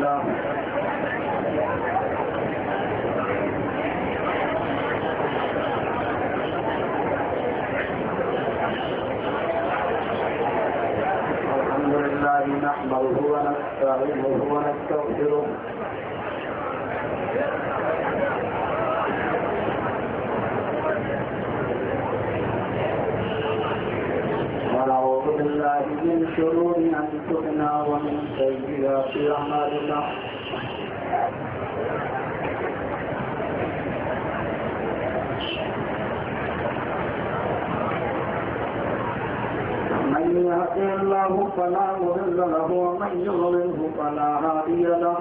له الحمد لله نحمده ونستعينه ونستغفره ونعوذ بالله من شرور أنفسنا ومن سيئات أعمالنا من يهده الله فلا مضل له ومن يضلله فلا هادي له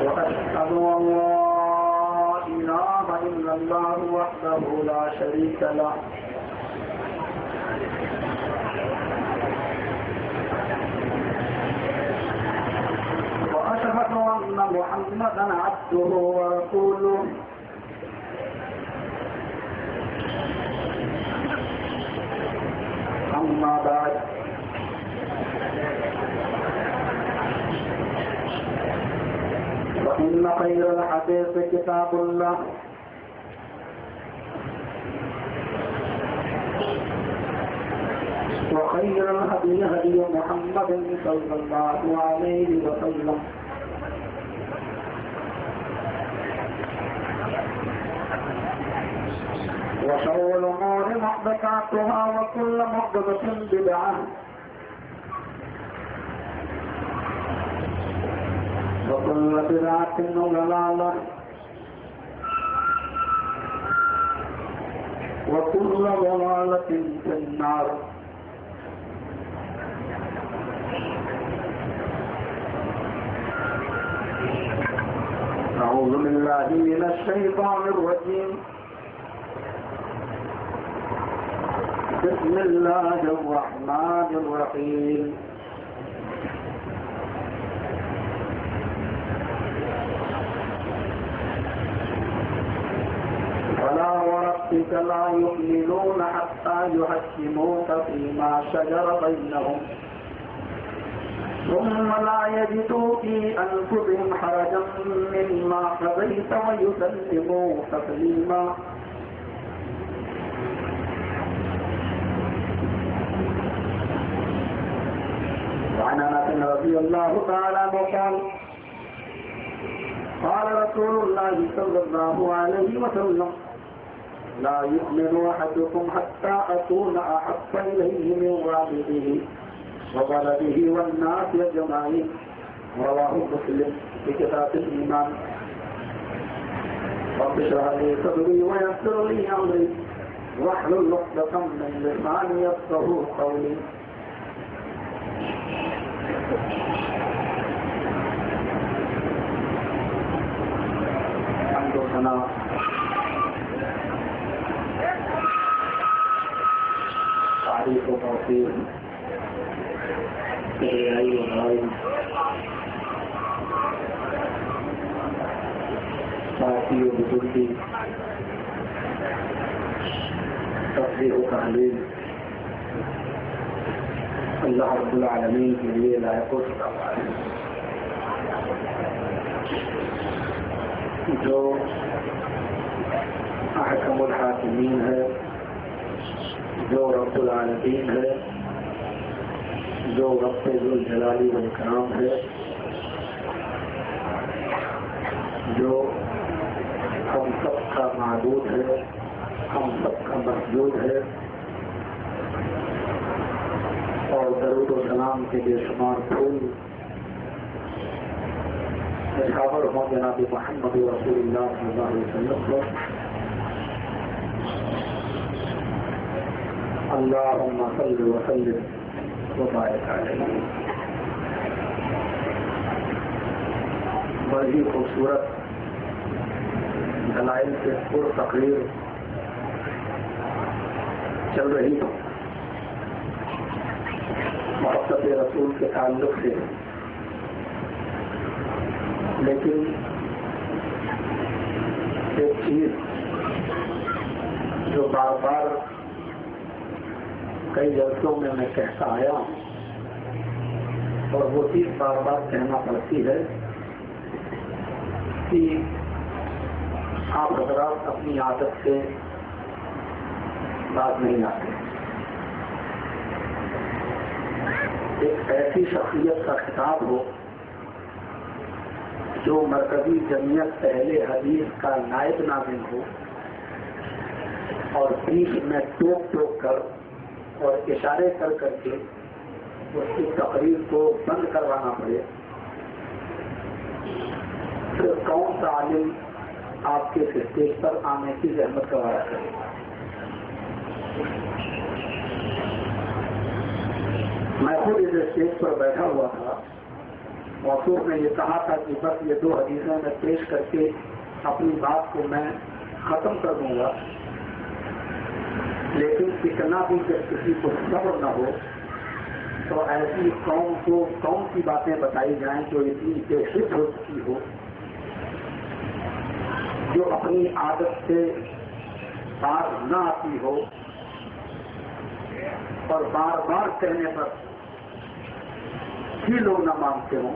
وأشهد أن لا إله إلا الله وحده لا شريك له وأشهد أن محمدا عبده ورسوله أما بعد فإن خير الحديث كتاب الله وخير الهدي هدي محمد صلى الله عليه وسلم وشر الأمور محدثاتها وكل محدثة بدعة وكل بدعة ضلالة وكل ضلالة في النار أعوذ بالله من الشيطان الرجيم بسم الله الرحمن الرحيم فلا وربك لا يؤمنون حتى يحكموك فيما شجر بينهم ثم لا يجدوا في أنفسهم حرجا مما قضيت ويسلموا تسليما وعن أنس رضي الله تعالى عنه قال قال رسول الله صلى الله عليه وسلم لا يؤمن أحدكم حتى أكون أحب إليه من والده وولده والناس أجمعين رواه مسلم في كتاب الإيمان رب اشرح لي صدري ويسر لي أمري واحلل عقدة من لساني يفقهوا قولي حمد و ثنا تعریف و توفیق رعائی و بھائی ساتھی و بزرگی تفریح و تحلیل اللہ رب العالمین کے لیے لائق و ستاوار ہے جو احکم الحاکمین ہے، جو رب العالمین ہے، جو رب ذوالجلال والاکرام ہے، جو ہم سب کا معبود ہے، ہم سب کا مسجود ہے، اور درود و سلام کے بے شمار پھول نشاور ہوں جناب محمد رسول اللہ صلی اللہ علیہ وسلم کو اللہم صل وسلم وبارک علیہ. بڑی خوبصورت دلائل سے پر تقریر چل رہی محبت رسول کے تعلق سے، لیکن ایک چیز جو بار بار کئی جلسوں میں کہتا آیا ہوں اور وہ چیز بار بار کہنا پڑتی ہے کہ آپ حضرات اپنی عادت سے باز نہیں آتے. ایک ایسی شخصیت کا خطاب ہو جو مرکزی جمعیت اہل حدیث کا نائب ناظم ہو اور بیچ میں ٹوک ٹوک کر اور اشارے کر کر کے اس کی تقریر کو بند کروانا پڑے، پھر کون سا عالم آپ کے اسٹیج پر آنے کی زحمت کروایا کرے. میں خود اس اسٹیج پر بیٹھا ہوا تھا. موصوف نے یہ کہا تھا کہ بس یہ 2 حدیثیں میں پیش کر کے اپنی بات کو میں ختم کر دوں گا، لیکن اتنا بھی جب کسی کو صبر نہ ہو تو ایسی قوم کو کون سی باتیں بتائی جائیں جو اتنی بے حد ہو چکی ہو، جو اپنی عادت سے باز نہ آتی ہو اور بار بار کہنے پر بھی لوگ نہ مانتے ہوں.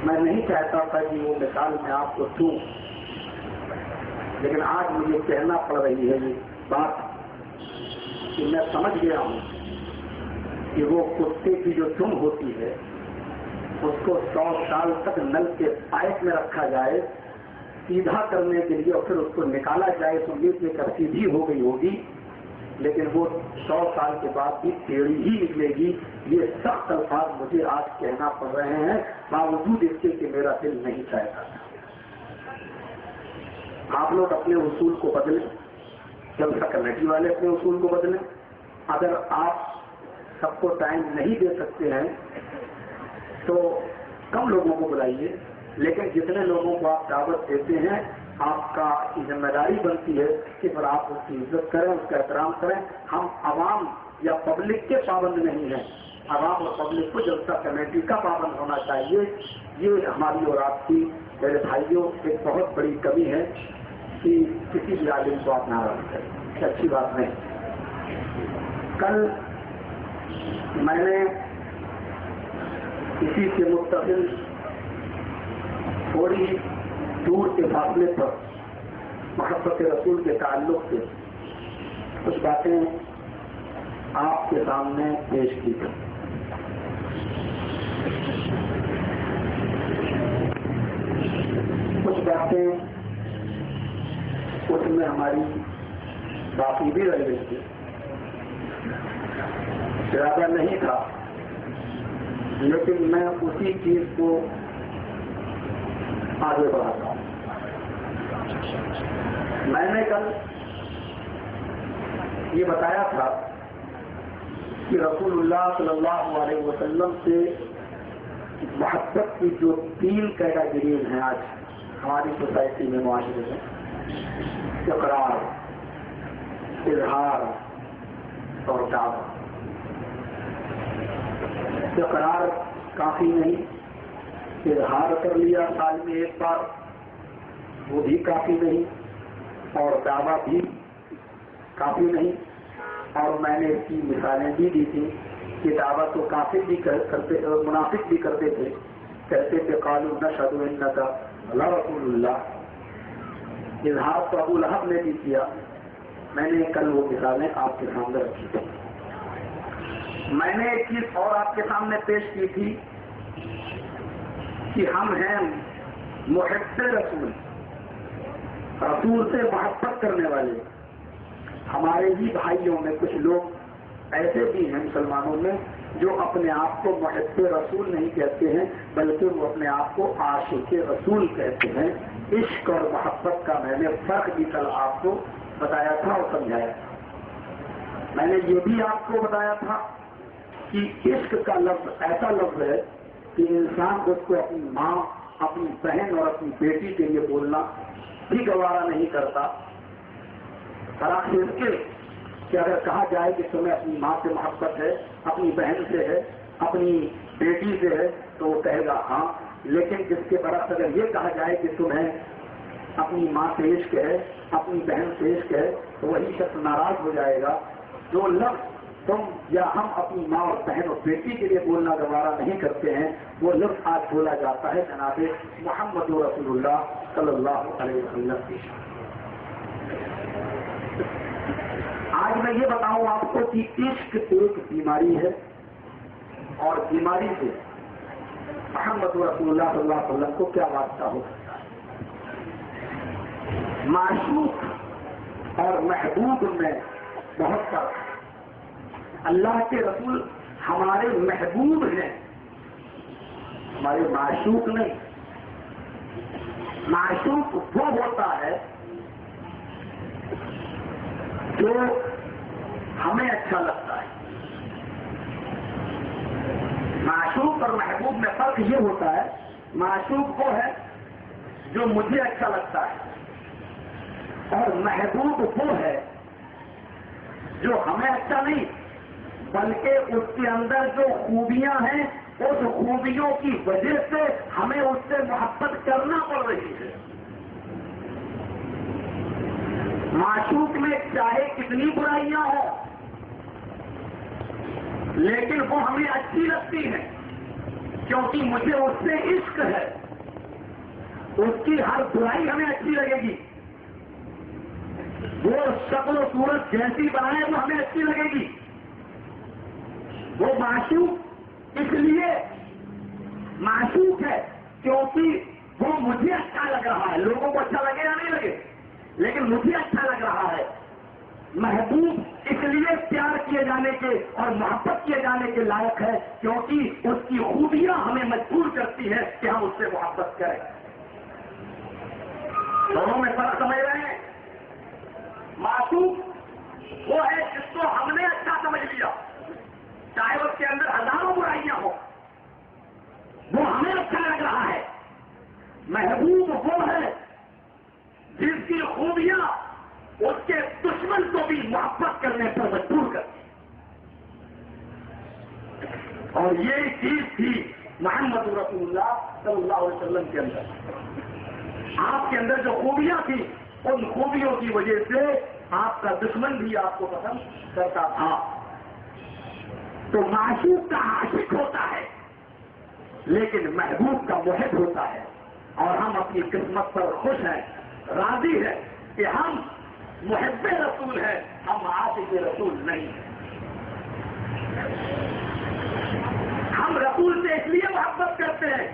میں نہیں چاہتا تھا کہ وہ مثال میں آپ کو دوں، لیکن آج مجھے کہنا پڑ رہی ہے یہ بات کہ میں سمجھ گیا ہوں کہ وہ کتے کی جو دم ہوتی ہے اس کو 100 سال تک نل کے پائپ میں رکھا جائے سیدھا کرنے کے لیے اور پھر اس کو نکالا جائے تو یہ کہ سیدھی ہو گئی ہوگی، لیکن وہ 100 سال کے بعد بھی ٹیڑھی ہی نکلے گی. یہ سخت الفاظ مجھے آج کہنا پڑ رہے ہیں باوجود اس کے کہ میرا دل نہیں چاہتا. آپ لوگ اپنے اصول کو بدلیں، جلسہ کمیٹی والے اپنے اصول کو بدلیں. اگر آپ سب کو ٹائم نہیں دے سکتے ہیں تو کم لوگوں کو بلائیے، لیکن جتنے لوگوں کو آپ دعوت دیتے ہیں آپ کا ذمہ داری بنتی ہے کہ پھر آپ اس کی عزت کریں، اس کا احترام کریں. ہم عوام یا پبلک کے پابند نہیں ہیں، عوام اور پبلک کو جلسہ کمیٹی کا پابند ہونا چاہیے. یہ ہماری اور آپ کی میرے بھائیوں ایک بہت بڑی کمی ہے کہ کسی بھی عالم کو آپ ناراض کریں، اچھی بات نہیں. کل میں نے اسی سے متصل تھوڑی دور کے فاصلے پر محبت رسول کے تعلق سے کچھ باتیں آپ کے سامنے پیش کی تھی. کچھ باتیں اس میں ہماری باقی بھی رہ گئی تھی. ارادہ نہیں تھا، لیکن میں اسی چیز کو آگے بڑھاتا ہوں. میں نے کل یہ بتایا تھا کہ رسول اللہ صلی اللہ علیہ وسلم سے محبت کی جو 3 کیٹیگریز ہیں آج ہماری سوسائٹی میں، معاشرے میں: اقرار، اظہار اور دعویٰ. اقرار کافی نہیں، اظہار کر لیا سال میں ایک بار وہ بھی کافی نہیں، اور دعویٰ بھی کافی نہیں. اور میں نے اس کی مثالیں بھی دی تھی کہ دعویٰ تو کافی بھی کرتے، منافق بھی کرتے تھے، کہتے تھے قالوا نشهد انک لرسول اللہ. اظہار تو ابو لہب نے بھی کیا. میں نے کل وہ مثالیں آپ کے سامنے رکھی تھی. میں نے ایک چیز اور آپ کے سامنے پیش کی تھی کہ ہم ہیں محب رسول، رسول سے محبت کرنے والے. ہمارے ہی بھائیوں میں کچھ لوگ ایسے بھی ہیں مسلمانوں میں جو اپنے آپ کو محب رسول نہیں کہتے ہیں، بلکہ وہ اپنے آپ کو عاشق رسول کہتے ہیں. عشق اور محبت کا میں نے فرق بھی کل آپ کو بتایا تھا اور سمجھایا تھا. میں نے یہ بھی آپ کو بتایا تھا کہ عشق کا لفظ ایسا لفظ ہے کہ انسان اس کو اپنی ماں، اپنی بہن اور اپنی بیٹی کے لیے بولنا بھی گوارا نہیں کرتا. برعکس اس کے کہ اگر کہا جائے کہ تمہیں اپنی ماں سے محبت ہے، اپنی بہن سے ہے، اپنی بیٹی سے ہے، تو وہ کہے گا ہاں. لیکن جس کے برعکس اگر یہ کہا جائے کہ تمہیں اپنی ماں سے عشق ہے، اپنی بہن سے عشق ہے، تو وہی شخص ناراض ہو جائے گا۔ جو لفظ تم یا ہم اپنی ماں اور بہن اور بیٹی کے لیے بولنا گوارا نہیں کرتے ہیں، وہ لفظ آج بولا جاتا ہے جناب محمد رسول اللہ صلی اللہ علیہ وسلم کی۔ آج میں یہ بتاؤں آپ کو کہ عشق ایک بیماری ہے، اور بیماری سے محمد رسول اللہ صلی اللہ علیہ وسلم کو کیا واسطہ ہو سکتا ہے؟ معشوق اور محبوب میں بہت فرق ہے۔ اللہ کے رسول ہمارے محبوب ہیں، ہمارے معشوق نہیں۔ معشوق وہ ہوتا ہے جو ہمیں اچھا لگتا ہے۔ معشوق اور محبوب میں فرق یہ ہوتا ہے، معشوق وہ ہے جو مجھے اچھا لگتا ہے، اور محبوب وہ ہے جو ہمیں اچھا نہیں بلکہ اس کے اندر جو خوبیاں ہیں اس خوبیوں کی وجہ سے ہمیں اس سے محبت کرنا پڑ رہی ہے۔ معشوق میں چاہے کتنی برائیاں ہوں لیکن وہ ہمیں اچھی لگتی ہیں، کیونکہ مجھے اس سے عشق ہے۔ اس کی ہر برائی ہمیں اچھی لگے گی، وہ شکل و صورت جیسی بنائے وہ ہمیں اچھی لگے گی۔ وہ معشوق اس لیے معشوق ہے کیونکہ وہ مجھے اچھا لگ رہا ہے، لوگوں کو اچھا لگے یا نہیں لگے لیکن مجھے اچھا لگ رہا ہے۔ محبوب اس لیے پیار کیے جانے کے اور محبت کیے جانے کے لائق ہے کیونکہ اس کی خوبیاں ہمیں مجبور کرتی ہے کہ ہم اس سے محبت کریں۔ دونوں میں فرق سمجھ رہے ہیں؟ معشوق وہ ہے جس کو ہم نے اچھا سمجھ لیا، چاہے اس کے اندر ہزاروں برائیاں ہوں، وہ ہمیں اچھا لگ رہا ہے۔ محبوب وہ ہے جس کی خوبیاں اس کے دشمن کو بھی محبت کرنے پر مجبور کرتی، اور یہ چیز تھی محمد رسول اللہ صلی اللہ علیہ وسلم کے اندر۔ آپ کے اندر جو خوبیاں تھیں ان خوبیوں کی وجہ سے آپ کا دشمن بھی آپ کو پسند کرتا تھا۔ تو معشوق کا عاشق ہوتا ہے لیکن محبوب کا محب ہوتا ہے، اور ہم اپنی قسمت پر خوش ہیں، راضی ہیں کہ ہم محب رسول ہیں، ہم عاشق رسول نہیں ہیں۔ ہم رسول سے اس لیے محبت کرتے ہیں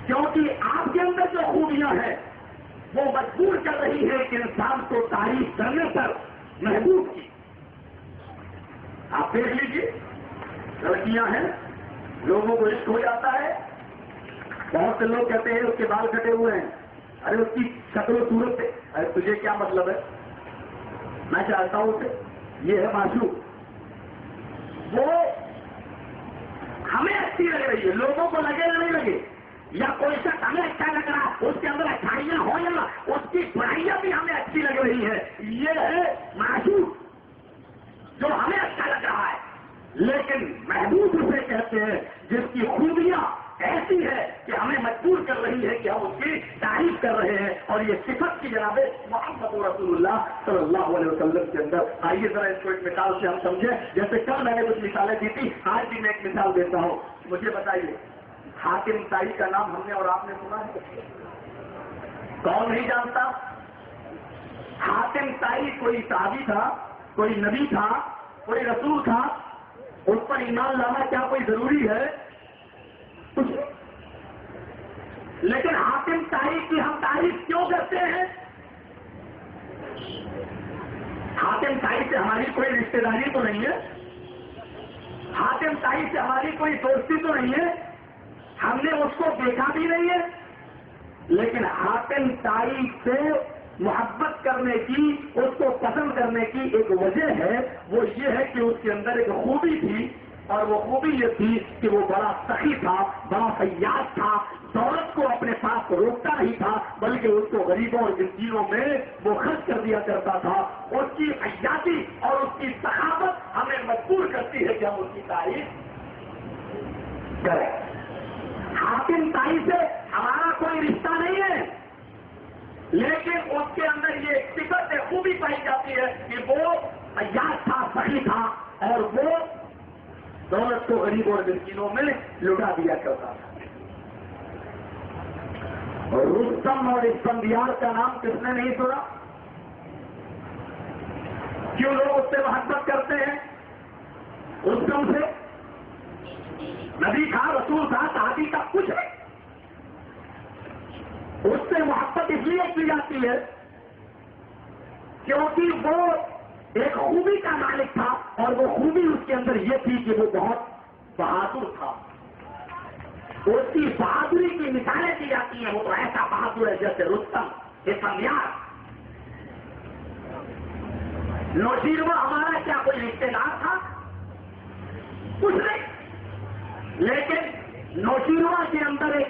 کیونکہ آپ کے اندر جو خوبیاں ہیں وہ مجبور کر رہی ہے کہ انسان کو تعریف کرنے پر محبوب کی۔ آپ دیکھ لیجیے، لڑکیاں ہیں، لوگوں کو عشق ہو جاتا ہے، بہت سے لوگ کہتے ہیں اس کے بال کٹے ہوئے ہیں، ارے اس کی شکل و صورت سے، ارے تجھے کیا مطلب ہے، میں چاہتا ہوں اسے۔ یہ ہے معشوق، وہ ہمیں اچھی لگ رہی ہے، لوگوں کو لگے یا نہیں لگے، یا کوئی شخص ہمیں اچھا لگ رہا ہے، اس کے اندر اچھائیاں ہو یا اس کی برائیاں بھی ہمیں اچھی لگ رہی ہے، یہ ہے معشوق جو ہمیں اچھا لگ رہا ہے۔ لیکن محبوب اسے کہتے ہیں جس کی خوبیاں ایسی ہے کہ ہمیں مجبور کر رہی ہے کہ ہم اس کی تعریف کر رہے ہیں، اور یہ صفت کی جناب محمد رسول اللہ صلی اللہ علیہ وسلم کے اندر۔ آئیے ذرا اس کو ایک مثال سے ہم سمجھیں، جیسے کل میں نے کچھ مثالیں دی تھی، آج بھی میں ایک مثال دیتا ہوں۔ مجھے بتائیے، حاتم طائی کا نام ہم نے اور آپ نے سنا ہے؟ کون نہیں جانتا؟ حاتم طائی کوئی صحابی تھا، کوئی نبی تھا، کوئی رسول تھا، اس پر ایمان لانا کیا کوئی ضروری ہے؟ کچھ نہیں۔ لیکن حاتم طائی کی ہم تعریف کیوں کرتے ہیں؟ حاتم طائی سے ہماری کوئی رشتے داری تو نہیں ہے، حاتم طائی سے ہماری کوئی دوستی تو نہیں ہے، ہم نے اس کو دیکھا بھی نہیں ہے، لیکن حاتم طائی سے محبت کرنے کی، اس کو پسند کرنے کی ایک وجہ ہے، وہ یہ ہے کہ اس کے اندر ایک خوبی تھی، اور وہ خوبی یہ تھی کہ وہ بڑا سخی تھا، بڑا فیاض تھا، دولت کو اپنے پاس روکتا نہیں تھا بلکہ اس کو غریبوں اور مسکینوں میں وہ خرچ کر دیا کرتا تھا۔ اس کی فیاضی اور اس کی سخاوت ہمیں مجبور کرتی ہے کہ ہم اس کی تعریف کریں۔ حاتم طائی سے ہمارا کوئی رشتہ نہیں ہے، لیکن اس کے اندر یہ ایک صفت خوبی پائی جاتی ہے کہ وہ تیار تھا، صحیح تھا، اور وہ دولت کو غریب اور مسکینوں میں لٹا دیا کرتا تھا۔ اور رستم اور اسفندیار کا نام کس نے نہیں سنا؟ کیوں لوگ اس سے محبت کرتے ہیں؟ رستم سے نبی تھا، رسول تھا، صحابی کا کچھ نہیں، اس سے محبت اس لیے کی جاتی ہے کیونکہ وہ ایک خوبی کا مالک تھا، اور وہ خوبی اس کے اندر یہ تھی کہ وہ بہت بہادر تھا۔ اس کی بہادری کی مثالیں دی جاتی ہیں، وہ تو ایسا بہادر ہے جیسے رستم، اسفندیار۔ نوشیروہ ہمارا کیا کوئی رشتے دار تھا؟ کچھ نہیں، لیکن نوشیروہ کے اندر ایک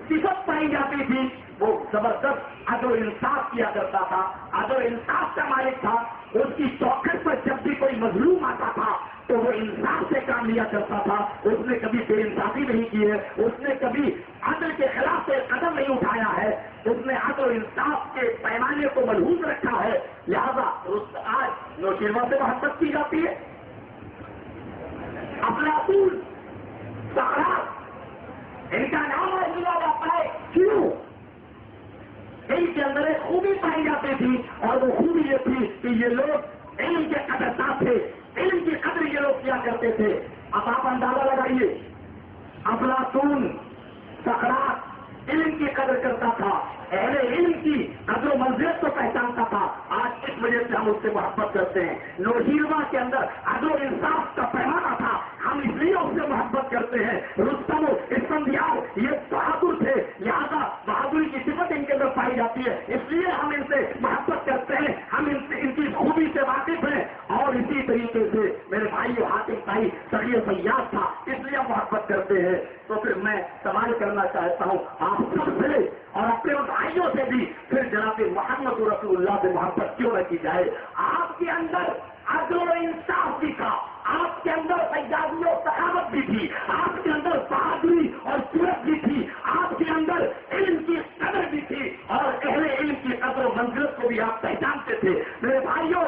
صفت پائی جاتی تھی، وہ زبردست عدل و انصاف کیا کرتا تھا، عدل و انصاف کا مالک تھا۔ اس کی چوکھٹ پر جب بھی کوئی مظلوم آتا تھا تو وہ انصاف سے کام لیا کرتا تھا، اس نے کبھی بے انصافی نہیں کی ہے، اس نے کبھی عدل کے خلاف سے قدم نہیں اٹھایا ہے، اس نے عدل و انصاف کے پیمانے کو ملحوظ رکھا ہے۔ لہذا آج نوشیروہ سے محبت کی جاتی ہے۔ افلاطون، سقراط، ان کا نام لیا جاتا ہے، کیوں؟ ان کے اندر ایک خوبی پائی جاتی تھی، اور وہ خوبی یہ تھی کہ یہ لوگ علم کے قدردان تھے، علم کی قدر یہ لوگ کیا کرتے تھے۔ اب آپ اندازہ لگائیے، افلاطون، سقراط علم کی قدر کرتا تھا، اہل علم کی قدر و منزلت کو پہچانتا تھا، آج اس وجہ سے ہم اس سے محبت کرتے ہیں۔ نوشیروہ کے اندر عدل و انصاف کا پیمانہ تھا، ہم اس لیے اس سے محبت کرتے ہیں۔ رستم و اسفندیار یہ بہادر تھے، لہذا بہادری کی صفت ان کے اندر پائی جاتی ہے، اس لیے ہم ان سے محبت کرتے ہیں، ہم ان کی خوبی سے واقف ہیں۔ اور اسی طریقے سے میرے بھائی حاتم بھائی صغیر فیاض تھا، اس لیے ہم محبت کرتے ہیں۔ تو پھر میں سوال کرنا چاہتا ہوں آپ سب سے اور اپنے بھائیوں سے بھی، پھر جناب محمد رسول اللہ سے محبت کیوں نہ کی جائے؟ آپ کے اندر عدل و انصاف بھی تھا، آپ کے اندر فیاضی و سخاوت بھی تھی، آپ کے اندر بہادری اور جرأت بھی تھی، آپ کے اندر علم کی قدر بھی تھی، اور اہل علم کی قدر و منزلت کو بھی آپ پہچانتے تھے۔ میرے بھائیوں،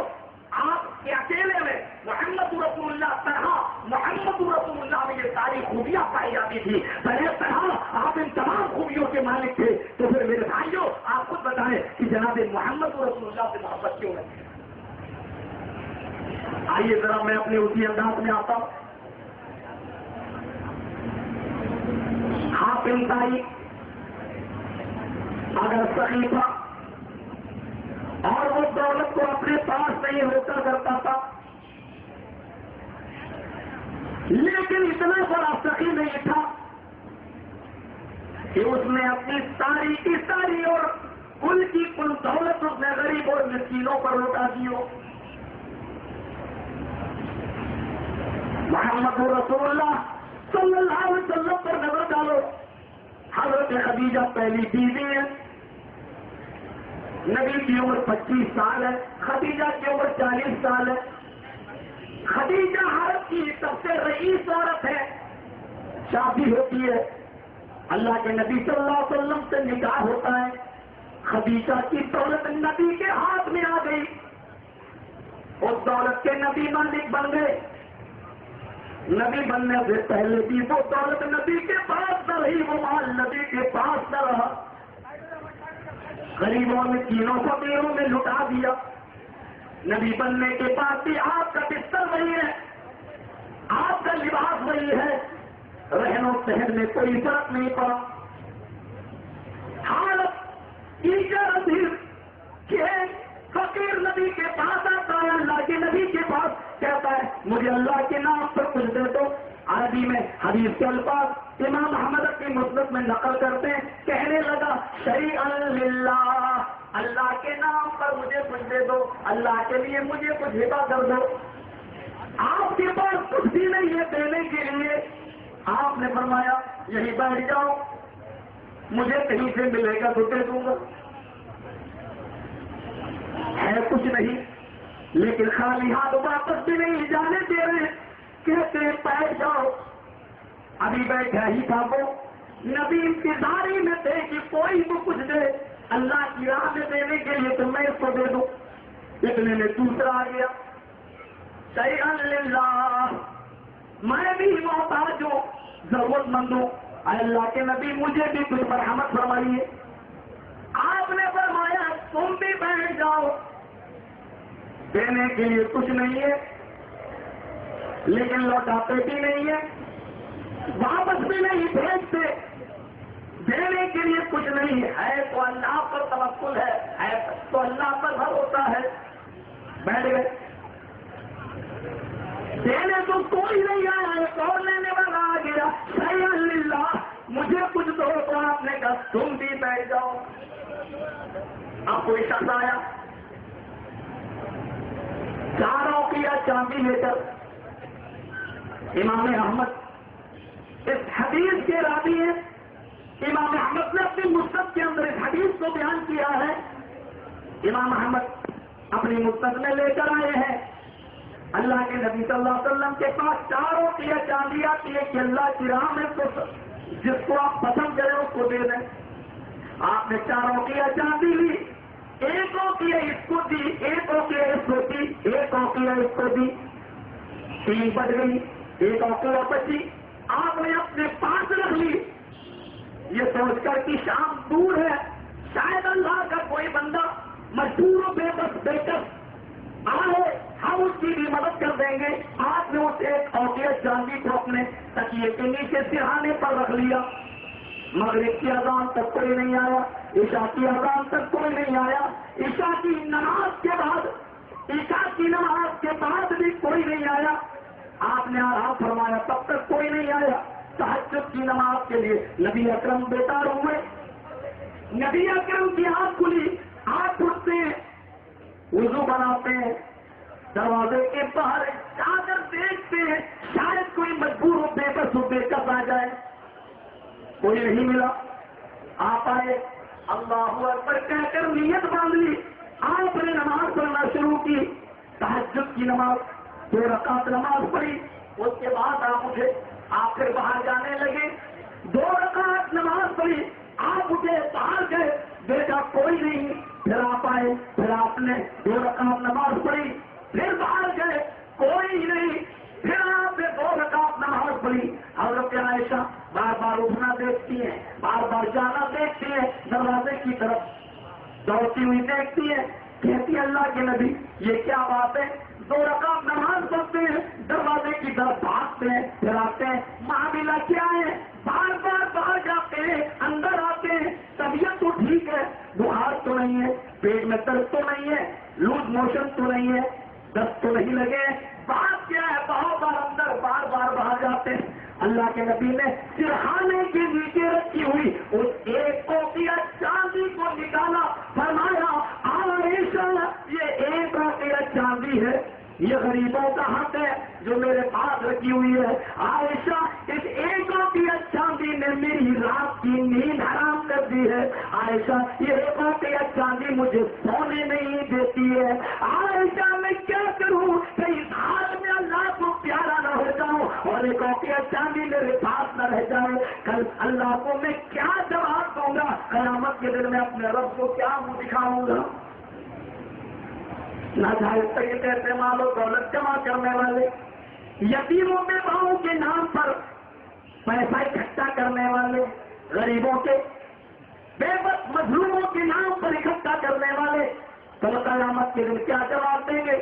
آپ کے اکیلے میں محمد رسول اللہ طرح محمد رسول اللہ میں یہ ساری خوبیاں پائی جاتی تھی، طرح آپ ان تمام خوبیوں کے مالک تھے۔ تو پھر میرے بھائیوں آپ خود بتائیں کہ جناب محمد رسول اللہ سے محبت کیوں نہیں؟ آئیے ذرا میں اپنے اسی انداز میں آتا ہوں۔ حاتم بھائی اگر سخی تھا اور وہ دولت کو اپنے پاس نہیں روکا کرتا تھا، لیکن اتنا بڑا سخی نہیں تھا کہ اس نے اپنی ساری کی ساری اور کل کی کل دولت اس نے غریب اور مسکینوں پر لوٹا دی ہو۔ محمد رسول اللہ صلی اللہ علیہ وسلم پر نظر ڈالو، حضرت خدیجہ پہلی بیوی ہے، نبی کی عمر 25 سال ہے، خدیجہ کی عمر 40 سال ہے۔ خدیجہ عرب کی سب سے رئیس عورت ہے، شادی ہوتی ہے، اللہ کے نبی صلی اللہ علیہ وسلم سے نکاح ہوتا ہے، خدیجہ کی دولت نبی کے ہاتھ میں آ گئی، اس دولت کے نبی مالک بن گئے۔ نبی بننے سے پہلے بھی وہ دولت نبی کے پاس نہ رہی، وہ مال نبی کے پاس نہ رہا، غریبوں میں تینوں فقیروں میں لٹا دیا۔ نبی بننے کے بعد بھی آپ کا بستر وہی ہے، آپ کا لباس وہی ہے، رہن و سہن میں کوئی فرق نہیں پڑا۔ حالت کہ فقیر نبی کے پاس آتا ہے، اللہ کے نبی کے پاس کہتا ہے مجھے اللہ کے نام پر کچھ دے دو۔ عربی میں حدیث کے الفاظ امام احمد کی مسند میں نقل کرتے ہیں، کہنے لگا شیئا للہ، اللہ کے نام پر مجھے کچھ دے دو، اللہ کے لیے مجھے کچھ ہبہ کر دو۔ آپ کے پاس کچھ بھی نہیں ہے دینے کے لیے، آپ نے فرمایا یہی بیٹھ جاؤ، مجھے کہیں سے ملے گا تو دے دوں گا۔ ہے کچھ نہیں، لیکن خالی ہاتھ واپس بھی نہیں جانے دے رہے، کہتے ہیں بیٹھ جاؤ۔ ابھی بیٹھا ہی تھا وہ، نبی انتظاری میں تھے کہ کوئی تو کچھ دے، اللہ کی راہ میں دینے کے لیے تو میں اس کو دے دوں. اتنے میں دوسرا آ گیا, شیئا للہ, میں بھی محتاج ہوں, ضرورت مند ہوں, اے اللہ کے نبی مجھے بھی کچھ مرحمت فرمائیے. آپ نے فرمایا تم بھی بیٹھ جاؤ. دینے کے لیے کچھ نہیں ہے, لیکن لوٹاتے بھی نہیں ہے, واپس بھی نہیں بھیجتے. دینے کے لیے کچھ نہیں ہے تو اللہ پر توکل ہے تو اللہ پر بھروسہ ہے. بیٹھ گئے. دینے تو کوئی نہیں آیا, ایک اور لینے والا آ گیا, شیئا للہ, مجھے کچھ دو. تو آپ نے کہا تم بھی بیٹھ جاؤ. اب کوئی شخص آیا, چاروں کیا چاندی لے کر. امام احمد اس حدیث کے راوی ہیں. امام احمد نے اپنی مسند کے اندر اس حدیث کو بیان کیا ہے. امام احمد اپنی مسند میں لے کر آئے ہیں, اللہ کے نبی صلی اللہ علیہ وسلم کے پاس چاروں کیا چاندی آتی ہے کہ اللہ کی راہ میں جس کو آپ پسند کریں اس کو دے دیں. آپ نے چاروں کیا چاندی لی, ایک اوقیہ اس کو دی, ایک اوقیہ اس کو دی, ایک اوقیہ اس کو دی. 3 بچ گئی, ایک اوقیہ بچی. آپ نے اپنے پاس رکھ لی, یہ سوچ کر کہ شام دور ہے, شاید اللہ کا کوئی بندہ مجبور و بے بس بے کس آئے, ہم اس کی بھی مدد کر دیں گے. آپ نے اس ایک اوقیہ چاندی کو اپنے تکیے کے نیچے سرہانے پر رکھ لیا. مغرب کی اذان تک کوئی نہیں آیا, عشاء کی اذان تک کوئی نہیں آیا, عشاء کی نماز کے بعد بھی کوئی نہیں آیا. آپ نے آرام فرمایا, تب تک کوئی نہیں آیا. تہجد کی نماز کے لیے نبی اکرم بیدار ہوئے. نبی اکرم کی آنکھ کھلی, آپ اٹھتے ہیں, وضو بناتے ہیں, دروازے کے باہر چادر دیکھتے ہیں, شاید کوئی مجبور ہو بے بس ہو بے کس آ جائے. کوئی نہیں ملا. آپ آئے, اللہ اکبر کہہ کر نیت باندھ لی. آپ نے نماز پڑھنا شروع کی, تہجد کی نماز, 2 رکعت نماز پڑھی. اس کے بعد آپ اٹھے, آپ پھر باہر جانے لگے, 2 رکعت نماز پڑھی. آپ اٹھے, باہر گئے, دیکھا کوئی نہیں. پھر آپ آئے, پھر آپ نے 2 رکعت نماز پڑھی. پھر باہر گئے, کوئی نہیں. پھر آپ نے 2 رکعت نماز پڑھی. حضرت عائشہ بار بار اٹھنا دیکھتی ہیں, بار بار جانا دیکھتی ہیں, دروازے کی طرف دوڑتی ہوئی دیکھتی ہے. کہتی اللہ کے نبی یہ کیا بات ہے, 2 رکعت نماز پڑھتے ہیں, دروازے کی طرف بھاگتے ہیں, پھر آتے ہیں, معاملہ کیا ہے؟ بار بار باہر جاتے ہیں, اندر آتے ہیں, طبیعت تو ٹھیک ہے, بخار تو نہیں ہے, پیٹ میں درد تو نہیں ہے, لوز موشن تو نہیں ہے, دست تو نہیں لگے, بات کیا ہے؟ بہت بار اندر, بار بار باہر جاتے ہیں. اللہ کے نبی نے سرہانے کے نیچے رکھی ہوئی اس ایک اوقیہ چاندی کو نکالا, فرمایا عائشہ یہ ایک اوقیہ چاندی ہے, یہ غریبوں کا حق ہے جو میرے پاس رکھی ہوئی ہے. عائشہ اس ایک اوقیہ چاندی نے میری رات کی نیند حرام کر دی ہے. عائشہ یہ ایک اوقیہ چاندی مجھے سونے نہیں دیتی ہے. عائشہ میں کیا کروں کہ اس حال میں اللہ کو پیارا نہ ہو جاؤں اور ایک اوقیہ چاندی میرے پاس نہ رہ جائے. کل اللہ کو میں کیا جواب دوں گا؟ قیامت کے دن میں اپنے رب کو کیا منہ دکھاؤں گا؟ ناجائز طریقے سے مال و دولت جمع کرنے والے, یتیموں کے باؤں کے نام پر پیسہ اکٹھا کرنے والے, غریبوں کے بے بس مظلوموں کے نام پر اکٹھا کرنے والے, کل قیامت کے دن کیا جواب دیں گے؟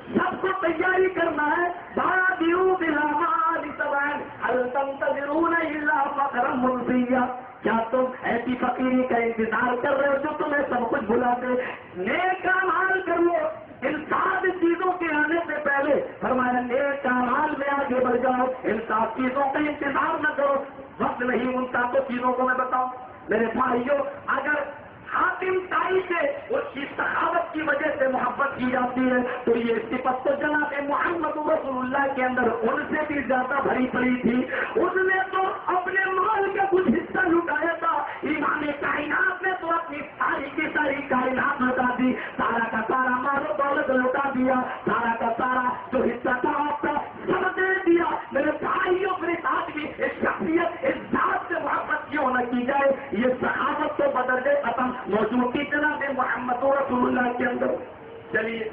سب کو تیاری کرنا ہے. بادیوں بالعمال سوائن هل تنتظرون الا فقرا منسیا, کیا تم ایسی فقیری کا انتظار کر رہے ہو جو تمہیں سب کچھ بھلا دے؟ نیک اعمال کرو, ان 7 چیزوں کے آنے سے پہلے فرمایا نیک اعمال میں آگے بڑھ جاؤ, ان 7 چیزوں کا انتظار نہ کرو. وقت نہیں ان 7 چیزوں کو میں بتاؤں. میرے بھائیوں, اگر حاتم تائی سے اس کی سخاوت کی وجہ سے محبت کی جاتی ہے تو یہ صفت تو جناب محمد رسول اللہ کے اندر ان سے بھی زیادہ بھری پڑی تھی. اس نے تو اپنے مال کا کچھ حصہ لٹایا تھا, امام کائنات نے تو اپنی ساری کی ساری کائنات لٹا دی, سارا کا سارا مال و دولت لٹا دیا, سارا کا سارا جو حصہ تھا آپ کا سب دے دیا. میرے بھائیوں کے ساتھ بھی اس شخصیت, اس ذات سے محبت کیوں نہ کی جائے؟ یہ سخاوت تو بدل دے ختم موجود کی اندر. چلیے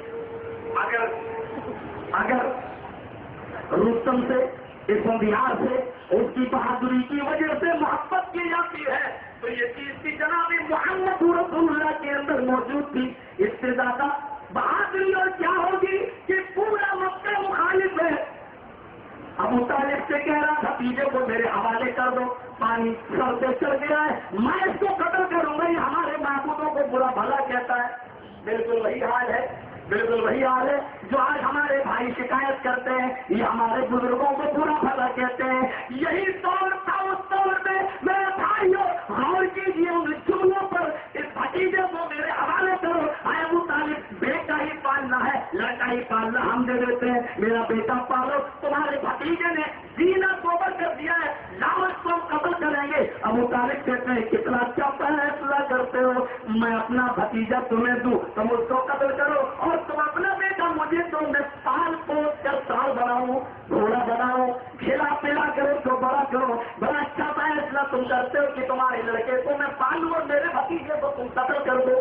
اگر رستم سے اسفندیار سے اس کی بہادری کی وجہ سے محبت کی جاتی ہے تو یہ چیز کی جناب محمد رسول اللہ کے اندر موجود تھی. اس سے زیادہ بہادری اور کیا ہوگی کہ پورا مکہ مخالف ہے. ابو طالب سے کہہ رہا بھتیجے کو میرے حوالے کر دو, پانی سر سے چڑھ گیا ہے, میں اس کو قتل کروں گا, یہ ہمارے معبودوں کو برا بھلا کہتا ہے. بالکل وہی حال ہے, بالکل وہی حال ہے جو آج ہمارے بھائی شکایت کرتے ہیں, یہ ہمارے بزرگوں کو برا بھلا کہتے ہیں. یہی دور تھا اس دور میں. میرے بھائیوں غور کیجیے ان جملوں پر. اس بھتیجے کو میرے حوالے کرو. ابو طالب بیٹا ہی پالنا ہے, لڑکا ہی پالنا ہم دے دیتے ہیں, میرا بیٹا پالو. تمہارے بھتیجے نے زینہ توبہ کر دیا ہے, لاؤ اس کو قتل کریں گے. ابو طالب کہتے ہیں کتنا اچھا فیصلہ کرتے ہو, میں اپنا بھتیجا تمہیں دوں, تم اس کو قتل کرو اور تم اپنا بیٹا مجھے دو. میں پال پوس کر سال بناؤں, گھوڑا بناؤں, کھلا پلا کرو تو بڑا کرو. بڑا اچھا فیصلہ تم کرتے ہو کہ تمہارے لڑکے کو میں پالوں اور میرے بھتیجے کو تم قتل کر دو.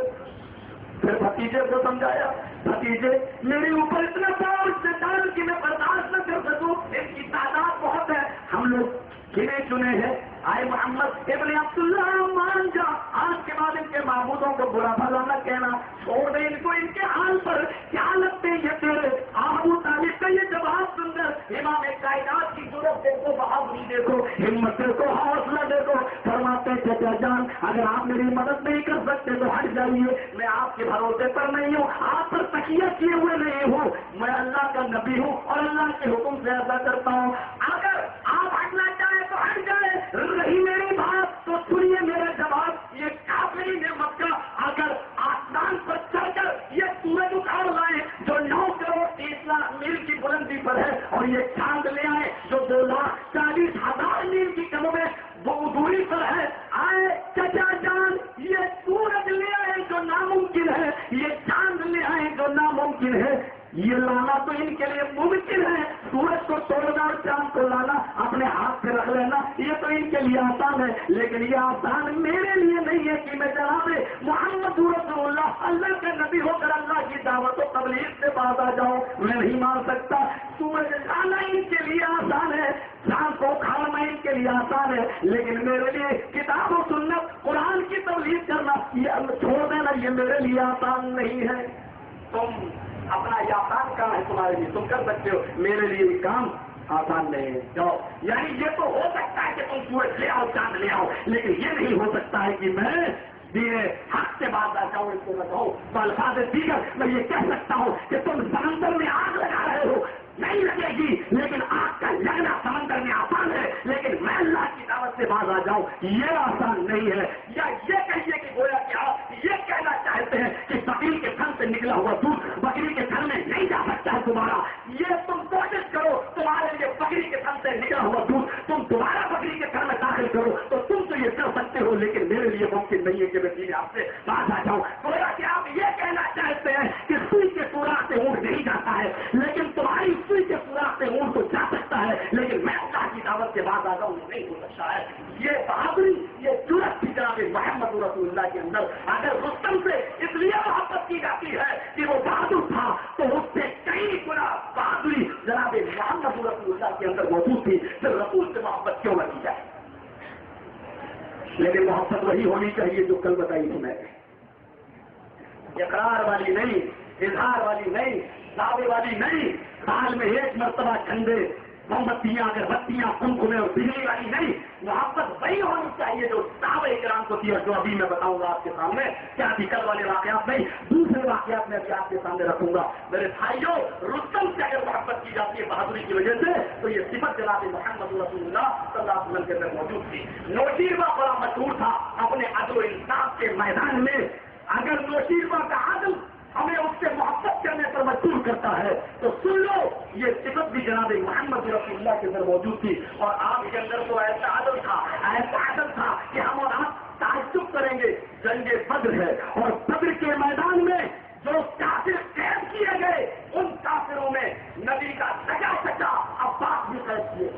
پھر بھتیجے کو سمجھایا, بھتیجے میرے اوپر اتنا بوجھ سے ڈال کہ میں برداشت نہ کر سکوں, ان کی تعداد بہت ہے, ہم لوگ گنے چنے ہیں. آئے محمد ابن عبداللہ مان جا, آج کے بعد ان کے معبودوں کو برا بھلا نہ کہنا, چھوڑ دے ان کو ان کے حال پر. کیا لگتے ہیں یہ تیرے ابو طالب کا یہ جواب سن کر امام کائنات کی ضرورت دیکھو, بہادری دیکھو, ہمت دیکھو, حوصلہ دیکھو. فرماتے چچا جان اگر آپ میری مدد نہیں کر سکتے تو ہٹ جائیے, میں آپ کے بھروسے پر نہیں ہوں, آپ پر تکیہ کیے ہوئے نہیں ہوں, میں اللہ کا نبی ہوں اور اللہ کے حکم سے ایسا کرتا ہوں. اگر آپ ہٹنا چاہیں تو ہٹ جائیں, رہی میری بات تو سنیے میرا جواب. یہ کافری نے مکہ اگر آسمان پر چڑھ کر یہ سورج اٹھاڑ لائے جو 9 کروڑ 30 لاکھ میل کی بلندی پر ہے, اور یہ چاند لے آئے جو 2,40,000 میل کی کموں میں دوری پر ہے, آئے چچا جان یہ سورج لے آئے جو ناممکن ہے, یہ چاند لے آئے جو ناممکن ہے. یہ لانا تو ان کے لیے ممکن ہے, سورج کو توڑنا اور چاند کو لانا اپنے ہاتھ سے رکھ لینا یہ تو ان کے لیے آسان ہے, لیکن یہ آسان میرے لیے نہیں ہے کہ میں جناب محمد رسول اللہ اللہ کے نبی ہو کر اللہ کی دعوت و تبلیغ سے باز آ جاؤں. میں نہیں مان سکتا. سورج لانا ان کے لیے آسان ہے, چاند کو کھانا ان کے لیے آسان ہے, لیکن میرے لیے کتاب و سنت قرآن کی تبلیغ کرنا یہ چھوڑ دینا یہ میرے لیے آسان نہیں ہے. تم اپنا یہ آسان کام ہے تمہارے لیے, تم کر سکتے ہو, میرے لیے یہ کام آسان نہیں ہے. جاؤ, یعنی یہ تو ہو سکتا ہے کہ تم سورج لے آؤ, چاند لے آؤ, لیکن یہ نہیں ہو سکتا ہے کہ میں حق سے باز آ جاؤں. اس کو بتاؤ بالفاظ دیگر میں یہ کہہ سکتا ہوں کہ تم سمندر میں آگ لگا رہے ہو, نہیں لگے گی, لیکن آگ کا لگنا سمندر میں آسان ہے, لیکن میں اللہ کی دعوت سے باز آ جاؤں یہ آسان نہیں ہے. یا یہ کہیے کہ گویا کہ آپ یہ کہنا چاہتے ہیں کہ بکری کے تھن سے نکلا ہوا دودھ بکری کے تھن میں نہیں جا سکتا ہے دوبارہ. یہ تم کوشش کرو, تمہارے لیے بکری کے تھن سے نکلا ہوا دودھ تم دوبارہ بکری کے تھن میں داخل کرو تو تم تو یہ کر سکتے ہو, لیکن میرے لیے ممکن نہیں ہے کہ میں سیدھے آپ سے باز آ جاؤں. گویا کہ آپ یہ کہنا چاہتے ہیں کہ سوئی کے سوراخ سے اونٹ نہیں جاتا ہے, لیکن تمہاری سوئی کے سوراخ سے اونٹ تو جا سکتا ہے, لیکن میں اللہ کی دعوت سے باز آ جاؤں نہیں ہو سکتا ہے. یہ بہادری یہ جرأت تھی جناب محمد رسول اللہ کے اندر. اگر رستم سے اس لیے محبت کی جاتی ہے کہ وہ بہادر تھا تو اس سے کئی گنا بہادری جناب محمد رسول اللہ کے اندر موجود تھی. پھر رسول سے محبت کیوں نہ کی جائے, لیکن محبت وہی ہونی چاہیے جو کل بتائی تھی میں, اقرار والی نہیں, اظہار والی نہیں, دعوے والی نہیں, سال میں ایک مرتبہ جھنڈے موم بتیاں اگربتیاں کمکمے اور بجلی والی نہیں. محبت وہی ہونی چاہیے جو صحابہ کرام کو تھی, اور جو ابھی میں بتاؤں گا آپ کے سامنے. کیا تھی کل والے واقعات نہیں, دوسرے واقعات میں ابھی آپ کے سامنے رکھوں گا. میرے بھائیوں رستم سے اگر محبت کی جاتی ہے بہادری کی وجہ سے تو یہ صفت جناب محمد رسول اللہ صلی اللہ علیہ وسلم کے اندر موجود تھی. نوشیروہ بڑا مشہور تھا اپنے عدل و انصاف کے میدان میں. اگر نوشیروہ کا عدل ہمیں اس سے محبت کرنے پر مجبور کرتا ہے تو سن لو یہ صفت بھی جناب محمد رسول اللہ کے اندر موجود تھی. اور آپ کے اندر تو ایسا عدل تھا کہ ہم اور آپ تعجب کریں گے. جنگ بدر ہے اور بدر کے میدان میں جو کافر قید کیے گئے ان کافروں میں نبی کا سگا چچا عباس بھی قید کیے,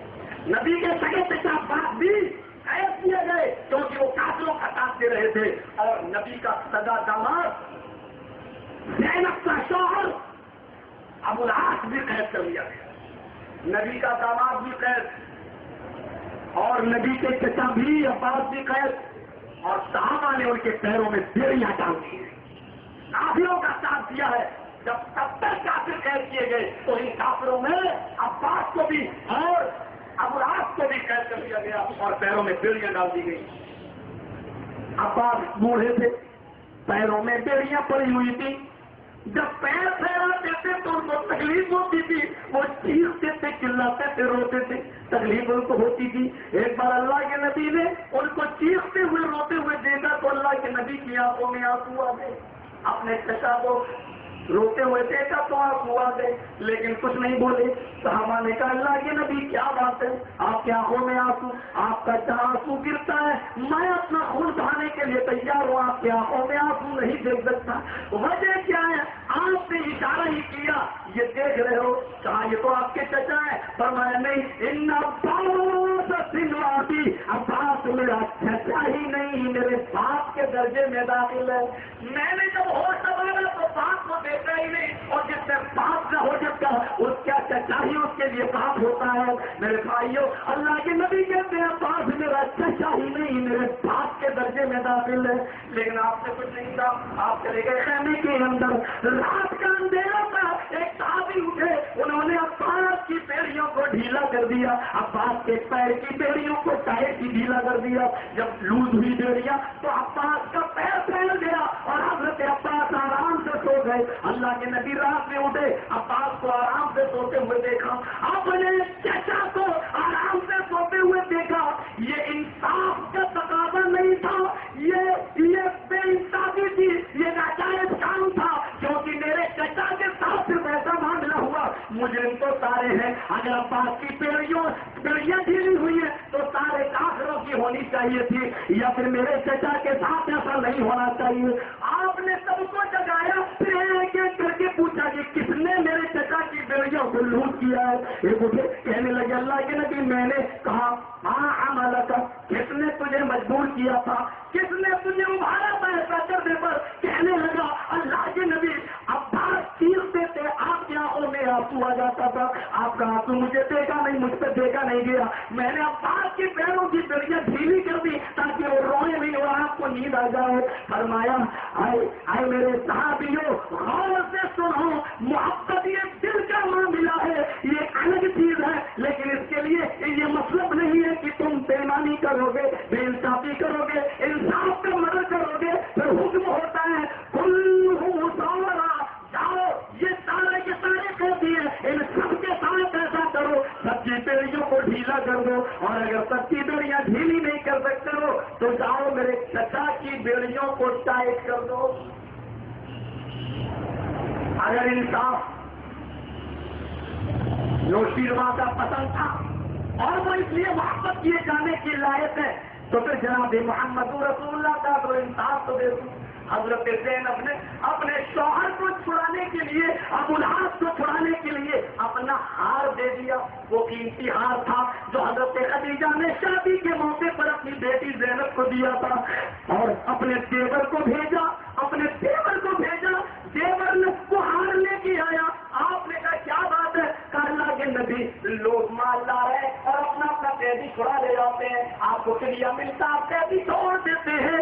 نبی کے سگے چچا عباس بھی قید کیے گئے کیونکہ وہ کافروں کا ساتھ دے رہے تھے. اور نبی کا سگا داماد زینب شوہر ابو العاص بھی قید کر لیا گیا، نبی کا داماد بھی قید، اور نبی کے چچا بھی عباس بھی قید، اور صحابہ نے ان کے پیروں میں بیڑیاں ڈال دی ہیں، کافروں کا ساتھ دیا ہے۔ جب تب تک کافر قید کیے گئے تو ان کافروں میں عباس کو بھی اور ابو العاص کو بھی قید کر دیا گیا اور پیروں میں بیڑیاں ڈال دی گئی۔ عباس بوڑھے تھے، پیروں میں بیڑیاں پڑی ہوئی تھی، جب پیر پھیراتے تھے تو ان کو تکلیف ہوتی تھی، وہ چیختے تھے، چلاتے تھے، روتے تھے، تکلیف ان کو ہوتی تھی۔ ایک بار اللہ کے نبی نے ان کو چیختے ہوئے روتے ہوئے دیکھا تو اللہ کے نبی کی آنکھوں میں آنسو آ گئے، اپنے چچا کو روتے ہوئے دیکھا تو آنسو آ گئے، لیکن کچھ نہیں بولے۔ صحابہ نے کہا اللہ کے نبی کیا بات ہے، آپ کی آنکھوں میں آنسو، آپ کا جہاں آنسو گرتا ہے میں اپنا خون بہانے کے لیے تیار ہوں، آپ کی آنکھوں میں آنسو نہیں دیکھ سکتا، وجہ کیا ہے؟ آپ نے اشارہ ہی کیا، یہ دیکھ رہے ہو، کہاں یہ تو آپ کے چچا ہے؟ فرمایا نہیں، ان عباس سنوادی، عباس میرا چچا ہی نہیں، میرے باپ کے درجے میں داخل ہے۔ میں نے جب ہوش سنبھالا تو باپ کو دیکھا ہی نہیں، اور جس سے باپ کا ہو جاتا اس کا چچا ہی اس کے لیے باپ ہوتا ہے۔ میرے بھائیوں، اللہ کے نبی کہتے ہیں عباس میرا چچا ہی نہیں، میرے باپ کے درجے میں داخل ہے، لیکن آپ سے کچھ نہیں تھا، آپ چلے گئے خیمے کے اندر، رات کا اندھیرا تھا، ایک صحابی اٹھے، انہوں نے عباس کی بیڑیوں کو ڈھیلا کر دیا، عباس کے پیر کی بیڑیوں کو ٹائٹ کی ڈھیلا کر دیا، جب لوز ہوئی بیڑیاں تو عباس کا پیر پھیل گیا اور حضرت عباس آرام سے سو گئے۔ اللہ کے نبی رات میں اٹھے، عباس کو آرام سے سوتے ہوئے دیکھا، اپنے چچا کو آرام سے سوتے ہوئے دیکھا، یہ انصاف کا تقاضا نہیں تھا، یہ بے انصافی تھی، یہ ناجائز کام تھا، کیونکہ میرے چچا کے ساتھ صرف ایسا معاملہ ہوا، مجرم تو سارے ہیں، اگر عباس کی بیڑیاں ڈھیلی ہوئی ہیں تو سارے کافروں کی ہونی چاہیے تھی، یا پھر میرے چچا کے ساتھ ایسا نہیں ہونا چاہیے۔ آپ نے سب کو جگایا، پھر ایک ایک کر کے پوچھا کہ کس نے میرے چچا کی بیڑیوں کو لوٹ کیا ہے؟ ایک اٹھے، کہنے لگے اللہ کے نبی میں نے کہا ہاں عملک، کس نے تجھے مجبور کیا تھا، کس نے تجھے ابھارا تھا ایسا کرنے پر؟ کہنے لگا اللہ کے نبی عباس چیختے تھے، آپ کی آنکھوں میں آنسو آ جاتا تھا، آپ کا آنسو مجھے دیکھا نہیں، مجھ پہ دیکھا نہیں گیا، میں نے عباس کی پیروں کی بیڑیاں ڈھیلی کر دی تاکہ وہ روئے نہیں اور آپ کو نیند آ جائے۔ فرمایا آئے میرے صحابیوں، غور سے سنو، محبت یہ دل کا معاملہ ہے، یہ الگ چیز ہے، لیکن اس کے لیے یہ مطلب نہیں ہے کہ تم بےمانی کرو گے، بے انصافی کرو گے، انصاف کا مدد کرو گے، پھر حکم ہوتا ہے کلہم سورا، جاؤ یہ سارے کے سارے قیدی ہیں، ان سب کے ساتھ ایسا کرو، سب کی بیڑیوں کو ڈھیلا کر دو، اور اگر سب کی بیڑیاں ڈھیلی نہیں کر سکتے ہو تو جاؤ میرے چچا کی بیڑیوں کو ٹائٹ کر دو۔ اگر انصاف نوشی روا کا پسند تھا اور وہ اس لیے محبت کیے جانے کی لائق ہے تو پھر جناب محمد رسول اللہ کا تو انصاف تو دے دوں۔ حضرت زینب نے اپنے شوہر کو چھڑانے کے لیے، ابو العاص کو چھڑانے کے لیے اپنا ہار دے دیا، وہ قیمتی ہار تھا جو حضرت خدیجہ نے شادی کے موقع پر اپنی بیٹی زینب کو دیا تھا، اور اپنے دیور کو بھیجا، دیور نے وہ ہار لے کے آیا، آپ نے کہا کیا بات ہے؟ کہا اللہ کے نبی لوگ مال لا رہے اور اپنا قیدی چھڑا لے جاتے ہیں، آپ کو کیا ملتا، آپ قیدی چھوڑ دیتے ہیں،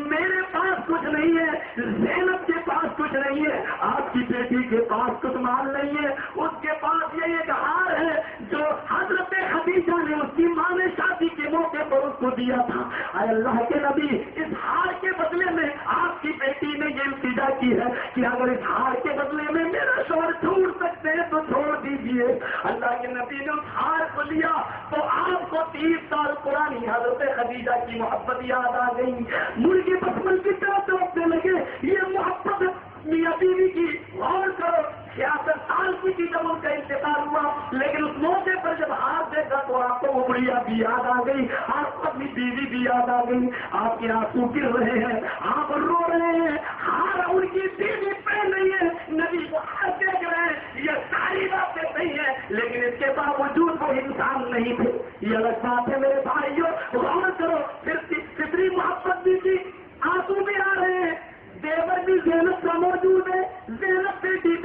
میرے پاس کچھ نہیں ہے، زینب کے پاس کچھ نہیں ہے، آپ کی بیٹی کے پاس کچھ مال نہیں ہے، اس کے پاس یہ ایک ہار ہے جو حضرت خدیجہ نے اس کی ماں نے شادی کے موقع پر اس کو دیا تھا۔ اے اللہ کے نبی، اس ہار کے بدلے میں آپ کی بیٹی نے یہ التجا کی ہے کہ اگر اس ہار کے بدلے میں میرا شوہر چھوڑ سکتے ہیں تو چھوڑ دیجیے۔ اللہ کے نبی نے اس ہار کو لیا تو آپ کو 30 سال پرانی حضرت خدیجہ کی محبت یاد آ گئی، مرغی بچپن کی طرح چوکنے لگے، یہ محبت میاں بیوی کی، غور کرو 66 سال کی تھی جب ان کا انتقال ہوا، لیکن اس موقع پر جب ہاتھ دیکھا تو آپ کو عمریہ بھی یاد آ گئی، آپ کو اپنی بیوی بھی یاد آ گئی، آپ کے آنسو گر رہے ہیں، آپ رو رہے ہیں، ہار ان کی بیوی پہن رہی ہے، نبی کو ہاتھ دیکھ رہے ہیں، یہ ساری باتیں صحیح ہیں، لیکن اس کے باوجود وہ انسان نہیں تھے، یہ الگ بات ہے میرے بھائیوں، غور کرو، پھر فطری محبت بھی تھی، آنسو بھی آ رہے ہیں، دیور بھی زینب کا موجود ہے، زینب بیٹی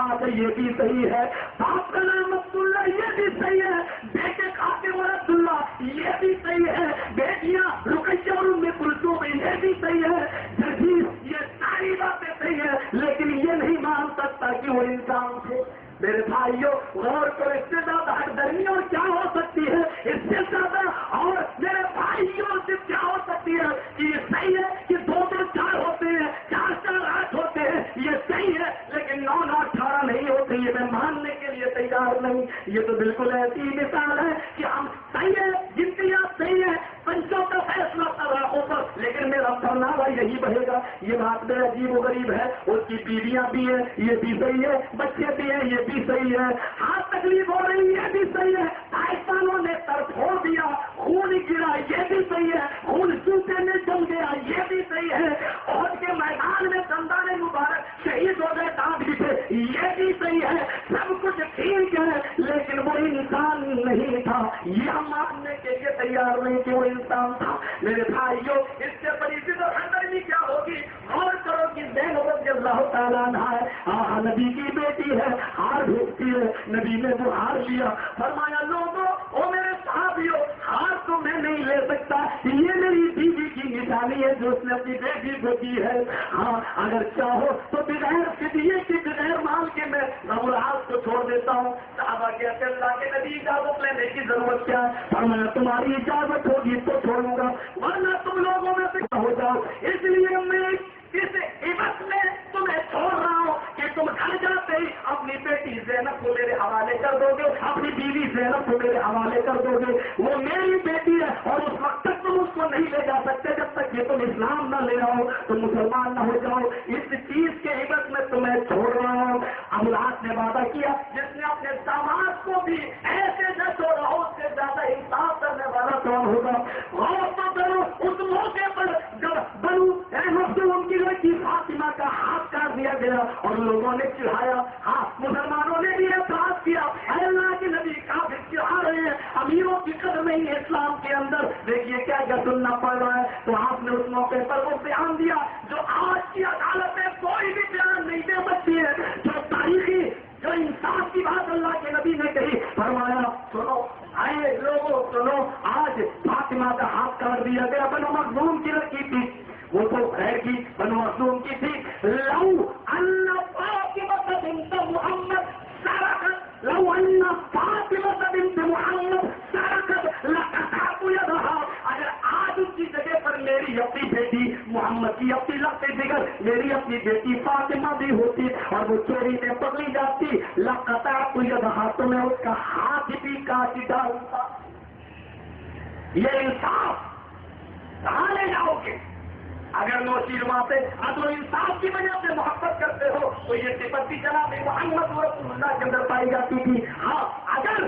عباس ہے یہ بھی صحیح ہے، باپ کا نام عبداللہ یہ بھی صحیح ہے، بیٹے قاسم اور عبداللہ یہ بھی صحیح ہے، بیٹیاں رقیہ اور ام کلثوم یہ بھی صحیح ہے، جرجیز یہ ساری باتیں صحیح ہے، لیکن یہ نہیں مان سکتا کہ وہ انسان تھے۔ میرے بھائیوں غور کرو، اس سے زیادہ حقدرمی اور کیا ہو سکتی ہے؟ اس سے زیادہ اور میرے بھائیوں سے کیا ہو سکتی ہے کہ یہ صحیح ہے کہ 2 2 4 ہوتے ہیں، 4 4 8 ہوتے ہیں، یہ صحیح ہے، لیکن 9 9 18 نہیں ہوتے، یہ میں ماننے کے لیے تیار نہیں۔ یہ تو بالکل ایسی مثال ہے کہ ہم صحیح ہے، جنسیات صحیح ہے، پنچوں کا فیصلہ کر رہا اوپر، لیکن میرا فرمانا یہی بہے گا۔ یہ بات میں عجیب و غریب ہے، اس کی بیویاں بھی ہیں یہ بھی صحیح ہے، بچے بھی ہیں یہ بھی صحیح ہے، ہاتھ تکلیف ہو رہی یہ بھی صحیح ہے، پاکستانوں نے سر پھوڑ دیا، خون گرا یہ بھی صحیح ہے، خون جوتے میں جم گیا یہ بھی صحیح ہے، عہد کے میدان میں دندان مبارک شہید ہو گئے دانت بھی تھے یہ بھی صحیح ہے، سب کچھ ٹھیک ہے، لیکن وہ انسان نہیں تھا، یہ ہم ماننے کے لیے تیار نہیں کہ وہ انسان تھا۔ میرے بھائیوں اس سے بڑی فکر حضرت کیا ہوگی؟ غور کرو کہ زینب رضی اللہ تعالیٰ عنہ ہے، نبی کی بیٹی ہے، ہار بھیجتی ہے، نبی نے وہ ہار لیا، فرمایا لوگوں او میرے صحابیوں ہار تو میں نہیں لے سکتا، یہ میری بیوی کی نشانی ہے جو اس نے اپنی بیٹی کو دی ہے، ہاں اگر چاہو تو بغیر فدیے کے بغیر مال کے میں ابو العاص کو چھوڑ دیتا ہوں۔ صحابہ کہتے ہیں اللہ کے نبی اجازت لینے کی ضرورت کیا ہے؟ فرمایا تمہاری اجازت ہوگی تو چھوڑوں گا ورنہ تم لوگوں میں سے ہو جاؤ، اس لیے میں اس عبادت میں تمہیں چھوڑ رہا ہوں کہ تم گھر جاتے ہی اپنی بیٹی زینب کو میرے حوالے کر دو گے، اپنی بیوی زینب کو میرے حوالے کر دو گے، وہ میری بیٹی ہے اور اس وقت تک تم اس کو نہیں لے جا سکتے جب تک کہ تم اسلام نہ لے آؤ، تم مسلمان نہ ہو جاؤ، اس چیز کے عبادت میں تمہیں چھوڑ رہا ہوں۔ ابو العاص نے وعدہ کیا، جس نے اپنے داماد کو بھی ایسے نہ چھوڑا ہو اس سے زیادہ انصاف کرنے والا کون ہوگا؟ غور تو کرو اس موقع پر جب بنو مخزوم کی لڑکی فاطمہ کا ہاتھ کاٹ دیا گیا اور لوگوں نے چڑھایا، ہاں مسلمانوں نے بھی اعتراض کیا، اے اللہ کے نبی کافر چڑھا رہے ہیں، امیروں کی قدر نہیں ہے اسلام کے اندر، دیکھیے کیا کیا سننا پڑ رہا ہے۔ تو آپ نے اس موقع پر وہ بیان دیا جو آج کی عدالت میں کوئی بھی بیان نہیں دے سکتی ہے، جو تاریخی جو انصاف کی بات اللہ کے نبی نے کہی، فرمایا سنو آئے لوگوں سنو، آج فاطمہ کا ہاتھ کاٹ دیا گیا، بنو مخزوم کی لڑکی تھی، وہ تو خیر کی بنو مخزوم کی تھی، لو ان فاطمہ بنت محمد سرقت، لو ان فاطمہ بنت محمد سرقت لقطعت يدها، اگر آج اس کی جگہ پر میری اپنی بیٹی محمد کی اپنی لگتے دیگر میری اپنی بیٹی فاطمہ بھی ہوتی اور وہ چوری میں پکڑی جاتی، لقطعت يدها، تو میں اس کا ہاتھ بھی کاٹ ڈالتا۔ یہ انصاف کہاں لے جاؤ گے؟ اگر نوشیر وہاں سے عدل و انصاف کی وجہ سے محبت کرتے ہو تو یہ صفت بھی جناب محمد رسول اللہ کے اندر پائی جاتی تھی۔ ہاں اگر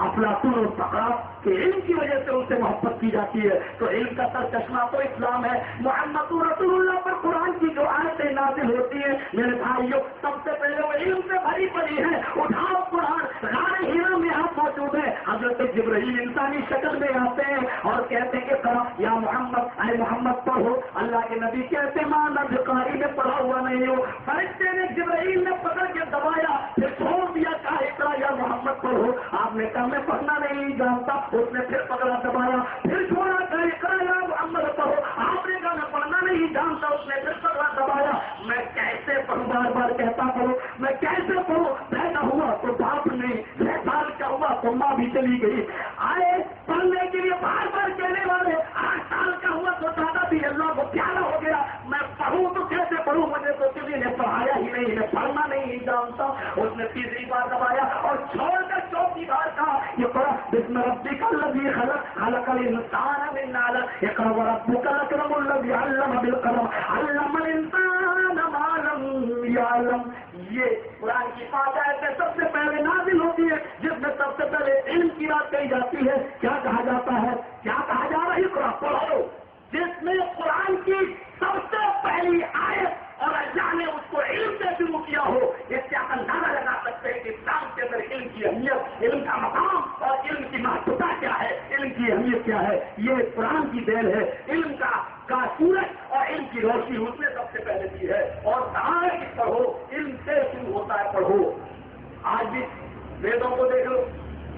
افلاطون اور سقراط کے علم کی وجہ سے ان سے محبت کی جاتی ہے تو علم کا سرچشمہ تو اسلام ہے۔ محمد رسول اللہ پر قرآن کی جو آیتیں نازل ہوتی ہیں میرے بھائیوں سب سے پہلے وہ علم سے بھری پڑی ہے، اٹھاؤ قرآن، غار ہیرا میں آپ موجود ہے، حضرت جبرائیل انسانی شکل میں آتے ہیں اور کہتے ہیں کہ قرآن یا محمد، اے محمد پڑھو، اللہ کے نبی کہتے ماں نہ قاری میں پڑھا ہوا نہیں ہو، فرشتے نے جبرائیل نے پکڑ کے دبایا پھر چھوڑ دیا، کہا اقرا یا محمد پڑھو، آپ نے کہا میں پڑھنا نہیں جانتا، اس نے پھر پکڑا دبایا پھر چھوڑا، کہا اقرا یا محمد پڑھو، آپ نے کہا میں پڑھنا نہیں جانتا، اس نے پھر پکڑا دبایا، میں کیسے پڑھوں، بار بار کہتا پڑھو، میں کیسے پڑھوں، پیدا ہوا تو باپ نے، 6 سال کا ہوا تو ماں بھی چلی گئی، آئے پڑھنے کے لیے بار بار کہنے والے، 8 سال کا ہوا تو دادا بھی اللہ کو پیارا ہو گیا، میں پڑھوں تو کیسے پڑھوں، مجھے تو کسی نے پڑھایا ہی نہیں، میں پڑھنا نہیں جانتا، اس نے تیسری بار دبایا اور چھوڑ کر چوتھی بار کہا یہ پڑھا بسم ربک الذی خلق، خلق الانسان من علق، اقرأ وربک الاکرم الذی علم بالقلم، علم الانسان ما لم یعلم۔ یہ قرآن کی 5 آیتیں سب سے پہلے نازل ہوتی ہے جس میں سب سے پہلے علم کی بات کہی جاتی ہے، کیا کہا جاتا ہے، کیا کہا جا رہا ہے، اقرأ پڑھو، جس میں قرآن کی سب سے پہلی آیت اور اللہ نے اس کو علم سے شروع کیا ہو، اس سے آپ اندازہ لگا سکتے ہیں کہ اسلام کے اندر علم کی اہمیت، علم کا مقام اور علم کی محبت کیا ہے، علم کی اہمیت کیا ہے، یہ قرآن کی دین ہے۔ علم کا سورج اور علم کی روشنی اس نے سب سے پہلے پہلے دی ہے اور کہاں ہے کہ پڑھو، علم سے شروع ہوتا ہے پڑھو. آج بھی ویدوں کو دیکھ لو،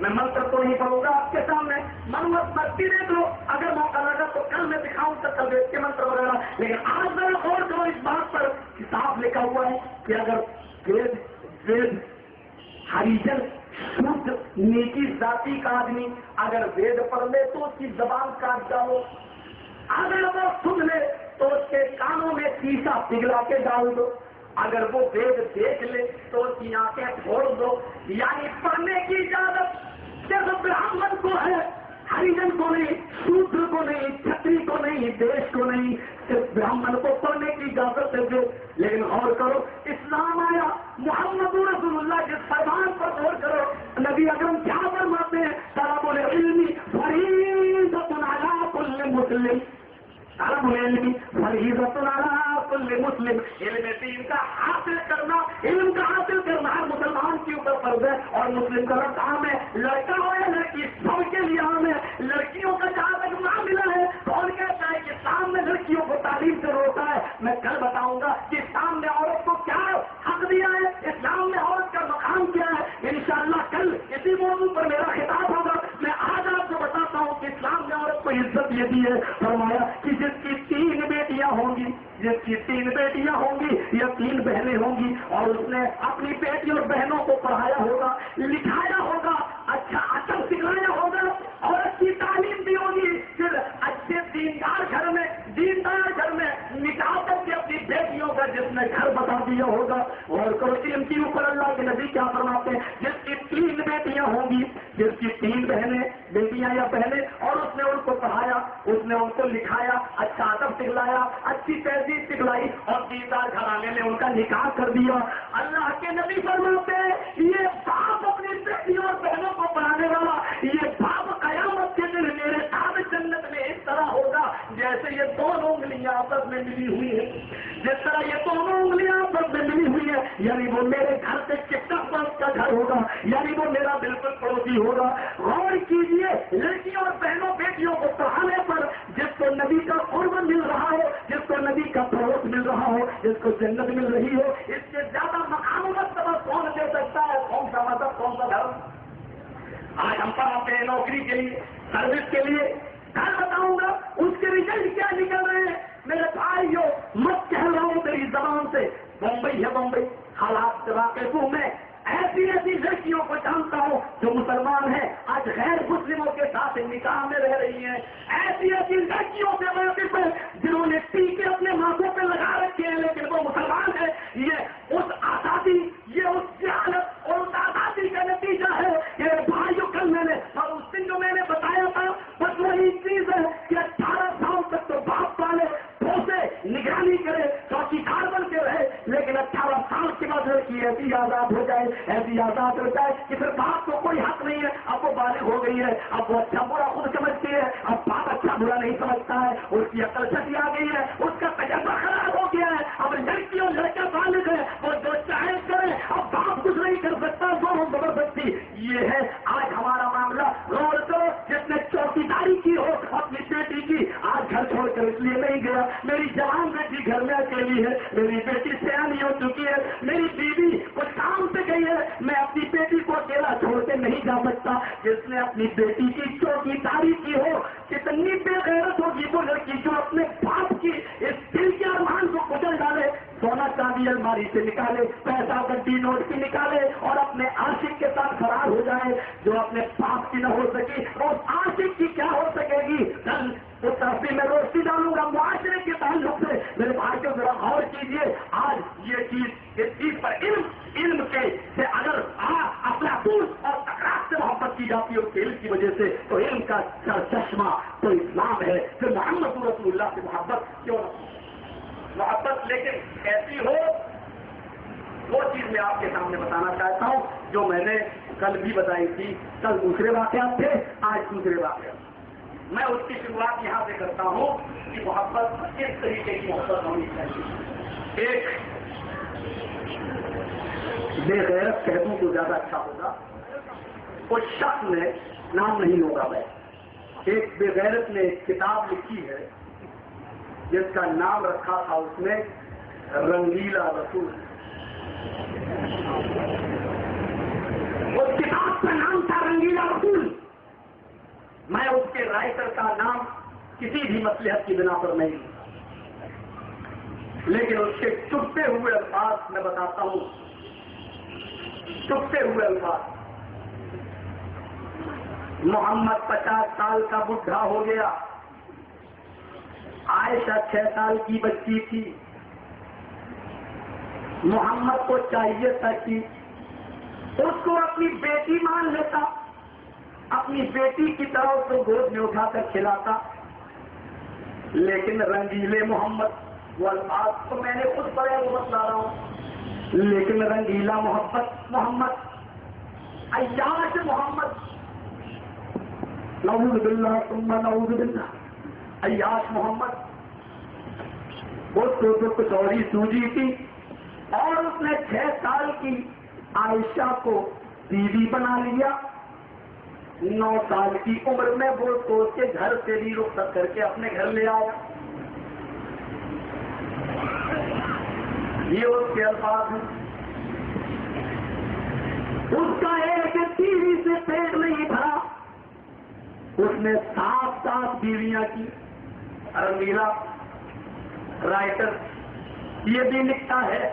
میں منتر تو نہیں پڑھوں گا آپ کے سامنے، منوت مرتی دیکھ لو، اگر موقع لگا تو کل میں دکھاؤں تک وید کے منتر وغیرہ. لیکن آج میں غور کرو اس بات پر کہ صاف لکھا ہوا ہے کہ اگر وید ہریجن شدھ نیکی ذاتی کا آدمی اگر وید پڑھ لے تو اس کی زبان کاٹ ڈالو، اگر وہ سن لے تو اس کے کانوں میں شیشہ پگھلا کے ڈال دو، اگر وہ وید دیکھ لے تو اس کی آنکھیں پھوڑ دو. یعنی پڑھنے کی اجازت صرف براہمن کو ہے، ہریجن کو نہیں، شودر کو نہیں، چھتری کو نہیں، دیش کو نہیں، صرف براہمن کو پڑھنے کی اجازت ہے. لیکن غور کرو اسلام آیا، محمد رسول اللہ جس فرمان پر غور کرو، نبی اکرم کیا فرماتے ہیں؟ طلب العلم فریضۃ علی کل مسلم، طلب العلم فریضۃ علی کل مسلم. علم دین کا حاصل کرنا، علم کا حاصل کرنا ہر مسلمان کے اوپر فرض ہے، اور مسلم کا رب عام ہے، لڑکا ہو یا لڑکی سب کے لیے عام ہے. لڑکیوں کا جہاں تک معاملہ ہے کون کہتا ہے کہ اسلام میں لڑکیوں کو تعلیم سے روکا ہے؟ میں کل بتاؤں گا کہ اسلام نے عورت کو کیا حق دیا ہے، اسلام میں عورت کا مقام کیا ہے. انشاءاللہ کل اسی موضوع پر میرا خطاب ہوگا. میں آج آپ کو بتاتا ہوں کہ اسلام نے عورت کو عزت یہ دی ہے. فرمایا کہ جس کی 3 بیٹیاں ہوں گی، جس کی 3 بیٹیاں ہوں گی یا 3 بہنیں ہوں گی، اور اس نے اپنی بیٹی اور بہنوں کو پڑھایا ہوگا، لکھایا ہوگا، اچھا ادب سکھلایا ہوگا اور اچھی تعلیم دی ہوگی، پھر اچھے دیندار گھر میں نکاح کر کے اپنی بیٹیوں کا جس نے گھر بتا دیا ہوگا. اور کرسیم کے اوپر اللہ کے نبی کیا فرماتے ہیں؟ جس کی 3 بیٹیاں ہوں گی، جس کی 3 بہنیں، بیٹیاں یا بہنیں، اور اس نے ان کو پڑھایا، اس نے ان کو لکھایا، اچھا ادب سکھلایا، اچھی تہذیب سکھلائی اور دیندار گھرانے میں ان کا نکاح کر دیا. اللہ کے نبی فرماتے ہیں یہ باپ اپنی بیٹیوں اور بہنوں کو پڑھانے والا، یہ باپ قیامت کے دن میرے ساتھ جنت میں اس طرح ہوگا جیسے یہ 2 انگلیاں آپس میں ملی ہوئی ہے. جس طرح یہ 2 انگلیاں آپس میں ملی ہوئی ہے، یعنی وہ میرے گھر سے چپٹا پاس کا گھر ہوگا، یعنی وہ میرا بالکل پڑوسی ہوگا. غور کیجیے لڑکیوں اور بہنوں بیٹیوں کو پڑھانے پر جس کو نبی کا قرب مل رہا ہو، جس کو نبی کا پڑوس مل رہا ہو، جس کو جنت مل رہی ہو، اس سے زیادہ مقام مرتبہ کون دے سکتا ہے؟ کون سا مذہب، کون سا دھرم؟ آج ہم پڑھاتے ہیں نوکری کے لیے، سروس کے لیے. کل بتاؤں گا اس کے ریزلٹ کیا نکل رہے ہیں. میرے بھائیو مت کہہ رہا ہوں میری زبان سے، بمبئی ہے بمبئی، حالات سے واقف ہوں میں. ایسی لڑکیوں کو جانتا ہوں جو مسلمان ہیں، آج غیر مسلموں کے ساتھ نکاح میں رہ رہی ہیں. ایسی لڑکیوں سے واقف ہیں جنہوں نے ٹیکے اپنے ماتھوں پہ لگا رکھے ہیں لیکن وہ مسلمان ہے. یہ اس آزادی، یہ اس جہالت اور اس آزادی کا نتیجہ ہے. یہ بھائیوں کل میں نے اور اس دن جو میں نے بتایا تھا بس وہی چیز ہے کہ 18 سال تک تو باپ والے پوسے نگرانی کرے، چوکیدار بن کے رہے، لیکن 18 سال کے بعد لڑکی ایسی آزاد ہو جائے، ایسی آزاد ہو جائے کہ پھر باپ کو کوئی حق نہیں ہے. اب وہ بالغ ہو گئی ہے، اب وہ اچھا برا خود سمجھتی ہے، اب باپ اچھا برا نہیں سمجھتا ہے، اس کی عقل چھٹی آ گئی ہے، اس کا تجربہ خراب ہو گیا ہے. اب لڑکی اور لڑکا بالغ ہے اور جو چاہے کرے، اب باپ کچھ نہیں کر سکتا، دونوں زبردستی. یہ ہے آج ہمارا معاملہ. غور کرو جس نے چوکیداری کی ہو اپنی بیٹی کی، آج گھر چھوڑ کر اس لیے نہیں گیا. میری جوان بیٹی گھر میں اکیلی ہے، میری بیٹی سیانی ہو چکی ہے، میری بیوی کچھ کام سے گئی ہے، میں اپنی بیٹی کو اکیلا چھوڑ کے نہیں جا سکتا. جس نے اپنی بیٹی کی چوکیداری کی ہو، کتنی بے غیرت ہوگی وہ لڑکی جو اپنے باپ کی اس دل کے ارمان کو کچل ڈالے، سونا چاندی الماری سے نکالے، پیسہ گڈی نوٹ کی نکالے اور اپنے عاشق کے ساتھ فرار ہو جائے. جو اپنے باپ کی نہ ہو سکی اس عاشق کی کیا ہو سکے گی؟ کل اس طرف میں روشنی ڈالوں گا معاشرے کے تعلق سے. میرے بھائی کو ذرا غور کیجیے. آج یہ چیز، اس چیز پر علم کے سے اگر افلاطون اور تکرار سے محبت کی جاتی ہے اس کے علم کی وجہ سے، تو علم کا سرچشمہ تو اسلام ہے. پھر محمد رسول اللہ سے محبت کیوں نہ محبت لیکن ایسی ہو. وہ چیز میں آپ کے سامنے بتانا چاہتا ہوں جو میں نے کل بھی بتائی تھی. کل دوسرے واقعات تھے، آج دوسرے واقعات. میں اس کی شروعات یہاں سے کرتا ہوں کہ محبت کس طریقے کی محبت ہونی چاہیے. ایک بے غیرت کہتوں کو زیادہ اچھا ہوگا، اس شخص نے نام نہیں ہوگا. میں ایک بے غیرت نے ایک کتاب لکھی ہے جس کا نام رکھا تھا اس نے رنگیلا رسول. اس کتاب کا نام تھا رنگیلا رسول. میں اس کے رائٹر کا نام کسی بھی مصلحت کی بنا پر نہیں، لیکن اس کے چپتے ہوئے الفاظ میں بتاتا ہوں. چپتے ہوئے الفاظ. محمد 50 سال کا بڈھا ہو گیا، عائشہ 6 سال کی بچی تھی. محمد کو چاہیے تھا کہ اس کو اپنی بیٹی مان لیتا، اپنی بیٹی کی طرح اس کو گود میں اٹھا کر کھلاتا. لیکن رنگیلے محمد، وہ الفاظ تو میں نے خود پڑھے وہ بتلا رہا ہوں، لیکن رنگیلا محمد، عیاش محمد، نعوذ باللہ ثم نعوذ باللہ، عیاش محمد، اس کو تو کچھ اور ہی سوجی تھی. اور اس نے 6 سال کی عائشہ کو بیوی بنا لیا. 9 سال کی عمر میں وہ تو اس کے گھر سے بھی رخصت کر کے اپنے گھر لے آیا. یہ اس کے الفاظ ہیں. اس کا ایک بیوی سے پیٹ نہیں بھرا، اس نے 7 بیویاں کی. رنگیلا رائٹر یہ بھی لکھتا ہے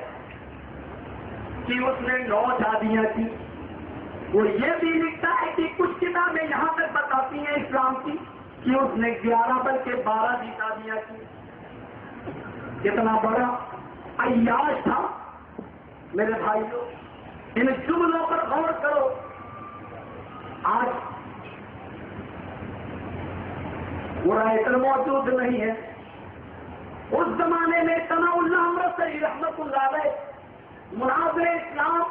کہ اس نے 9 شادیاں کی. وہ یہ بھی لکھتا ہے کہ کچھ کتابیں یہاں تک بتاتی ہیں اسلام کی کہ اس نے 11 بلکہ 12 بھی شادیاں کی. کتنا بڑا عیاش تھا. میرے بھائیوں، ان جملوں پر غور کرو. آج وہ رائٹر موجود نہیں ہے. اس زمانے میں ثناء اللہ امرتسری رحمت اللہ علیہ مناظر اسلام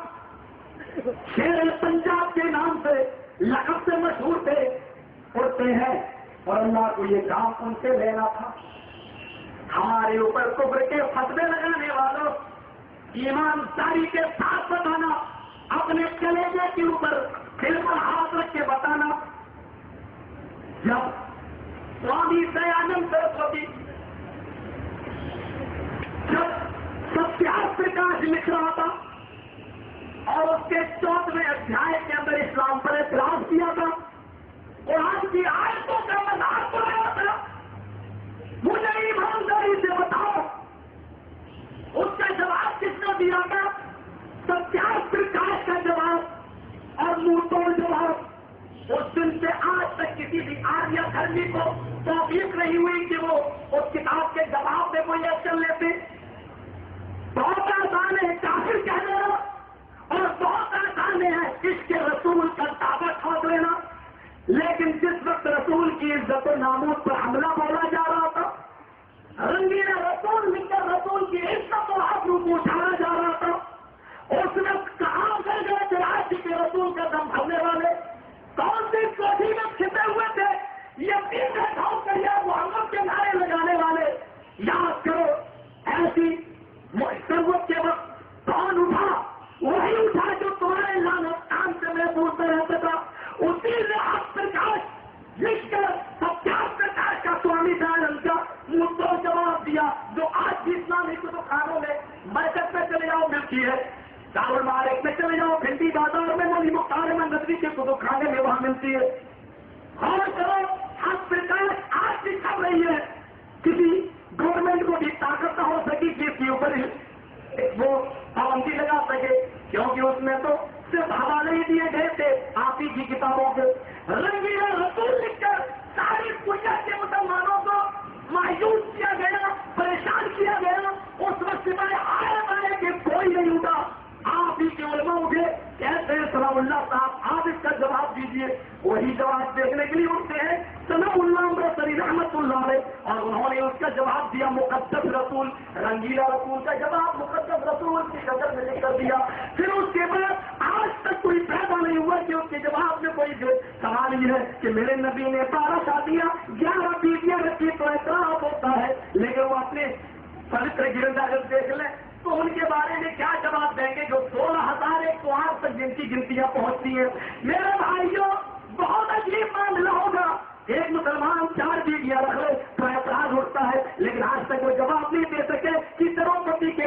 شیر پنجاب کے نام سے لقب سے مشہور تھے، پڑھتے ہیں. اور اللہ کو یہ کام ان سے لینا تھا. ہمارے اوپر کفر کے فتوے لگانے والوں، ایمانداری کے ساتھ بتانا، اپنے کلیجے کے اوپر دل پر ہاتھ رکھ کے بتانا. جب سوامی دیانند سرسوتی جب ستیاس پرکاش لکھ رہا تھا اور اس کے 14ویں ادھیائے کے اندر اسلام پر اعتراض کیا تھا، قرآن کی آیتوں کا مذاق بنایا تھا، مجھے ایمانداری سے بتاؤ اس کا جواب کس نے دیا تھا؟ ستیاس پرکاش کا جواب اور منہ توڑ جواب. اس دن سے آج تک کسی بھی آریہ دھرمی کو توفیق نہیں ہوئی کہ وہ اس کتاب کے جواب میں کوئی ایکشن لیتے. بہت آسان ہے کافر کہہ دینا اور بہت آسان ہے اس کے رسول کا دعویٰ ٹھوک لینا. لیکن جس وقت رسول کی عزت و ناموس پر حملہ بولا جا رہا تھا، رنگیلا رسول مل کر رسول کی عزت و آبرو کو اٹھایا جا رہا تھا، اس وقت کہاں کر گئے تھے آج کے رسول کا دم بھرنے والے؟ کون سی کوٹھی میں چھپے ہوئے تھے یہ تین ٹھوک کر یا محمد کے نعرے لگانے والے؟ یاد کرو، ایسی ضرورت کے وقت کون اٹھا؟ وہی اٹھا جو تمہارے لعنت کام سے محفوظ رہتا تھا. اسی نے آپ پرکاش لکھ کر 50 پرکاش کا سوامی دانند کا منہ توڑ جواب دیا، جو آج بھی اسلامی کتب میں مرکز میں چلے جاؤ ملتی ہے، دار المعارف میں چلے جاؤ، بھنڈی بازار میں مولی مختار احمد ندوی کے کتب خانے میں وہاں ملتی ہے. اور کرو آپ پرکاش آج بھی چل رہی ہے. کسی گورنمنٹ کو بھی طاقت نہ ہو سکی کہ اس کے اوپر وہ پابندی لگا سکے، کیونکہ اس میں تو صرف حوالے ہی دیے گئے تھے آپ ہی کی کتابوں کے. رنگیلا رسول لکھ کر ساری دنیا کے مسلمانوں کو مایوس کیا گیا، پریشان کیا گیا. اس وقت سوائے آئے بنے کے کوئی نہیں اٹھا. آپ ہی کے علماء اٹھے، کہتے ہیں سلام اللہ صاحب آپ اس کا جواب دیجیے. وہی جواب دیکھنے کے لیے اٹھتے ہیں ثناء اللہ امرتسری رحمت اللہ علیہ، اور انہوں نے اس کا جواب دیا مقدس رسول. رنگیلا رسول کا جواب مقدس رسول کی شکل میں لکھ کر دیا. پھر اس کے بعد آج تک کوئی پیدا نہیں ہوا کہ اس کے جواب میں کوئی سوال یہ ہے کہ میرے نبی نے 12 شادیاں 11 بیویاں رکھی تو اعتراف ہوتا ہے، لیکن وہ اپنے پوتر گرد اگر دیکھ لیں تو ان کے بارے میں کیا جواب دیں گے جو 16,108 تک جن کی گنتیاں پہنچتی ہیں. میرے بھائیوں، بہت عجیب معاملہ ہوگا. ایک مسلمان 4 بیویاں رکھ لے تو اعتراض اٹھتا ہے، لیکن آج تک وہ جواب نہیں دے سکے کہ دروپتی کے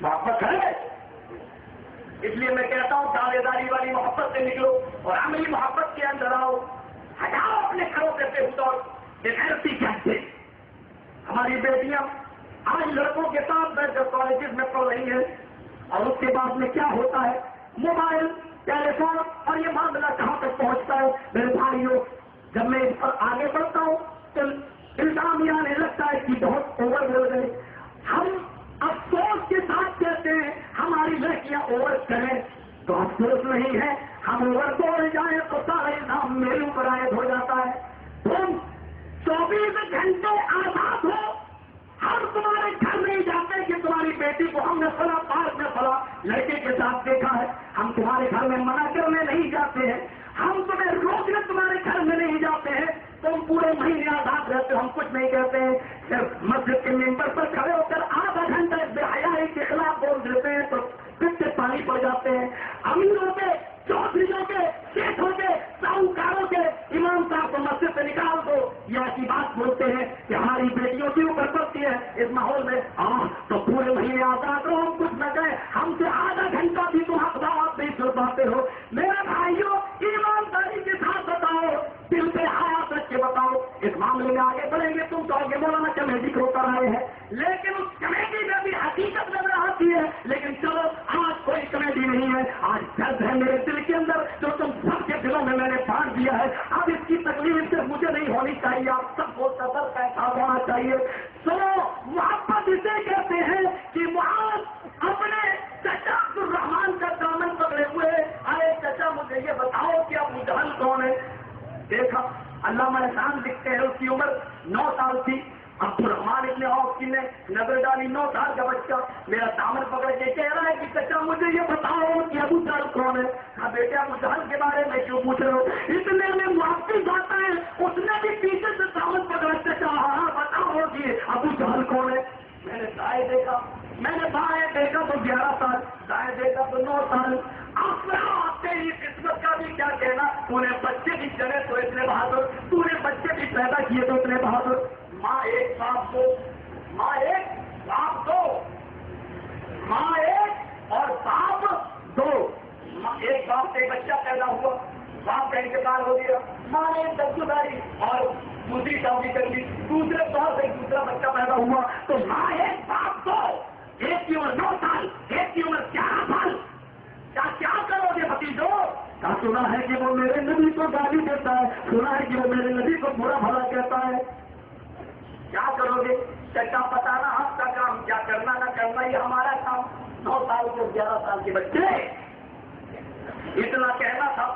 محبت ہے. اس لیے میں کہتا ہوں دعوے داری والی محبت سے نکلو اور عملی محبت کے اندر آؤ. ہٹاؤ اپنے گھروں سے بےہودہ بےغیرتی کہتے. ہماری بیٹیاں آج لڑکوں کے ساتھ بیٹھ کر کالجز میں پڑھ رہی ہیں اور اس کے بعد میں کیا ہوتا ہے؟ موبائل، ٹیلی فون، اور یہ معاملہ کہاں تک پہنچتا ہے؟ میرے بھائیوں، جب میں اس پر آگے بڑھتا ہوں تو الزام یہ آنے لگتا ہے کہ بہت اوور بول گئے. ہم افسوس کے ساتھ کہتے ہیں ہماری لڑکیاں اوور کریں تو افسوس نہیں ہے، ہم اوور بول جائیں تو سارا الزام میرے اوپر عائد ہو جاتا ہے. تم 24 گھنٹے آزاد ہو، ہم تمہارے گھر نہیں جاتے کہ تمہاری بیٹی کو ہم نے فلاں پارک میں فلاں لڑکے کے ساتھ دیکھا ہے. ہم تمہارے گھر میں منع کرنے نہیں جاتے ہیں، ہم تمہیں روکنے تمہارے گھر میں نہیں جاتے ہیں. تم پورے مہینے آزاد رہتے ہو، ہم کچھ نہیں کہتے ہیں. صرف مسجد کے ممبر پر کھڑے ہو کر آدھا گھنٹہ بے حیائی کے خلاف بول دیتے ہیں تو پھر سے پانی پڑ جاتے ہیں. امیروں کے، چودھریوں کے، شیخوں کے، ساہوکاروں کے امام صاحب کو مسجد سے نکال دو، یہ ایسی بات بولتے ہیں کہ ہماری بیٹیوں کے اوپر پڑتی ہے. اس ماحول میں تو پورے مہینے آزاد رہو، ہم کچھ نہ کہیں. ہم سے آدھا گھنٹہ بھی تم اخبارات نہیں سن پاتے ہو. میرے بھائیوں، ایمانداری کے ساتھ بتاؤ، دل پہ ہاتھ رکھ کے بتاؤ. اس معاملے میں آگے بڑھیں گے. تم کہو گے مولانا کمیٹی کو کر رہے ہیں، لیکن اس کمیٹی میں بھی حقیقت نظر آتی ہے. لیکن چلو آج کوئی کمیٹی نہیں ہے، آج درد ہے میرے دل کے اندر جو تم سب کے دلوں میں نے بانٹ دیا ہے. اب اس کی تکلیف صرف مجھے نہیں ہونی چاہیے، آپ سب کو قدر کا احساس ہونا چاہیے. سنو، محبت اسے کہتے ہیں کہ معاذ اپنے چچا عبدالرحمان کا دامن پکڑے ہوئے، ارے چچا مجھے یہ بتاؤ کہ ابو جہل کون ہے؟ دیکھا علامہ احسان لکھتے ہیں اس کی عمر 9 سال تھی. عبدالرحمان ابن عوف کی نے نظر ڈالی، 9 سال کا بچہ میرا دامن پکڑ کے کہہ رہا ہے کہ چچا مجھے یہ بتاؤ کہ ابو جہل کون ہے؟ ہاں بیٹے، ابو جہل کے بارے میں کیوں پوچھ رہے ہو؟ اتنے میں محافظ آتا ہے، اس نے بھی پیچھے سے دامن پکڑا، چچا ہاں بتاؤ کہ ابو جہل کون ہے؟ میں نے دائیں دیکھا، میں نے بائیں دیکھا تو 11 سال، دائیں دیکھا تو 9 سال. تیری قسمت کا بھی کیا کہنا، تو نے بچے بھی جنے تو اتنے بہادر، تو نے بچے بھی پیدا کیے تو اتنے بہادر. ماں ایک باپ دو، ماں ایک باپ دو، ماں ایک اور باپ دو. ایک باپ سے بچہ پیدا ہوا، باپ کا انتقال ہو گیا، ماں نے دستاری اور دوسری شادی کر لی، دوسرے طور سے دوسرا بچہ پیدا ہوا. تو ماں ایک باپ دو، ایک کی عمر 9 سال، ایک کی عمر 11 سال. کیا کرو گے بھتیجو؟ سنا ہے کہ وہ میرے نبی کو گالی دیتا ہے، سنا ہے کہ وہ میرے نبی کو برا بھلا کہتا ہے. کیا کرو گے؟ چچا بتانا ہم کا کام، کیا کرنا نہ کرنا یہ ہمارا کام. 9 سال کے 11 سال کے بچے، اتنا کہنا تھا.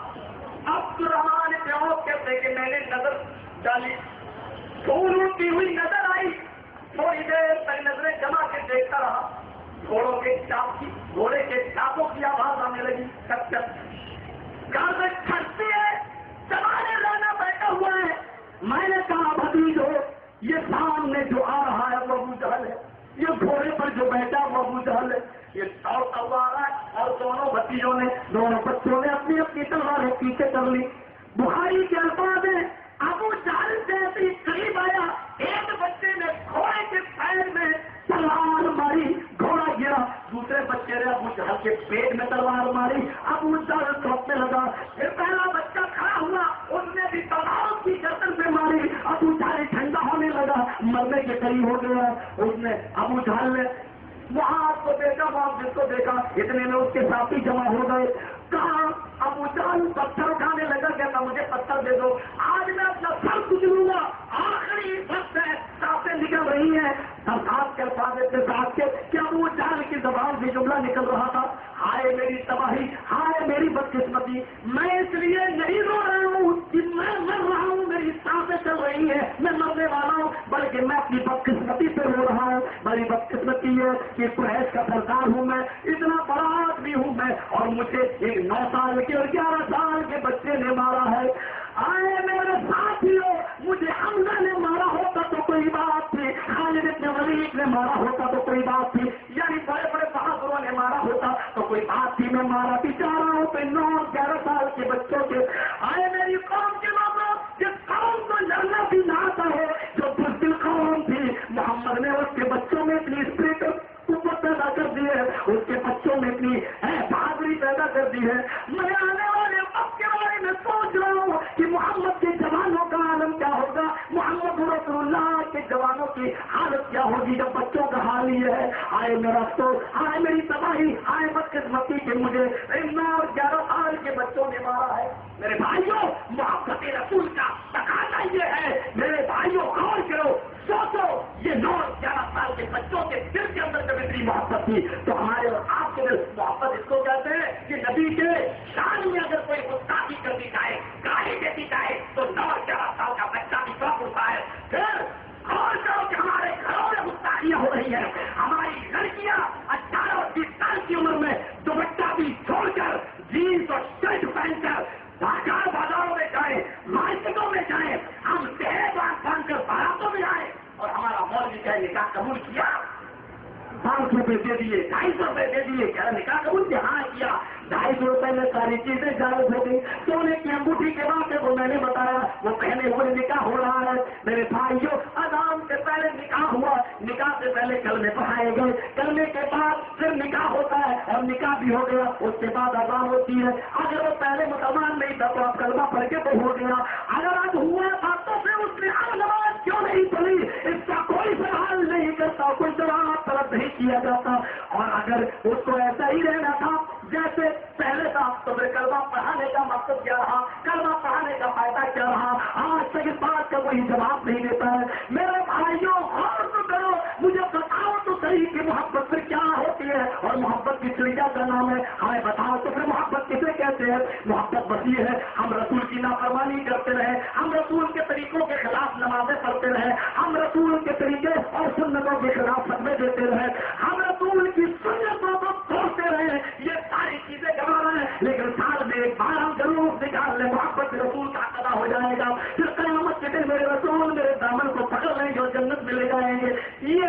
عبدالرحمان ابن عوف کہتے کہ میں نے نظر ڈالی، پھول اٹھتی ہوئی نظر آئی، تھوڑی دیر تک نظریں جما کے دیکھتا رہا. گھوڑے کے چاپوں کی آواز آنے لگی، چک چک. گاڑی کھڑتی ہے، چلانے لانا بیٹھا ہوا ہے. میں نے کہا بھتیجو، یہ سامنے جو آ رہا ہے وہ ابو جہل ہے، یہ گھوڑے پر جو بیٹھا وہ ابو جہل ہے. یہ دوڑتا ہوا آ رہا ہے اور دونوں بھتیجوں نے، دونوں بچوں نے اپنی اپنی تلواریں پیچھے کر لی. بخاری کے الفاظ ہیں، ابو جہل جیسے قریب آیا، ایک بچے نے گھوڑے کے پیر میں تلوار ماری، گھوڑا گرا. دوسرے بچے نے ابو جہل کے پیٹ میں تلوار ماری، ابو جہل سوچنے لگا. پھر پہلا بچہ کھڑا ہوا، اس نے بھی تلوار کی گردن پہ ماری. ابو جہل ٹھنڈا ہونے لگا، مرنے کے قریب ہو گیا. اس نے ابو جہل نے وہاں کو دیکھا، وہاں جس کو دیکھا، اتنے میں اس کے ساتھی جمع ہو گئے. کہا ابو جہل پتھر اٹھانے لگا، کہتا مجھے پتھر دے دو، آج میں اپنا سر کچلوں گا. آخری وقت ہے، سانسیں نکل رہی ہیں. سرکار کے الفاظ اتنے ساتھ کے کہ ابو جہل کی زبان سے جملہ نکل رہا تھا، ہائے میری تباہی، ہائے میری بدقسمتی. میں اس لیے نہیں رو رہا ہوں کہ میں مر رہا ہوں، میری سانسیں چل رہی ہیں، میں مرنے والا ہوں، بلکہ میں اپنی بدقسمتی سے رو رہا ہوں. بڑی بدقسمتی ہے کہ قریش کا سردار ہوں میں، اتنا بڑا آدمی ہوں میں، اور مجھے ایک 9 سال کے اور 11 سال کے بچے نے مارا ہے. آئے میرے ساتھیوں، مجھے حمزہ نے مارا ہوتا تو کوئی بات تھی، خالد بن ولید نے مارا ہوتا تو کوئی بات تھی، یعنی بڑے بڑے بہادروں نے مارا ہوتا تو کوئی بات تھی. میں مارا بھی چاہ رہا ہوں تو 9 اور 11 سال کے بچوں کے. آئے میری قوم کے لوگوں، جس قوم کو لڑنا بھی نہ آتا ہو، جو بزدل قوم تھی، محمد نے اس کے بچوں میں اتنی اسپرٹ اس کے بچوں میں اتنی بہادری پیدا کر دی ہے. میں آنے والے وقت کے بارے میں سوچ رہا ہوں کہ محمد کے جوانوں کا عالم کیا ہوگا, محمد رسول اللہ کے جوانوں کی حالت کیا ہوگی جب بچوں کا حال یہ ہے. آئے میرا افسوس, آئے میری تباہی, آئے بدقسمتی کہ مجھے 11 سال کے بچوں نے مارا ہے. میرے بھائیوں, محبت رسول کا تقاضا یہ ہے. میرے بھائیوں غور کرو, سوچو, یہ 9-11 سال کے بچوں کے دل کے اندر جب اتنی محبت تھی تو ہمارے اور آپ کے دل محبت اس کو کہتے ہیں کہ نبی کے شان میں اگر کوئی گستاخی کرنی چاہے, گالی دیتی چاہے تو 9-11 سال کا بچہ بھی شوق ہوتا ہے. پھر غور کرو کہ ہمارے گھروں میں گستاخیاں ہو رہی ہیں. ہماری لڑکیاں 18 اور 20 سال کی عمر میں دوپٹہ بھی چھوڑ کر جینس اور شرٹ پہن کر بازاروں میں جائیں, مارکیٹوں میں جائیں, ہم صحت باندھ کر باراتوں میں جائیں اور ہمارا مولوی کہے نکاح قبول کیا, 500 روپے دے دیے, 250 روپے دے دیے, کہہ رہا نکاح قبول کیا, ہاں کیا. 250 روپے میں ساری چیزیں جائز ہو گئی. سونے کی انگوٹھی کے بعد وہ میں نے بتایا وہ پہنے ہوئے نکاح ہو رہا ہے. میرے بھائیوں, اذان سے پہلے نکاح ہوا, نکاح سے پہلے کلمے پڑھائے گئے, کلمے کے بعد پھر نکاح ہوتا ہے اور نکاح بھی ہو گیا, اس کے بعد اذان ہوتی ہے. اگر وہ پہلے مسلمان نہیں تھا تو آپ کلمہ پڑھ کے تو ہو گیا. اگر آج ہوا تھا تو پھر اس نے نماز کیوں نہیں پڑھی, اس کا کوئی سوال نہیں کرتا, کوئی جواب طلب نہیں کیا جاتا. اور اگر اس کو ایسا ہی رہنا تھا جیسے پہلے تھا تو پھر کلمہ پڑھانے کا مقصد کیا رہا, کلمہ پڑھانے کا فائدہ کیا رہا. آج تک اس بات کا کوئی جواب نہیں دیتا ہے. میرے بھائیوں غور تو کرو, مجھے بتاؤ تو صحیح کہ محبت پھر کیا ہوتی ہے, اور محبت کی چڑیا کا نام ہے. ہمیں بتاؤ تو پھر محبت کسے کہتے ہیں. محبت بس یہ ہے ہم رسول کی نافرمانی کرتے رہے, ہم رسول کے طریقوں کے خلاف نمازیں پڑھتے رہے, ہم رسول کے طریقے اور سنتوں کے خلاف فتوے دیتے رہے, ہم رسول کی سنتوں کو توڑتے رہے. یہ ساری چیزیں گوارا ہے, لیکن سال میں ایک بار ہم ضرور نکال لیں, محبت رسول کا ادا ہو جائے گا. پھر قیامت کے دن میرے رسول میرے دامن کو پکڑ لیں گے اور جنت میں لے جائیں گے. یہ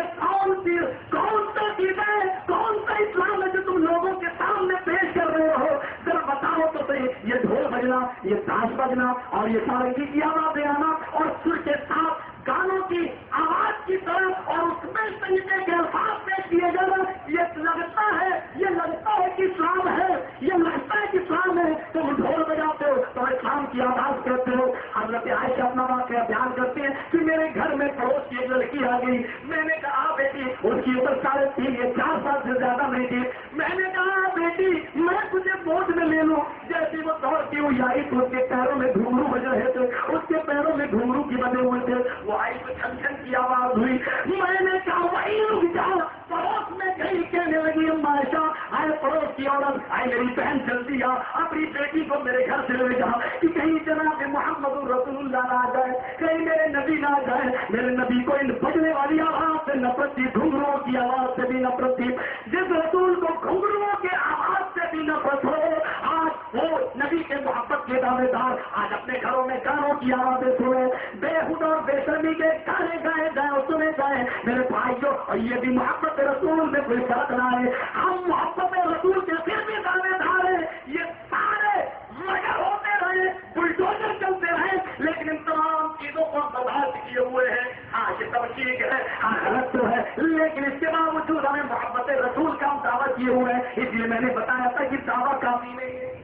کون سا چیزیں, کون سا اسلام ہے جو تم لوگوں کے سامنے پیش کر رہے ہو, ذرا بتاؤ تو صحیح. یہ ڈھول بجنا, یہ تاش بجنا اور یہ سارنگی کی آوازیں آنا اور سر کے ساتھ گانوں کی آواز کی طرف اور اس میں سنگیتے کے الفاظ پیش کیے جانا, یہ لگتا ہے کہ اسلام ہے, یہ لگتا ہے کہ اسلام ہے. تم ڈھول بجاتے ہو تو اسلام کی آواز کرتے ہو. حضرت عائشہ اپنا واقعہ بیان کرتے ہیں کہ میرے گھر میں پڑوس کی ایک لڑکی آ گئی. میں نے کہا بیٹی, اس کی عمر 3.5 سال سے زیادہ نہیں تھی. میں نے کہا بیٹی میں تجھے گود میں لے لوں. جیسے وہ دوڑتی ہوئی آئی تو اس کے پیروں میں گھنگرو بج رہے تھے, اس کے پیروں میں گھنگرو کی بنے ہوئے تھے. وہ آئی تو چھن چھن کی آواز ہوئی. میں نے کہا وہی رک جاؤ. پڑوس میں گئی, کہنے لگی عائشہ, آئے پڑوس کی عورت, آئے میری بہن جلدی آ, اپنی بیٹی کو میرے گھر سے لے جا کہ کہیں جناب محمد رسول اللہ نہ آ جائے, کہیں میرے نبی نہ آ جائے. میرے نبی کو ان بجنے والی آواز سے نفرت تھی, گھنگروؤں کی آواز سے بھی نفرت تھی. جس رسول کو گھنگروؤں کے آواز سے بھی نفرت ہو, آج وہ نبی کے محبت کے دعوے دار آج اپنے گھروں میں گانوں کی آوازیں سنیں, بےخود اور بے شرمی کے گانے گائے جائیں اور سنے جائیں. میرے بھائیوں, اور یہ بھی محبت رسول میں کوئی فرق نہ ہے. ہم محبت رسول کے پھر بھی دعوے دار ہیں. یہ سارے مگر ہوتے رہے, بلڈوزر چلتے رہے, لیکن ان تمام چیزوں کو برداشت کیے ہوئے ہیں. ہاں یہ سب ٹھیک ہے, ہاں غلط تو ہے, لیکن اس کے باوجود ہمیں محبت رسول کا ہم دعویٰ کیے ہوئے ہیں. اس لیے میں نے بتایا تھا کہ دعویٰ کافی نہیں ہے,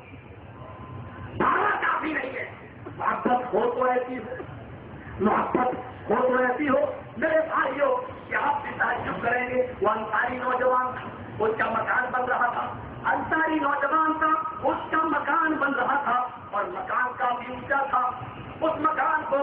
دعویٰ کافی نہیں ہے. محبت ہو تو ایسی ہو, محبت ہو تو ایسی ہو. میرے بھائیوں, کہ آپ بھی تعجب کریں گے, وہ انصاری نوجوان تھا, اس کا مکان بن رہا تھا. انصاری نوجوان تھا, اس کا مکان بن رہا تھا اور مکان کافی اونچا تھا. اس مکان کو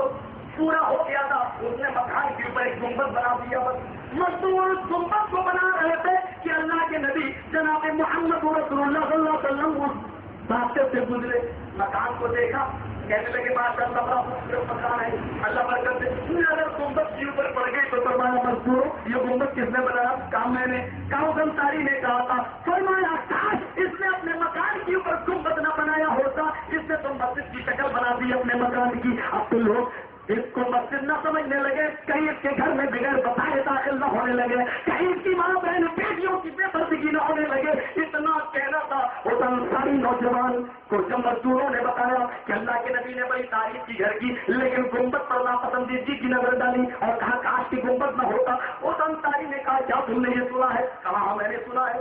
پورا ہو گیا تھا, اس نے مکان کے اوپر ایک گنبد بنا دیا. بس مزدور گنبد کو بنا رہے تھے کہ اللہ کے نبی جناب محمد رسول اللہ صلی اللہ علیہ وسلم اس راستے سے گزرے. مکان کو دیکھا, کہنے لگے ماشاء اللہ بڑا خوبصورت مکان ہے, اللہ برکت دے. اگر گنبد کے اوپر پڑ گئی تو فرمایا مزدور یہ گنبد کس نے بنایا؟ کام میں نے. کاؤ انصاری نے کہا تھا. فرمایا کاش اس نے اپنے مکان کے اوپر گنبد نہ بنایا ہوتا, اس نے تو مسجد کی شکل بنا دی اپنے مکان کی. اب تو لوگ اس کو مسجد نہ سمجھنے لگے, کہیں اس کے گھر میں بغیر بتائے داخل نہ ہونے لگے, کہیں اس کی ماں بہن بیٹیوں کی بے پردگی نہ ہونے لگے. اتنا کہنا تھا اس انصاری نوجوان کو. جب مزدوروں نے بتایا کہ اللہ کے نبی نے بڑی تعریف کی گھر کی, لیکن گنبد پر ناپسندیدگی کی نظر ڈالی اور کہا کاش کی گنبد نہ ہوتا. اس انصاری نے کہا کیا تم نے یہ سنا ہے؟ کہا ہاں میں نے سنا ہے.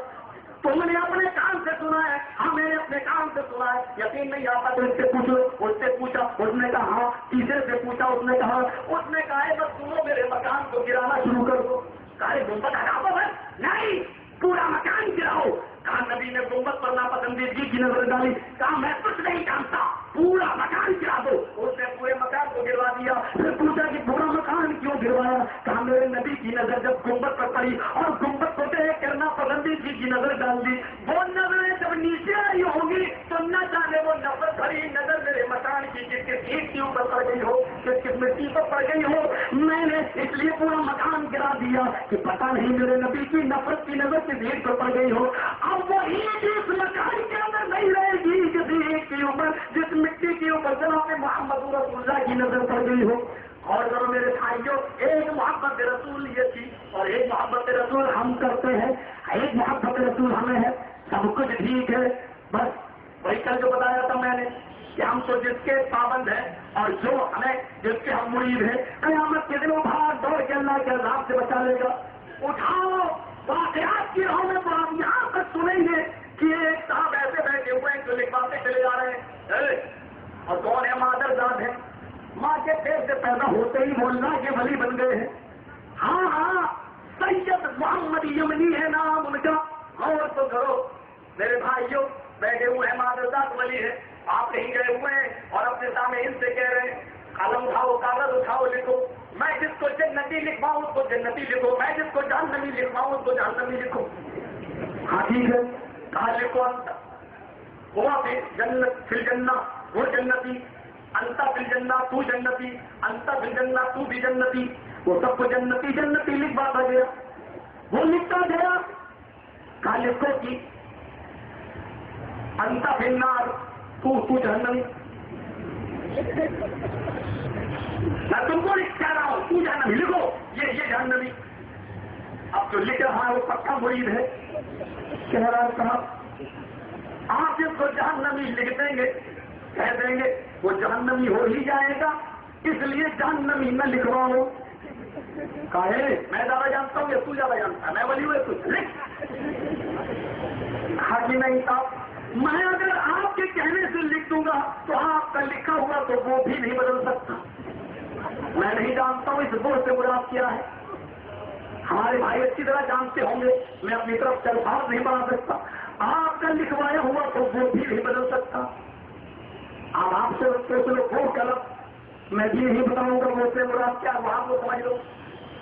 تم نے اپنے کان سے سنا ہے، ہمیں نے اپنے کان سے سنا ہے، یقین نہیں آتا تو اس سے پوچھو، اس سے پوچھا، اس نے کہا ہاں، تیسرے سے پوچھا، اس نے کہا، اس نے کہا ہے بس تم میرے مکان کو گرانا شروع کر دو. کہا گنبد ہٹا دو بس، نہیں پورا مکان گراؤ. کہا نبی نے گنبد پر ناپسندیدگی کی نظر ڈالی، کہا میں کچھ نہیں جانتا، پورا مکان گرا دو. اس نے پورے مکان کو گروا دیا. پھر پوچھا کہ پورا مکان کیوں گروایا؟ کہا میرے نبی کی نظر جب گنبد پر پڑی اور گنبد کو دیکھ کر ناپسندیدگی کی نظر ڈال دی، وہ نظریں جب نیچے آئی ہوگی تو نہ جانے وہ نفرت بھری نظر میرے مکان کی کس کس اینٹ کے اوپر پڑ گئی ہو، کس کس مٹی پر پڑ گئی ہو. میں نے اس لیے پورا مکان گرا دیا کہ پتہ نہیں میرے نبی کی نفرت کی نظر کس اینٹ پر پڑ گئی ہو. اب وہ اینٹ اس مکان کے اندر نہیں رہے گی کسی اینٹ کے اوپر جس مٹی کے اوپر جناب محمد رسول اللہ کی نظر پڑ گئی ہو. اور ذرا میرے بھائیوں، ایک محبت رسول یہ تھی اور ایک محبت رسول ہم کرتے ہیں، ایک محبت رسول ہمیں ہے. سب کچھ ٹھیک ہے، بس وہی کل جو بتایا تھا میں نے کہ ہم تو جس کے پابند ہیں اور جو ہمیں جس کے ہم مرید ہیں، قیامت کے دن وہ بھاگ دوڑ کے اللہ کے عذاب سے بچا لے گا. اٹھاؤ واقعات کی راہوں میں تو آپ یہاں تک سنیں گے کہ ایک صاحب ایسے بیٹھے ہوئے ہیں جو لکھواتے چلے جا رہے ہیں. اور کون ہے؟ مادر داد ہے، ماں کے پیٹ سے پیدا ہوتے ہی وہ اللہ کے ولی بن گئے ہیں. ہاں ہاں، سید محمد یمنی ہے نام ان کا. اور تو کرو میرے بھائیوں، بیٹھے ہوئے ہیں مادر داد ولی ہے، آپ کہیں گئے ہوئے ہیں اور اپنے سامنے ان سے کہہ رہے ہیں قلم اٹھاؤ کاغذ اٹھاؤ لکھو، میں جس کو جنتی لکھواؤں اس کو جنتی لکھو، میں جس کو جہنمی لکھواؤں اس کو جہنمی لکھو. ہاں ٹھیک ہے، کہا لکھو انت ہوا پھر جنت فی الجنہ، وہ جنتی، انت فی الجنہ تو جنتی، انت فی الجنہ تو بھی جنتی. وہ سب کو جنتی جنتی لکھواتا گیا، وہ لکھتا گیا. کہا لکھو کہ انت فی النار تو جہنمی. میں تم کو کہہ رہا ہوں تو جہنمی لکھو، یہ جہنمی. اب جو لکھ رہا ہے وہ پکا مرید ہے. کہہ رہا صاحب آپ جس کو جہنمی لکھ دیں گے، کہہ دیں گے وہ جہنمی ہو ہی جائے گا، اس لیے جہنمی میں لکھواؤں. کہے میں زیادہ جانتا ہوں یا تو زیادہ جانتا ہے، میں ولی ہوئے تو لکھ. حاجی نہیں صاحب، میں اگر آپ کے کہنے سے لکھ دوں گا تو آپ کا لکھا ہوا تو وہ بھی نہیں بدل سکتا. میں نہیں جانتا ہوں اس بور سے مراد کیا ہے. ہمارے بھائی اچھی طرح جانتے ہوں گے، میں اپنی طرف سے الفاظ نہیں بنا سکتا. آپ کا لکھوایا ہوا تو وہ بھی نہیں بدل سکتا. اب آپ سے پوچھ لو وہ غلط، میں بھی نہیں بتاؤں گا وہ سے مراد کیا، وہ آپ کو سمجھ لو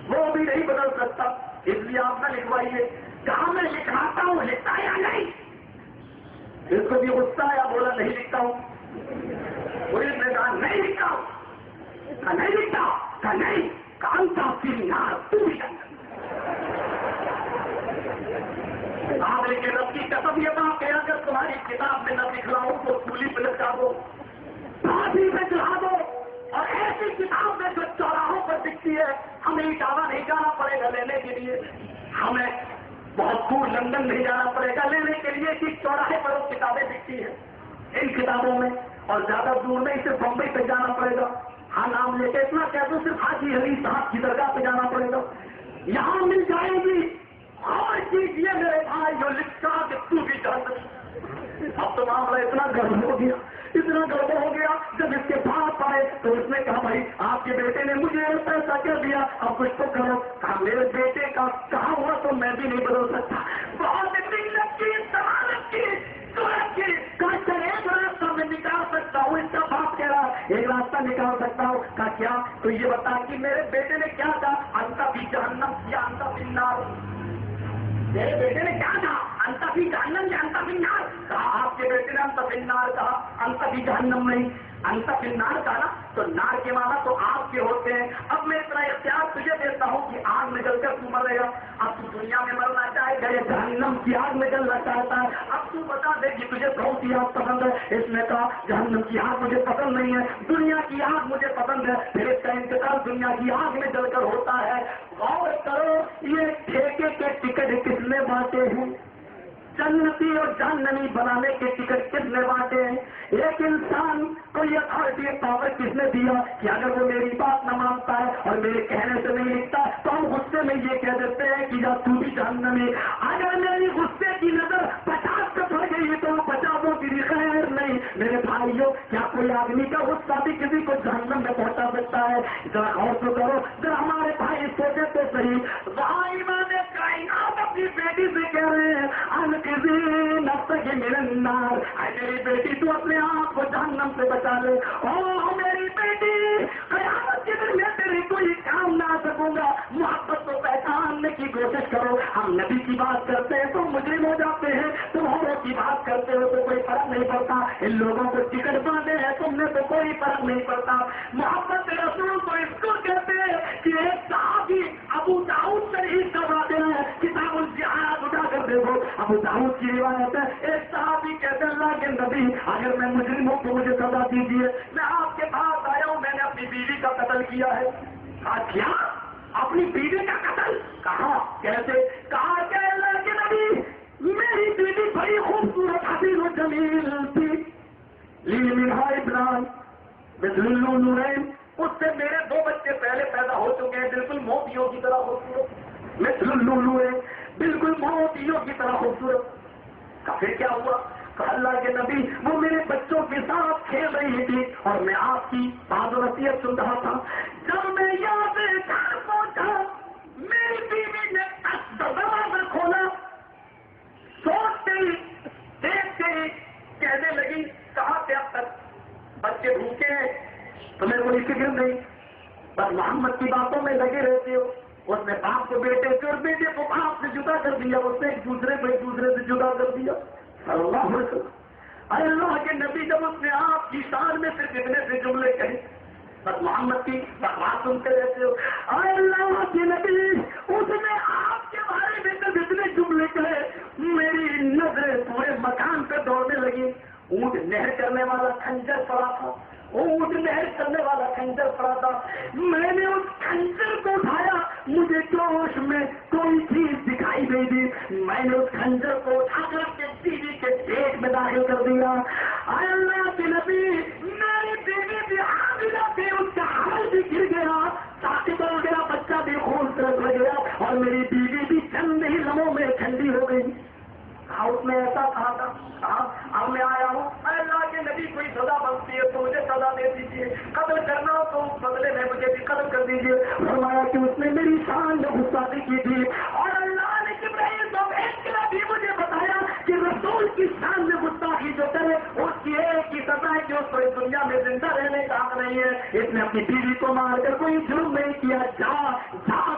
وہ بھی نہیں بدل سکتا. اس لیے آپ نہ لکھوائیے. کہاں میں لکھاتا ہوں، لکھتا یا نہیں؟ اس کو بھی غصہ آیا، بولا نہیں لکھتا ہوں. پولیس نے کہا نہیں لکھتا ہوں. کہا نہیں لکھتا، کہا نہیں، کام تھا یار تو بھی آپ لیکن رب کی قسم یہ بات ہے اگر تمہاری کتاب میں نہ دکھلاؤں تو پولی پہ لٹکا دو، پھانسی پہ چڑھا دو. اور ایسی کتاب میں جو چوراہوں پر دکھتی ہے ہمیں اٹاوا نہیں جانا پڑے گا لینے کے لیے، ہمیں بہت دور لندن نہیں جانا پڑے گا لینے کے لیے کہ چوراہے پر وہ کتابیں دکھتی ہیں ان کتابوں میں، اور زیادہ دور نہیں صرف بمبئی پہ جانا پڑے گا. ہاں نام لے کے اتنا کہہ دو صرف حاجی علی صاحب کی درگاہ پہ جانا پڑے گا، یہاں مل جائے گی. اور کیجیے میرے بھائی جو لکھا کہ تو بھی جانتی. اب تو معاملہ اتنا گرم ہو گیا، اتنا گرم ہو گیا. جب اس کے باپ آئے تو اس نے کہا بھائی آپ کے بیٹے نے مجھے پیسہ کر دیا، اب کچھ تو کرو. کہا میرے بیٹے کا کہا ہوا تو میں بھی نہیں بدل سکتا. بہت محنت کی، ضمانت کی، ایک راستہ میں نکال سکتا ہوں. اس کا باپ کہہ رہا ایک راستہ نکال سکتا ہوں. کہا کیا؟ تو یہ بتا کہ میرے بیٹے نے کیا کہا، انت بھی جہنم یا انت بھی النار. میرے بیٹے نے کیا کہا، انت بھی جہنم یا انت بھی النار. کہا آپ کے بیٹے نے انت بھی النار کہا، انت بھی جہنم نہیں. انت بھی النار کہا نا، تو نار کے معنی تو آگ کے ہوتے ہیں. اب میں اتنا اختیار تجھے دیتا ہوں کہ آگ میں جل کر تو مرے گا. اب تو دنیا میں مرنا چاہے گا یا جہنم کی آگ میں جلنا چاہتا ہے. اب تو بتا دے کہ تجھے کون سی آگ پسند ہے. اس نے کہا جہنم کی آگ مجھے پسند نہیں ہے، دنیا کی آگ مجھے پسند ہے. پھر اس کا انتقال دنیا کی آگ میں جل کر ہوتا ہے. غور کرو یہ ٹھیکے کے ٹکٹ کس نے بانٹے ہیں؟ جنتی اور جہنمی بنانے کے ٹکٹ کس نے بانٹے ہیں؟ ایک انسان کو یہ اتھارٹی پاور کس نے دیا کہ اگر وہ میری بات نہ مانتا ہے اور میرے کہنے سے نہیں لکھتا تو ہم غصے میں یہ کہہ دیتے ہیں کہ یا تو بھی جہنمی. اگر میری غصے کی نظر بھی کسی کو جہنم میں پہنچا سکتا ہے. ذرا غور تو کرو, ذرا ہمارے بھائی سوچے تو صحیح. وہاں امام کائنات اپنی بیٹی سے کہہ رہے ہیں انقذی نفسک من النار, اے میری بیٹی تو اپنے آپ کو جہنم سے بچا لے. او میری بیٹی, قیامت کے دن میں تیری کوئی کام نہ آ سکوں گا. محبت کو پہچاننے کی کوشش کرو. ہم نبی کی بات کرتے ہیں تو مجرم ہو جاتے ہیں, تم اوروں کی بات کرتے ہو تو کوئی فرق نہیں پڑتا. ان لوگوں کو ٹکٹ باندھے ہیں تم نے تو کوئی فرق نہیں پڑتا. محبت رسول کو اس کو کہتے ہیں کہ ایک صحابی ابو داؤد شریف کا واقعہ ہے, کتاب الجہاد اٹھا کر دیکھو. ابو داؤد کی روایت ہے, ایک صحابی کہتے ہیں اللہ کے نبی اگر میں مجرم ہوں تو مجھے سزا دیجیے. میں آپ کے پاس آیا ہوں, میں نے اپنی بیوی کا قتل کیا ہے. کیا اپنی بیوی کا قتل؟ کہا کیسے؟ کہا کہ اللہ کے نبی میری بیوی بڑی خوبصورت حسین و جمیل تھی, لی منہا ابنان مثل النورین, اس سے میرے 2 بچے پہلے پیدا ہو چکے ہیں, بالکل موتیوں کی طرح خوبصورت, مثل النورین, بالکل موتیوں کی طرح خوبصورت. پھر کیا ہوا؟ اللہ کے نبی وہ میرے بچوں کے ساتھ کھیل رہی تھی اور میں آپ کی بات و نصیحت سن رہا تھا. جب میں یہاں سے گھر پہنچا میری بیوی نے دروازہ کھولا, سوچتے ہی دیکھتے ہی کہنے لگی کہاں سے اب تک بچے بھوکے ہیں, تمہیں کوئی فکر نہیں, بس محمد کی باتوں میں لگے رہتے ہو. اس نے باپ کو بیٹے سے اور بیٹے کو باپ سے جدا کر دیا, اس نے ایک دوسرے سے جدا کر دیا. اللہ علیہ وسلم, ارے اللہ کے نبی جب اس نے آپ کی شان میں صرف اتنے سے جملے کہے, بس محمد کی بات سنتے رہتے ہو. ارے اللہ کے نبی اس نے آپ کے بارے میں صرف اتنے جملے کہے, میری نظریں پورے مکان پہ دوڑنے لگی. اونٹ نہر کرنے والا خنجر پڑا تھا, اونٹ نہر کرنے والا خنجر پڑا تھا. میں نے اس خنجر کو اٹھایا, مجھے جوش میں کوئی چیز دکھائی نہیں دی, میں نے اس خنجر کو اٹھا کر اپنے بیوی کے پیٹ میں داخل کر دیا. اے اللہ کے نبی میری بیوی بھی حاملہ تھی, اس کا حمل بھی گر گیا, ثابت ہو گیا, بچہ بھی خون سے رس گیا اور میری بیوی بھی چند ہی لمحوں میں ٹھنڈی ہو گئی. اس نے ایسا کہا تھا, اب میں آیا ہوں, اللہ کے نبی کوئی سزا بنتی ہے تو مجھے سزا دے دیجیے, قتل کرنا ہو تو بدلے میں مجھے بھی قتل کر دیجیے. فرمایا کہ اس نے میری شان میں گستاخی کی تھی اور اللہ نے جبرائیل کو بھیج کر بھی مجھے بتایا کہ رسول کی شان میں گستاخی جو کرے اس کی ایک ہی سزا ہے کہ اس کو اس دنیا میں زندہ رہنے کا حق نہیں ہے. اس نے اپنی بیوی کو مار کر کوئی جرم نہیں کیا, جا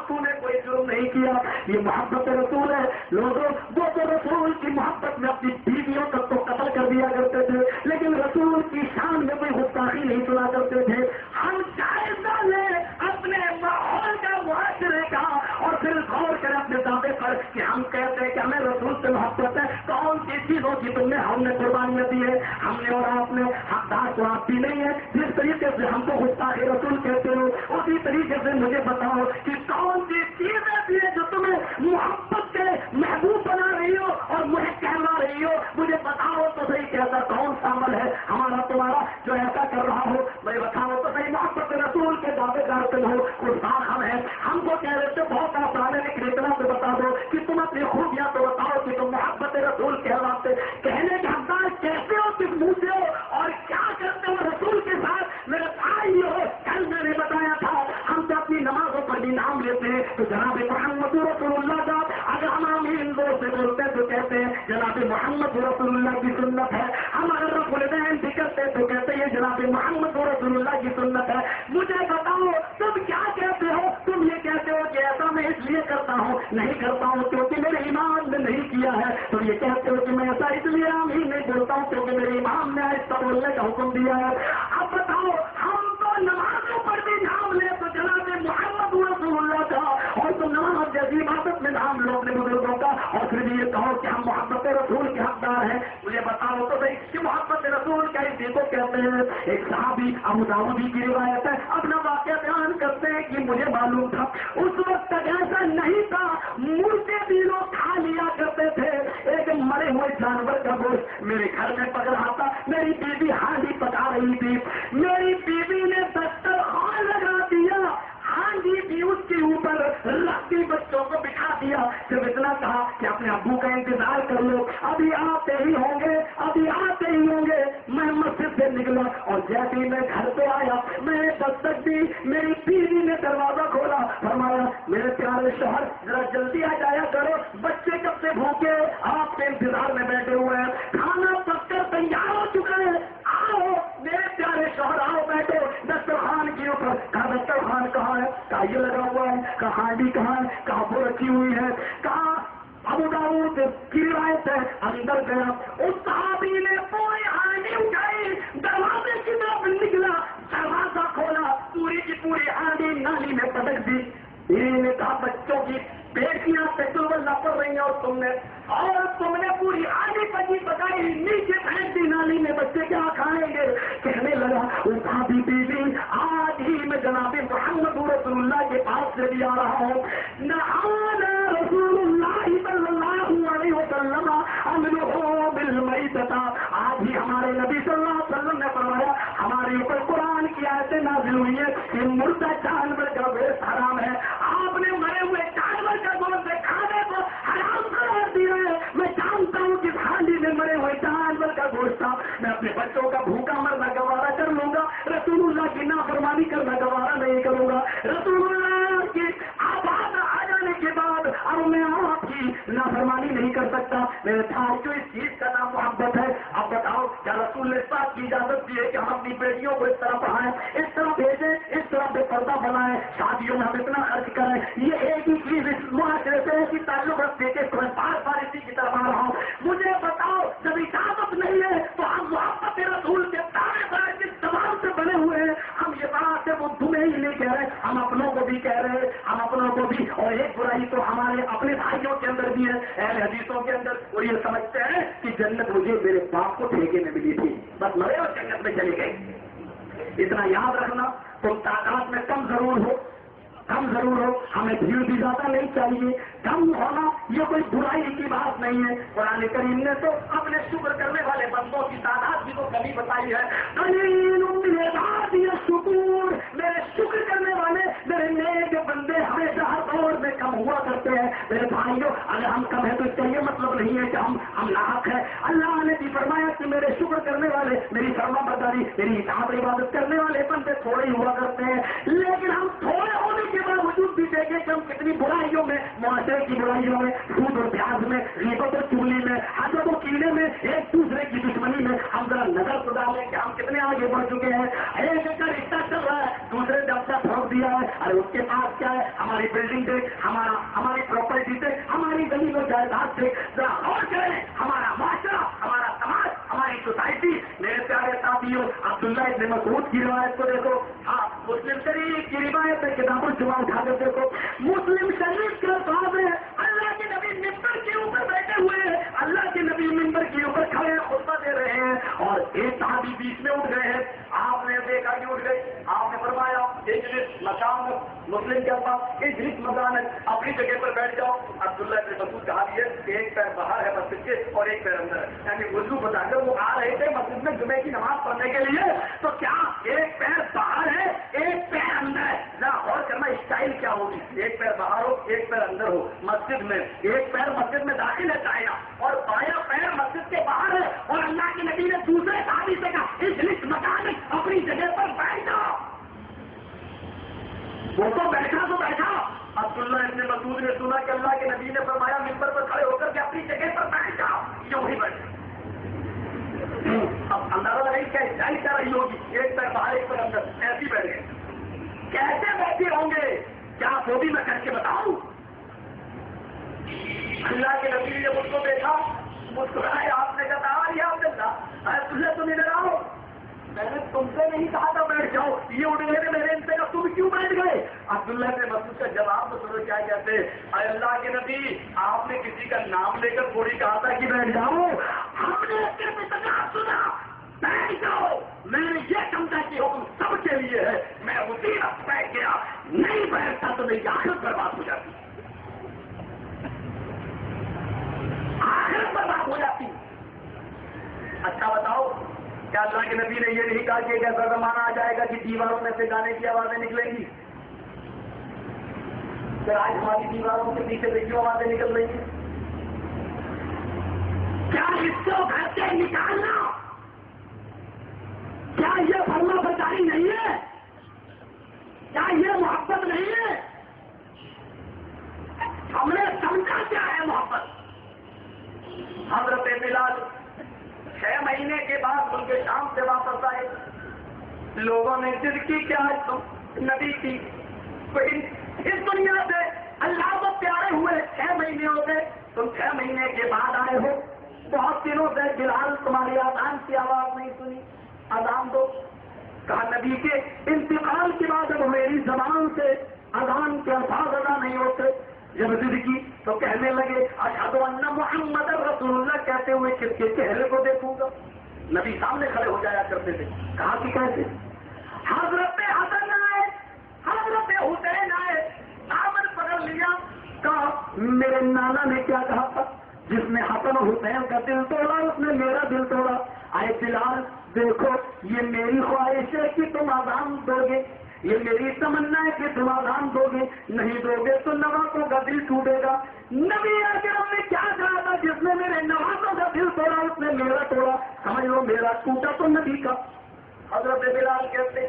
تو نے کوئی جرم نہیں کیا. یہ محبت رسول ہے. لوگوں وہ تو رسول کی محبت میں اپنی بیویوں تک تو قتل کر دیا کرتے تھے, لیکن رسول کی شان میں کوئی گستاخی نہیں سنا کرتے تھے. ہم جائزہ لیں اپنے ماحول کا, معاشرے کا, اور پھر غور کریں اپنے دعوے پر کہ ہم کہتے ہیں کہ ہمیں رسول سے محبت ہے. کون سی چیزوں کی تم نے ہم نے قربانیاں دی ہے, ہم نے اور آپ نے. حقدار تو آپ بھی نہیں ہے. جس طریقے سے ہم کو گستاخ رسول کہتے ہو اسی طریقے سے مجھے بتاؤ کہ کون سی چیزیں بھی ہے جو تمہیں محبت کے محبوب بنا رہی ہو اور مجھے کہلا رہی ہو. مجھے بتاؤ تو صحیح کیسا کون سا عمل ہے ہمارا تمہارا جو ایسا کر رہا ہو. میں بتاؤ تو صحیح محبت رسول کے دعوے دار تم ہو. قربان ہم ہیں, ہم کو کہہ رہے تھے بہت آسان ہے, لیکن اتنا تو بتا دو کہ تم اپنی خوبیاں تو بتاؤ کہ تم محبت رسول کہلاتے. کہنے کے حقدار کیسے ہو, کس منہ سے ہو اور کیا کرتے ہو رسول کے ساتھ میرے بھائی ہو. کل میں نے بتایا تھا ہم تو اپنی نمازوں پر بھی نام لیتے ہیں تو جناب محمد رسول اللہ کا, اگر ہم آمین دو سے بولتے تو کہتے ہیں جناب محمد رسول اللہ کی سنت ہے. ہم اگر رب الدین بھی کرتے تو کہتے ہیں جناب محمد رسول اللہ کی سنت ہے. مجھے بتاؤ تم کیا کہتے ہو؟ تم یہ کہتے ہو کہ ایسا میں اس لیے کرتا ہوں, نہیں کرتا ہوں کیونکہ میرے امام نے نہیں کیا ہے. تم یہ کہتے ہو کہ میں ایسا اس لیے آمین نہیں بولتا ہوں کیونکہ میرے امام نے ایسا بولنے کا حکم دیا ہے. اب بتاؤ ہم تو نمازوں پر بھی نام لے تو جناب محمد رسول اللہ کا, اور تم نماز جیسی عبادت میں نام لو اپنے بزرگوں کا, اور پھر بھی یہ کہو کہ ہم محبت رسول کے حقدار ہیں. مجھے بتاؤ تو صحیح کہ محبت رسول کا اسی کو کہتے ہیں. ایک صحابی ابو داؤد کی روایت ہے, اپنا واقعہ بیان کرتے ہیں کہ مجھے معلوم تھا اس وقت تک ایسا نہیں تھا, مردے بھی لوگ کھا لیا کرتے تھے. ایک مرے ہوئے جانور کا گوشت میرے گھر میں پک رہا تھا, میری بیوی ہانڈی پکا رہی تھی, میری بیوی نے دسترخوان لگا دیا, ہانڈی بھی اس کے اوپر رکھتی بچوں کو بٹھا دیا. جب اتنا کہا کہ اپنے ابو کا انتظار کر لو، ابھی آتے ہی ہوں گے، ابھی آتے ہی ہوں گے۔ میں مسجد سے نکلا اور جیسے ہی میں گھر پہ آیا میں نے دستک دی، میری بیوی نے دروازہ کھولا، فرمایا میرے پیارے شوہر ذرا جلدی آ جایا کرو، بچے کب سے بھوکے آپ کے انتظار میں بیٹھے ہوئے ہیں، کھانا پک کر تیار ہو چکا ہے، آؤ میرے پیارے شوہر آؤ بیٹھو دسترخوان کے اوپر۔ کہا دسترخوان کہاں ہے؟ کہا یہ لگا ہوا ہے۔ کہا ہانڈی کہاں ہے؟ کہا وہ رکھی ہوئی ہے۔ کہا ابو داؤد کی روایت ہے، اندر گیا، اس صحابی نے پوری ہانڈی اٹھائی، دروازے کی طرف نکلا، دروازہ کھولا، پوری کی پوری ہانڈی نالی میں پٹک دی۔ بیوی نے کہا بچوں کی بیٹیاں اللہ پڑ رہی ہیں اور تم نے پوری آگے پکی پکائی نیچے پھینک دی نالی میں، بچے کیا کھائیں گے؟ کہنے لگا اٹھا دی بیوی، آج ہی میں جناب محمد رسول اللہ کے پاس سے بھی آ رہا ہوں، نہانا رسول اللہ صلی اللہ علیہ وسلم امرہ بالمیتۃ، آج ہی ہمارے نبی صلی اللہ علیہ وسلم نے فرمایا ہمارے اوپر قرآن کی آیتیں نازل ہوئی ہیں کہ مردہ جانور کا گوشت حرام ہے، آپ نے مرے ہوئے جانور کا گوشت کھانے کو حرام قرار دیا ہے۔ میں جانتا ہوں کہ ہانڈی میں مرے ہوئے جانور کا گوشت تھا، میں اپنے بچوں کا بھوکا مرنا گوارا کر لوں گا، رسول اللہ کی نافرمانی کرنا گوارا نہیں کروں گا۔ رسول اللہ کی آباد آ جانے کے بعد اب میں آپ کی نافرمانی نہیں کر سکتا۔ میرے بھائیوں اس چیز کا نام محبت ہے۔ اب بتاؤ کیا رسول نے صاحب کی اجازت دی ہے کہ ہم اپنی بیٹیوں کو اس طرح پڑھائیں، اس طرح بھیجیں، اس طرح بے پردہ بنائیں، شادیوں میں ہم اتنا خرچ کریں؟ یہ ایک ہی چیز اس معاشرے سے ایک ہی تعلق رکھتے کہ میں بار بار اسی کی طرف آ رہا ہوں۔ مجھے بتاؤ جب اجازت نہیں ہے تو ہم محبت رسول کے دعوے دار کس زبان سے بنے ہوئے ہیں؟ ہم یہ بات ہے وہ تمہیں ہی نہیں کہہ رہے، ہم اپنوں کو بھی کہہ رہے ہیں، ہم اپنوں کو بھی، اور ایک برائی تو ہمارے اپنے بھائیوں کے اندر بھی ہے، اہل حدیثوں کے اندر، وہ یہ سمجھتے ہیں کہ جنت مجھے میرے باپ کو ٹھیکے میں ملی تھی، بس مرے اور جنت میں چلی گئی۔ اتنا یاد رکھنا، تم تعداد میں کم ضرور ہو، ہمیں بھیڑ بھی زیادہ نہیں چاہیے، کم ہونا یہ کوئی برائی کی بات نہیں ہے۔ قرآن کریم نے تو اپنے شکر کرنے والے بندوں کی تعداد بھی تو کمی بتائی ہے، قلیل من عبادی الشکور، میرے شکر کرنے والے میرے نیک بندے ہمیشہ ہر دور میں کم ہوا کرتے ہیں۔ میرے بھائیوں اگر ہم کم ہیں تو اس کا یہ مطلب نہیں ہے کہ ہم ناحق ہیں۔ اللہ نے بھی فرمایا کہ میرے شکر کرنے والے، میری فرما برداری، میری اطاعت عبادت کرنے والے بندے تھوڑے ہی ہوا کرتے ہیں، لیکن ہم تھوڑے ہونے کے باوجود بھی دیکھیں کہ ہم کتنی برائیوں میں، معاشرے کی برائیوں میں، سود اور پیاز میں، غیبت اور چغلی میں، حسد و کینے میں، ایک دوسرے کی دشمنی میں، ہم ذرا نظر تو ڈالیں کہ ہم کتنے آگے بڑھ چکے ہیں۔ ایک کا رشتہ چل رہا ہے، دوسرے نے اپنا پھونک دیا ہے، ارے اس کے پاس کیا ہے؟ ہماری بلڈنگ سے، ہماری پراپرٹی سے، ہماری زمین و جائیداد سے، ذرا غور کریں، ہمارا معاشرہ، ہمارا سماج، ہماری سوسائٹی۔ میرے پیارے ساتھیوں عبداللہ ابن مسعود کی روایت کو دیکھو، ہاں مسلم شریف کی روایت ہے، کتاب الجمعہ اٹھا کر دیکھو، مسلم شریف کے الفاظ ہے، اللہ کے نبی ممبر کے اوپر بیٹھے ہوئے ہیں، اللہ کے نبی ممبر کے اوپر کھڑے ہیں، خطبہ دے رہے ہیں، اور ایک صحابی بیچ میں اٹھ گئے ہیں، آپ نے دیکھا کہ اٹھ گئے، آپ نے فرمایا اجلس مکان مسلم کے پاس، اجلس مکان اپنی جگہ پر بیٹھ جاؤ۔ عبداللہ ابن مسعود کہا بھی ہے کہ ایک پیر باہر ہے مسجد کے اور ایک پیر اندر ہے، یعنی وضو بتا کر وہ آ رہے تھے مسجد میں جمعے کی نماز پڑھنے کے لیے، تو کیا ایک پیر باہر ہے ایک پیر اندر ہے؟ ذرا غور کرنا اسٹائل کیا ہوگی، ایک پیر باہر ہو ایک پیر اندر ہو، مسجد میں ایک پیر مسجد میں داخل ہے دائیں اور بایاں پیر مسجد کے باہر ہے، اور اللہ کے نبی نے دوسرے صحابی سے کہا اجلس مکان اپنی جگہ پر بیٹھ جاؤ۔ وہ تو بیٹھا۔ عبداللہ ابن مسعود نے سنا کہ اللہ کے نبی نے فرمایا ممبر پر کھڑے ہو کر کے اپنی جگہ پر بیٹھ جاؤ، یوں ہی بیٹھے۔ اب اندازہ نہیں کیا اسٹائل کیا رہی ہوگی، ایک پیر باہر ایک پیر اندر، ایسی بیٹھ گئے، کیسے بیٹھے ہوں گے؟ کیا وہ بھی میں کر کے بتاؤں؟ اللہ کے نبی نے مجھ کو دیکھا، مسکرائے، آپ نے کہا یا عبداللہ تجھے تو نہیں ڈراؤ، میں نے تم سے نہیں کہا تھا بیٹھ جاؤ، یہ اٹھ گئے میرے ان سے کہا تم کیوں بیٹھ گئے؟ عبداللہ نے مسعود کا جواب تو سنو کیا کہتے ہیں، اے اللہ کے نبی آپ نے کسی کا نام لے کر تھوڑی کہا تھا کہ بیٹھ جاؤ، ہم نے صرف اتنا سنا بیٹھ جاؤ، میں نے یہ سمجھا کہ حکم سب کے لیے ہے، میں اسی وقت بیٹھ گیا، نہیں بیٹھتا تو میری آخرت برباد ہو جاتی، آخرت برباد ہو جاتی۔ اچھا بتاؤ کیا اللہ کے نبی نے یہ نہیں کہا کہ ایک ایسا زمانہ آ جائے گا کہ دیواروں میں سے گانے کی آوازیں نکلیں گی؟ پھر آج ہماری دیواروں کے پیچھے دیکھیے آوازیں نکل رہی ہیں، اس کو گھر سے نکالنا، کیا یہ فرما برداری نہیں ہے؟ کیا یہ محبت نہیں ہے؟ ہم نے سمجھا کیا ہے محبت؟ حضرت بلال 6 مہینے کے بعد ان کے شام سے واپس آئے. لوگوں نے ضد کی کہ آج تم نبی کی اس دنیا سے اللہ کو پیارے ہوئے 6 مہینے ہو گئے، تم 6 مہینے کے بعد آئے ہو. بہت دنوں سے بلال تمہاری اذان کی آواز نہیں سنی، اذان دو. کہا نبی کے انتقال کے بعد اب میری زبان سے اذان کے الفاظ ادا نہیں ہوتے. جب ضد کی تو کہنے لگے اشہد ان محمد رسول اللہ کہتے ہوئے کس کے چہرے کو دیکھوں گا. نبی سامنے کھڑے ہو جایا کرتے تھے. کہا کہ کیسے؟ حضرت حسن آئے، حضرت حسین آئے، دامن پکڑ لیا. کہا میرے نانا نے کیا کہا تھا؟ جس نے حسن اور حسین کا دل توڑا اس نے میرا دل توڑا. آئے بلال دیکھو یہ میری خواہش ہے کہ تم اذان دو گے، یہ میری تمنا ہے کہ تم اذان دو گے، نہیں دو گے تو نوازوں کا دل ٹوٹے گا. نبی اکرم نے کیا کہا تھا؟ جس نے میرے نوازوں کا دل توڑا اس نے میرا توڑا. سمجھ لو میرا ٹوٹا تو نبی کا. حضرت بلال کہتے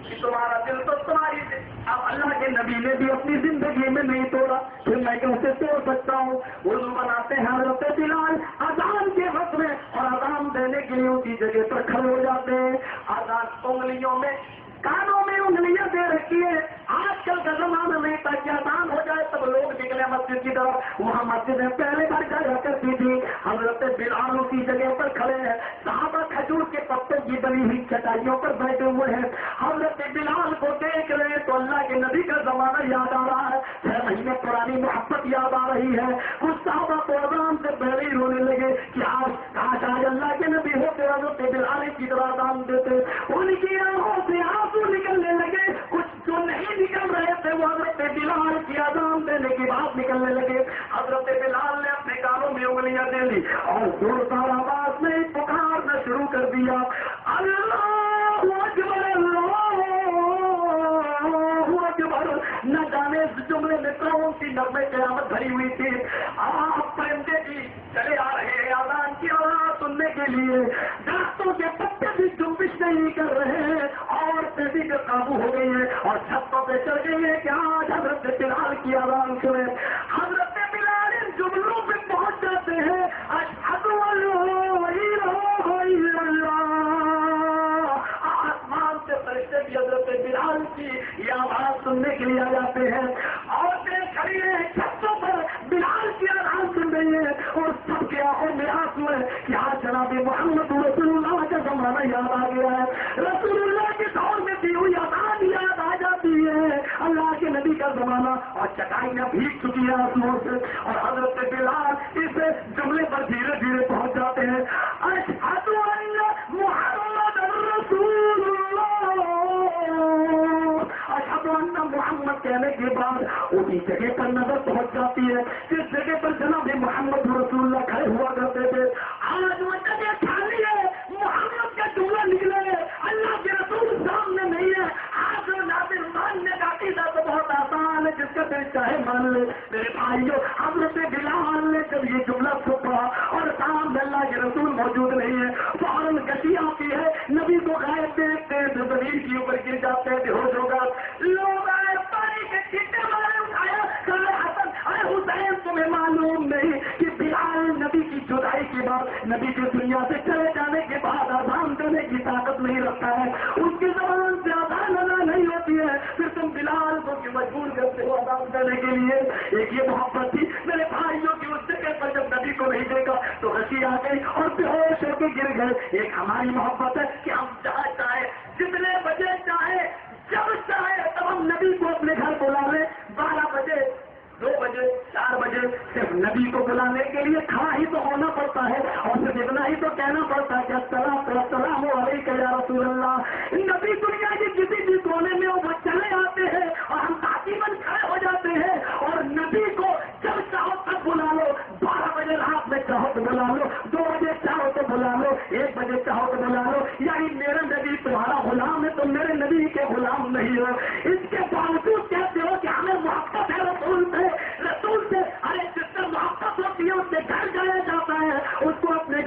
کہ تمہارا دل تو تمہاری دل. اب اللہ کے نبی نے بھی اپنی زندگی میں نہیں توڑا، پھر میں کیسے توڑ سکتا ہوں؟ اردو بناتے ہیں حضرت بلال اذان کے وقت میں اور اذان دینے کے لیے اسی جگہ پر کھڑے ہو جاتے ہیں. اذان انگلیوں میں کانوں میں انگلیاں دے رکھی ہے. آج کل کا زمانہ نہیں تھا کہ اذان ہو جائے تب لوگ نکلے مسجد کی طرف. وہاں مسجدیں پہلے بار جایا کرتی تھی. حضرت بلال اسی جگہ پر کھڑے ہیں. صحابہ کھجور کے پتوں کی بنی ہوئی چٹائیوں پر بیٹھے ہوئے ہیں. حضرت بلال کو دیکھ رہے ہیں تو اللہ کے نبی کا زمانہ یاد آ رہا ہے. 6 مہینے پرانی محبت یاد آ رہی ہے. کچھ صحابہ تو اذان سے پہلے ہی رونے لگے کہ آج اللہ کے نبی ہوتے حضرت بلال کی طرح اذان دیتے. ان کی آنکھوں سے آنسو نکلنے لگے. کچھ جو نہیں نکل رہے تھے وہ حضرت بلال کی اذان دینے کی بات نکلنے لگے. حضرت بلال نے اپنے کانوں میں انگلیاں دے لی اور زوردار آواز میں پکارنا شروع کر دیا اللہ اکبر اللہ اکبر. نہ جانے اس جملے میں کون سی نغمے قیامت بھری ہوئی تھی. آپ پرندے بھی چلے آ رہے ہیں اذان کی آواز سننے کے لیے. درختوں کے پتے بھی جنبش نہیں کر رہے ہیں اور بھی کا قابو ہو گئی ہے اور چھتوں پہ چڑھ گئی ہے کہ آج حضرت بلال کی اذان سنے. حضرت بلال ان جملوں پہ پہنچ جاتے ہیں اشہد ان لا الہ الا اللہ. آسمان سے فرشتے بھی حضرت بلال کی یہ آواز سننے کے لیے آ جاتے ہیں. عورتیں کھڑی ہیں چھتوں پر بلال کی اذان سن رہی ہے اور سب کے آنکھوں میں آنسو ہے کہ آج جناب محمد رسول اللہ کا زمانہ یاد آ گیا ہے. رسول اللہ کے دور میں دی ہوئی اذان یاد آ جاتی ہے. اللہ کے نبی کا زمانہ اور چٹائیاں بھیگ چکی ہیں آسموں سے اور حضرت بلال اس جملے پر دھیرے دھیرے پہنچ جاتے ہیں اشہد ان محمد رسول اللہ. اشہد ان محمد کہنے کے بعد اسی جگہ پر نظر پہنچ جاتی ہے جس جگہ پر جناب محمد رسول اللہ کھڑے ہوا کرتے تھے. آج وہ جگہ خالی ہے. محمد کا جملہ نکلے اللہ کے رسول سامنے نہیں ہے. آج ناظر ماننے کا عقیدہ تو بہت آسان ہے جس کا دل چاہے مان لے. میرے بھائیو حضرت بلال نے جب یہ جملہ چھپا اور سامنے اللہ کے رسول موجود نہیں ہے فوراً گشی آتی ہے. نبی کو غائب دیکھتے زمین کے اوپر گر جاتے ہیں بے ہوش ہوگا. لوگ آئے پانی کے چھٹے مارے اٹھایا کہ حسن اے حسین تمہیں معلوم نہیں کہ بلال نبی کی جدائی کے بعد نبی کی دنیا سے چلے جانے کے بعد اذان دینے کی طاقت نہیں رکھتا ہے. اس کی زبان سے اذان ادا نہیں ہوتی ہے. پھر تم بلال کو مجبور کرتے ہو اذان دینے کے لیے. ایک یہ محبت تھی میرے بھائیوں کی. اس جگہ پر جب نبی کو نہیں دیکھا تو ہنسی آ گئی اور بے ہوش ہو کے گر گئے. ایک ہماری محبت ہے کہ ہم جہاں چاہے جتنے بجے چاہے جب چاہے تب ہم نبی کو اپنے گھر بلا لیں. 12 بجے 2 بجے 4 بجے صرف نبی کو بلانے کے لیے کھڑا ہی تو ہونا پڑتا ہے اور صرف اتنا ہی تو کہنا پڑتا ہے کہ السلام علیکم یا رسول اللہ. نبی دنیا کے کسی بھی کونے میں وہ چلے آتے ہیں اور ہم تعظیماً کھڑے ہو جاتے ہیں اور نبی کو جب چاہو تب بلا لو. 12 بجے رات میں چاہو تو بلا لو, 2 بجے چاہو تو بلا لو, 1 بجے چاہو تو بلا لو. یعنی میرا نبی تمہارا غلام ہے, تم میرے نبی کے غلام نہیں ہو. اس کے باوجود کہتے ہو کہ ہمیں محبت ہے رسول سے. رسول سے ارے جس سے محبت ہوتی ہے اس سے گھر جایا جاتا ہے, اس کو اپنے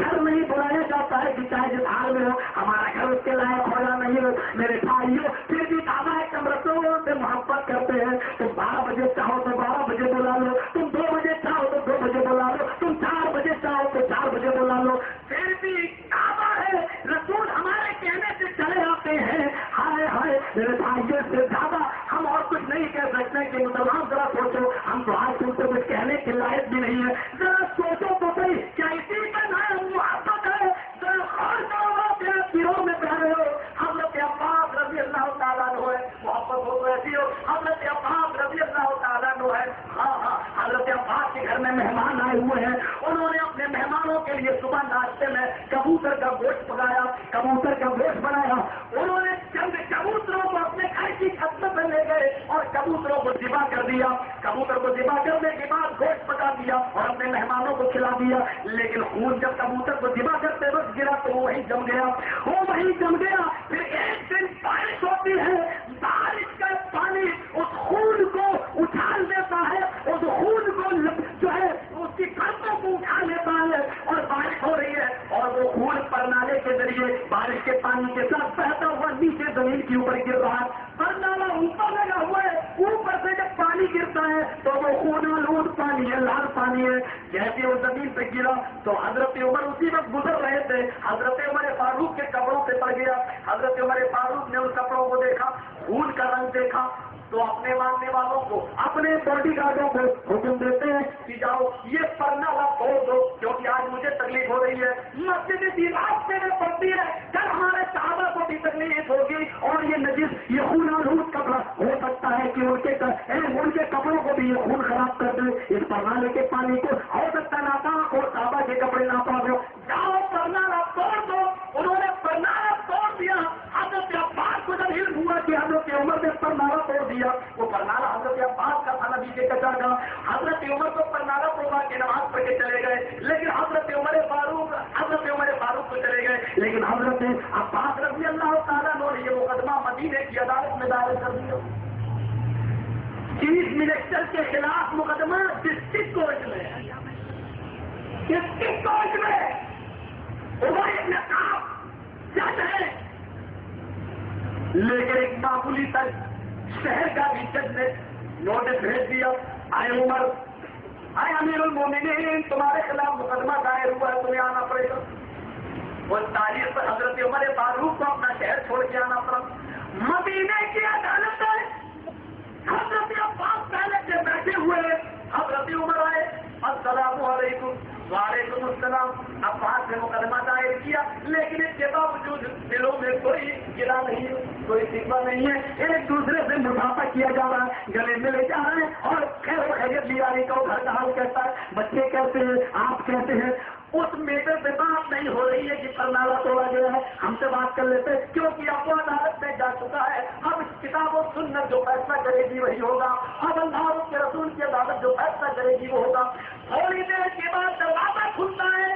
ہمارا گھر اس کے لائق ہونا نہیں ہے میرے بھائیوں، پھر بھی دعویٰ ہے کہ ہم رسول سے محبت کرتے ہیں. تم 12 بجے چاہو تو 12 بجے بلا لو، تم 2 بجے چاہو تو 2 بجے بلا لو، تم 4 بجے چاہو تو 4 بجے بلا لو، پھر بھی دعویٰ ہے رسول ہمارے کہنے سے چلے آتے ہیں. ہائے ہائے میرے بھائیوں، سے زیادہ ہم اور کچھ نہیں کہہ سکتے کہ مسلمان ذرا سوچو، ہم تو آج تم سے کچھ کہنے کے لائق بھی نہیں ہے. ذرا سوچو تو صحیح، کیا اسی کا نام محبت ہے؟ ذرا غور کرو، آپ گروہ میں پہ رہے ہو. حضرت عباس رضی اللہ تعالیٰ عنہ ہے، محبت ہو تو ایسی ہو. حضرت عباس رضی اللہ تعالیٰ عنہ ہے. ہاں حضرت عباس کے گھر میں مہمان آئے ہوئے ہیں. انہوں نے اپنے مہمانوں کے لیے صبح ناشتے میں کبوتر کا گوشت پکایا، کبوتر کا گوشت بنایا. انہوں نے چند کبوتروں کو اپنے گھر کی چھت پر لے گئے اور کبوتروں کو ذبح کر دیا. کبوتر کو ذبح کرنے کے بعد گوشت پکا دیا اور اپنے مہمانوں کو کھلا دیا. لیکن خون جب کبوتر کو ذبح کرتے وقت گرا تو وہ وہیں جم گیا، وہ وہیں جم گیا. پھر ایک دن بارش ہوتی ہے، بارش کا پانی اس خون کو اچھال دیتا ہے، اس خون کو جو ہے اس کی پرتوں کو اٹھا لیتا ہے اور بارش ہو رہی ہے اور وہ خون پرنالے کے ذریعے بارش کے پانی کے ساتھ بہتا ہوا نیچے زمین کے اوپر گر رہا ہے. پرنالا اوپر لگا ہوا ہے، اوپر سے جب پانی گرتا ہے تو وہ خون آلود پانی ہے، لال پانی ہے. جیسے وہ زمین پہ گرا تو حضرت عمر اسی وقت گزر رہے تھے. حضرت عمر فاروق کے کپڑوں پہ پڑ گیا. حضرت عمر فاروق نے اس کپڑوں کو دیکھا، خون کا رنگ دیکھا تو اپنے ماننے والوں کو، اپنے باڈی گارڈوں کو حکم دیتے ہیں کہ جاؤ یہ پرنالا توڑ دو کیونکہ آج مجھے تکلیف ہو رہی ہے. مسجد دیوار میں پڑتی ہے، کل ہمارے صحابہ کو بھی تکلیف ہوگی اور یہ نجس، یہ خون آلود کپڑا ہو سکتا ہے کہ ان کے کپڑوں کو بھی یہ خون خراب کر دے. اس پرنالے کے پانی کو ہو سکتا ہے ناپاک اور صحابہ کے کپڑے ناپاک ہو. جاؤ پرنالا توڑ دو. انہوں نے پرنالا توڑ دیا. حضرت عباس کو جب علم ہوا کہ حضرت عمر نے پرنالا توڑ دیا، وہ پرنالا حضرت عباس کا تھا، نبی کے چچا کا. حضرت عمر کو پرنالا توڑا کے نماز پڑھ کے چلے گئے، لیکن حضرت عمر فاروق کو چلے گئے. لیکن حضرت عباس رضی اللہ تعالیٰ نے یہ مقدمہ مدینے کی عدالت میں دائر کر دیا. چیف منسٹر کے خلاف مقدمہ ڈسٹرکٹ کورٹ میں، ڈسٹرکٹ کورٹ میں عمر ابن کعب جج ہے. لیکن ایک معمولی تک شہر کا بھی جج نے نوٹس بھیج دیا، آئے عمر، آئے امیر المومنین، تمہارے خلاف مقدمہ دائر ہوا ہے، تمہیں آنا پڑے گا. اس تاریخ پر حضرت عمر فاروق کو اپنا شہر چھوڑ کے آنا پڑا. مدینے کی عدالت ہے. حضرت عباس پہلے سے بیٹھے ہوئے، حضرت عمر آئے، السلام علیکم. وعلیکم السلام. عباس نے مقدمہ دائر کیا، لیکن اس کے باوجود دلوں میں کوئی گلا نہیں ہے، کوئی شکوہ نہیں ہے. ایک دوسرے سے مدافع کیا جا رہا ہے، گلے ملے جا رہے ہیں اور خیر و خیریت بھی آ رہی. کو گھر کا حال کیسا ہے، بچے کیسے ہیں، آپ کیسے ہیں. اس میٹر پہ بات نہیں ہو رہی ہے کہ پرنالا توڑا گیا ہے، ہم سے بات کر لیتے کیونکہ اب وہ عدالت میں جا چکا ہے. اب کتاب و سنت جو فیصلہ کرے گی وہی ہوگا. اب اللہ اور اس کے رسول کی عدالت جو فیصلہ کرے گی وہ ہوگا. تھوڑی دیر کے بعد دروازہ کھلتا ہے،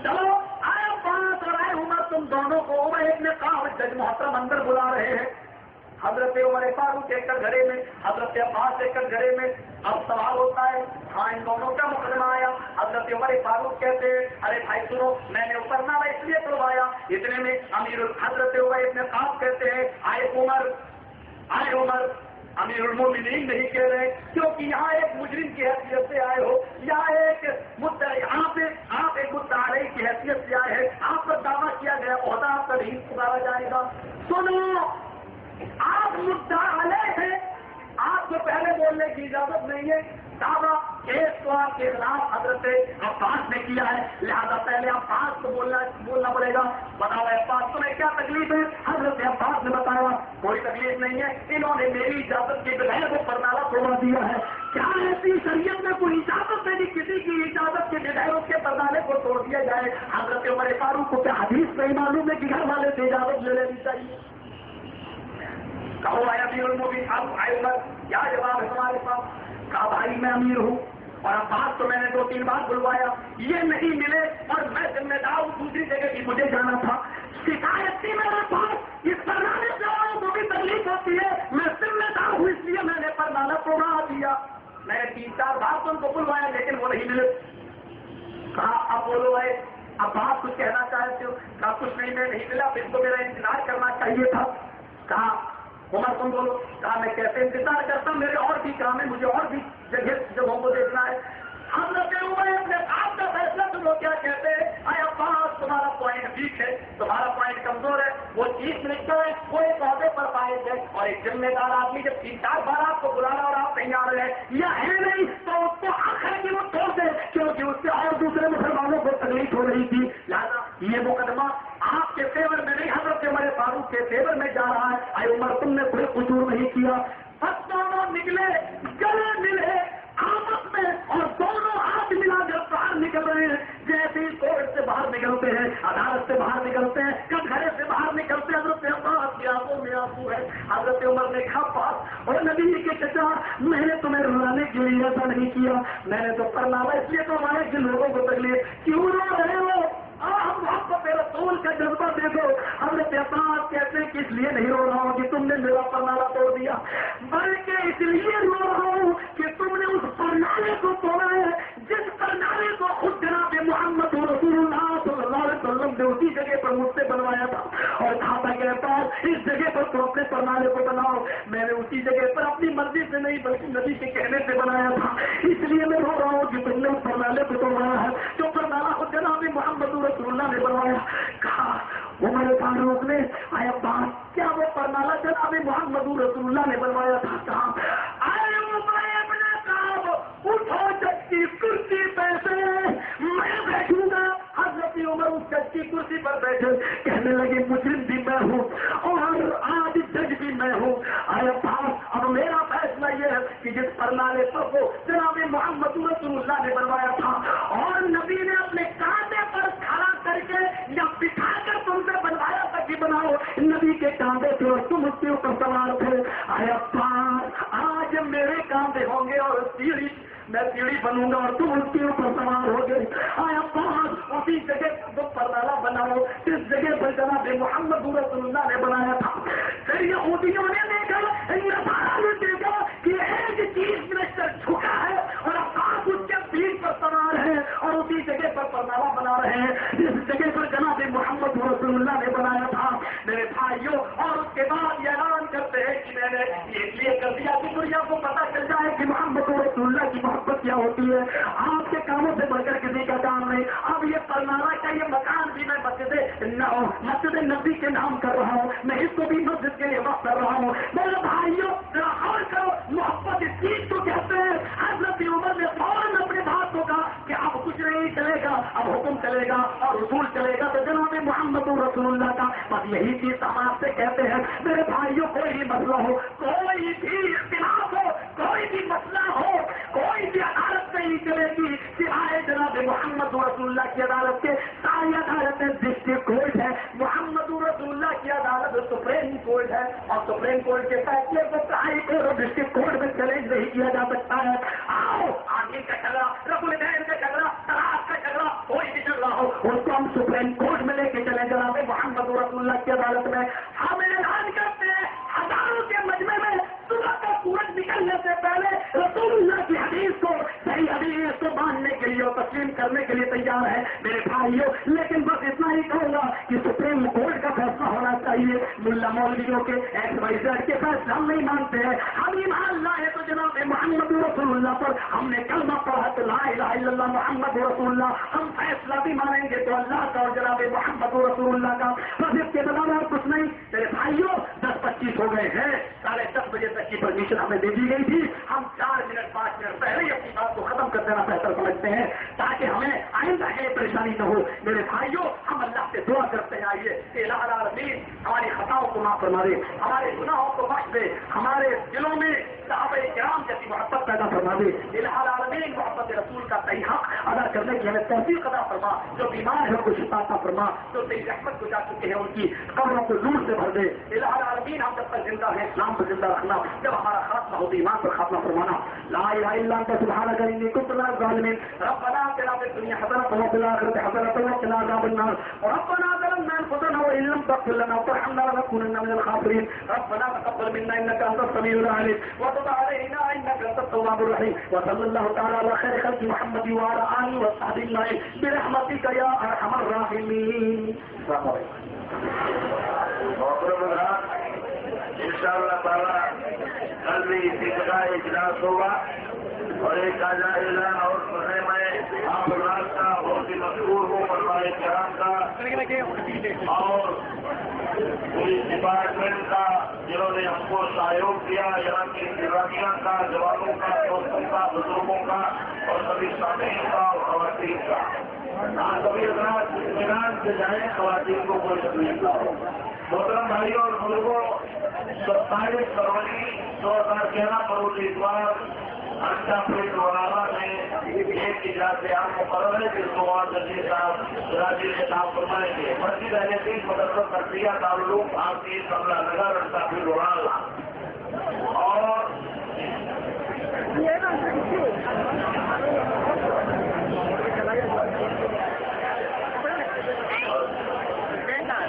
چلو آئے عباس اور آئے عمر، تم دونوں کو عمر ابن کعب جج محترم اندر بلا رہے ہیں. حضرت عمر فاروق ایک گھرے میں، حضرت عباس ایک گھرے میں. اب سوال ہوتا ہے، ہاں ان دونوں کا مقدمہ آیا. حضرت عمر فاروق کہتے ہیں، ارے بھائی سنو، میں نے اوپر نالا اس لیے توڑوایا. اتنے میں حضرت عمر ابن کعب کہتے ہیں، آئے عمر، امیر المومنین نہیں کہہ رہے کیونکہ یہاں ایک مجرم کی حیثیت سے آئے ہو، یہاں ایک آپ ایک مدعی کی حیثیت سے آئے ہیں، آپ پر دعویٰ کیا گیا عہدہ آپ کا نہیں پکارا جائے گا. سنو، آپ مدعی ہیں، آپ کو پہلے بولنے کی اجازت نہیں ہے. دعویٰ کیس تو آپ کے خلاف حضرت عباس نے کیا ہے، لہذا پہلے عباس کو بولنا پڑے گا. بتاؤ عباس تمہیں کیا تکلیف ہے؟ حضرت عباس نے بتایا کوئی تکلیف نہیں ہے، انہوں نے میری اجازت کے بغیر وہ پرنالا توڑا دیا ہے. کیا ایسی شریعت میں کوئی اجازت نہیں، کسی کی اجازت کے بغیر اس کے پرنالے کو توڑ دیا جائے؟ حضرت عمر فاروق کو کیا حدیث نہیں معلوم ہے کہ گھر والے سے اجازت لے لینی چاہیے؟ کہو آیا امیر المومنین، آئے عمر، کیا جواب ہے تمہارے پاس؟ کہا بھائی میں امیر ہوں اور عباس تو میں نے 2-3 بار بلوایا، یہ نہیں ملے اور میں ذمہ دار ہوں دوسری جگہ کی، مجھے جانا تھا. شکایت تھی میرے پاس، اس پرنالے سے والوں کو بھی تکلیف ہوتی ہے، میں ذمہ دار ہوں اس لیے میں نے پرنالا توڑا دیا. میں نے 3-4 بار تو ان کو بلوایا لیکن وہ نہیں ملے. کہا اب بولو ہے، اب آپ کچھ کہنا چاہتے ہو؟ کہا کچھ نہیں، میں نہیں ملا، پھر تو میرا انتظار کرنا چاہیے تھا. کہا عمر تم بولو. کہا میں کیسے انتظار کرتا ہوں، میرے اور بھی کام ہے، مجھے اور بھی جگہوں کو دیکھنا ہے. حضرت عمر اپنے آپ کا فیصلہ تم لوگ کیا کہتے ہیں؟ اے عباس تمہارا پوائنٹ ویک ہے، تمہارا پوائنٹ کمزور ہے. وہ چیف منسٹر ہے، وہ ایک عہدے پر فائز ہے، اور ایک ذمہ دار آدمی جب 3-4 بار آپ کو بلانا اور آپ نہیں آ رہے ہیں یا ہے نہیں تو اس کو حق ہے کہ وہ توڑ دے، کیونکہ اس سے اور دوسرے مسلمانوں کو تکلیف ہو رہی تھی. لہٰذا یہ مقدمہ آپ کے فیور میں نہیں، حضرت عمر فاروق کے فیور میں جا رہا ہے. اے عمر تم نے کوئی قصور نہیں کیا. بس دونوں نکلے، گلے ملے آپس میں، اور دونوں ہاتھ ملا کر باہر نکل رہے ہیں. جیسے ہی کورٹ سے باہر نکلتے ہیں، عدالت سے باہر نکلتے ہیں، کٹہرے سے باہر نکلتے ہیں، حضرت عباس کی آنکھوں میں آنسو ہے. حضرت عمر نے کہا پاس اور نبی کے چچا، میں نے تمہیں رلانے کے لیے ایسا نہیں کیا، میں نے تو پرنامہ اس لیے تو ہمارے کہ لوگوں کو تکلیف کیوں رو رہے ہو؟ محبت رسول کا جذبہ دیکھو. حضرت عباس کہتے ہیں کہ اس لیے نہیں رو رہا ہوں کہ تم نے میرا پرنامہ توڑ دیا، بلکہ اس لیے رو رہا ہوں کہ تم نے اس پرنامے کو توڑا ہے جس پرنامے کو خود جناب محمد رسول اللہ صلی اللہ علیہ وسلم نے اسی جگہ پر مجھ سے بنوایا تھا اور کہا تھا کہ عباس اس جگہ پر تم اپنے پرنامے کو بناؤ. میں نے اسی جگہ پر اپنی مرضی سے نہیں بلکہ نبی کے کہنے سے بنایا تھا، اس لیے میں رو رہا ہوں کہ تم نے اس پرنامے کو توڑا ہے جو پرنامہ خود جناب محمد رسول اللہ نے بنوایا. کہا عمر فاروق نے اے عباس کیا وہ پرنامہ جناب محمد رسول اللہ نے بنوایا تھا؟ کہا اے عمر ابن کعب اٹھو جج کی کرسی پہ سے میں بیٹھوں گا. حضرت عمر اس جج کی کرسی پر بیٹھے، کہنے لگے مجرم بھی میں ہوں اور آج جج بھی میں ہوں. اے عباس اب میرا فیصلہ یہ ہے کہ جس پرنامے پر وہ جناب محمد رسول اللہ نے بنوایا تھا اور نبی نے اپنے کاندھے پر کھڑا کر کے یا بٹھا کر تم سے بنوایا تھا کہ بناؤ، نبی کے کاندھے تھے اور تم اس کے اوپر سوار تھے. اے عباس آج میرے کاندھے ہوں گے اور میں سیڑھی بنوں گا اور تم اس کے اوپر سوار ہو گئے. اے عباس اسی جگہ پر پرنامہ بناؤ جس جگہ پر جناب محمد رسول اللہ نے بنایا تھا. پھر یہودیوں نے دیکھا، نصارا نے دیکھا کہ ایک چیف منسٹر جھکا ہے اور عباس اس کے پیٹھ پر سوار ہے اور اسی جگہ پر پرنامہ بنا رہے ہیں جس جگہ پر جناب محمد رسول اللہ نے بنایا تھا. میرے بھائیوں اور اس کے بعد یہ اعلان کرتے ہیں کہ میں نے یہ اس لیے کر دیا کہ دنیا کو پتہ چل جائے کہ محمد رسول اللہ کی محبت کیا ہوتی ہے. آپ کے کاموں سے بڑھ کر کسی کا کام نہیں. اب یہ پرنامہ کا یہ مکان بھی میں مسجد نبی کے نام کر رہا ہوں، میں اس کو بھی مسجد کے لیے وقف کر رہا ہوں. میرے بھائیوں ذرا غور کرو، محبت اس چیز کو کہتے ہیں. حضرت عمر نے فوراً اپنے بات کو کہا کہ اب کچھ نہیں چلے گا، اب حکم چلے گا اور رسول چلے گا تو جناب محمد رسول اللہ کا. بس یہی چیز ہم آپ سے کہتے ہیں میرے بھائیوں، کوئی بھی مسئلہ ہو، کوئی بھی اختلاف ہو، کوئی بھی مسئلہ ہو، کوئی بھی عدالت نہیں چلے گی سوائے جناب محمد رسول اللہ کی عدالت کے. ساری عدالتیں ڈسٹرکٹ کورٹ ہے، محمد رسول اللہ کی عدالت سپریم کورٹ ہے اور سپریم کورٹ کے فیصلے کو ہائی کورٹ اور ڈسٹرکٹ کورٹ میں چیلنج نہیں کیا جا سکتا ہے. آؤ آگے کا جھگڑا، رب العین کا جھگڑا، طلاق کا جھگڑا، کوئی بھی جھگڑا ہو اس کو ہم سپریم کورٹ میں لے کے چلے جناب محمد رسول اللہ کی عدالت میں. ہم اعلان کرتے ہیں ہزاروں کے مجمع میں صبح کا سورج نکلنے سے پہلے رسول اللہ کی حدیث کو، صحیح حدیث کو ماننے کے لیے اور تسلیم کرنے کے لیے تیار ہے میرے بھائیوں. لیکن بس اتنا ہی کہوں گا کہ سپریم کورٹ کا فیصلہ ہونا چاہیے. ملا مولویوں کے ایکس کے فیصلہ ہم نہیں مانتے ہیں. ہم ایمان لائے تو جناب محمد رسول اللہ پر ہم نے کلمہ پڑھا تو لا الہ الا اللہ محمد رسول اللہ. ہم فیصلہ بھی مانیں گے تو اللہ کا اور جناب محمد رسول اللہ کا. بس اس کے علاوہ اور کچھ نہیں. میرے بھائیوں 10:25 ہو گئے ہیں، 10:30 بجے تک کی پرمیشن ہمیں دے دی گئی تھی. ہم 4 منٹ 5 منٹ پہلے ہی اپنی بات کو ختم کر دینا بہتر سمجھتے ہیں تاکہ ہمیں آئندہ یہ پریشانی نہ ہو. میرے بھائیوں ہم اللہ سے دعا کرتے ہیں آئیے کہ الہ العالمین ہماری خطاؤں کو معاف فرما دے، ہمارے گناہوں کو بخش دے، ہمارے دلوں میں صحابہ کرام جیسی محبت پیدا فرما دے. الہ العالمین محبت رسول کا صحیح حق ادا کرنے کی ہمیں توفیق عطا فرما. جو بیمار ہے ان کو شفا عطا فرما، جو تیری رحمت کو جا چکے ہیں ان کی قبروں کو نور سے بھر دے. الہ العالمین ہم جب تک زندہ ہیں اسلام پر زندہ رکھنا، جب ہمارا خاتمہ ہو ایمان پر خاتمہ فرمانا. لا الہ الا انت سبحانک انی کنت من الظالمین. ربنا آتنا فی الدنیا حسنۃ وفی الآخرۃ حسنۃ وقنا عذاب النار. ربنا ظلمنا انفسنا وان لم تغفر لنا وترحمنا لنكونن من الخاسرین. ربنا تقبل منا انك انت السميع العليم وتب علينا انك انت التواب الرحيم. وصلى الله تعالى وبارك على خير خلق محمد وعلى آله وصحبه أجمعين برحمتك يا أرحم الراحمين. السلام عليكم. انشاءاللہ تعالی کل بھی اسی جگہ اجلاس ہوگا اور ایک عجائلہ اور میں آپ حضرات کا بہت ہی مشہور ہو علماء کرام کا اور پولیس ڈپارٹمنٹ کا جنہوں نے ہم کو سہیوگ دیا یہاں کی انتظامیہ کا جوانوں کا دوستوں کا بزرگوں کا اور سبھی سامعین کا اور خواتین کا سبھی حضرات اطمینان سے جائیں خواتین کو کوئی تکلیف نہ ہو. محترم بھائی اور بزرگوں 27 فروری 2011 پر اتوار انڈا پلیٹ وغیرہ میں ایک اجلاس عام مقرر ہے جس کو نذیر صاحب راجی خطاب فرمائیں گے. مسجد اہل حدیث مدرسہ تربیہ تعلق آپ کی کملا نگر انڈا پلیٹ وغیرہ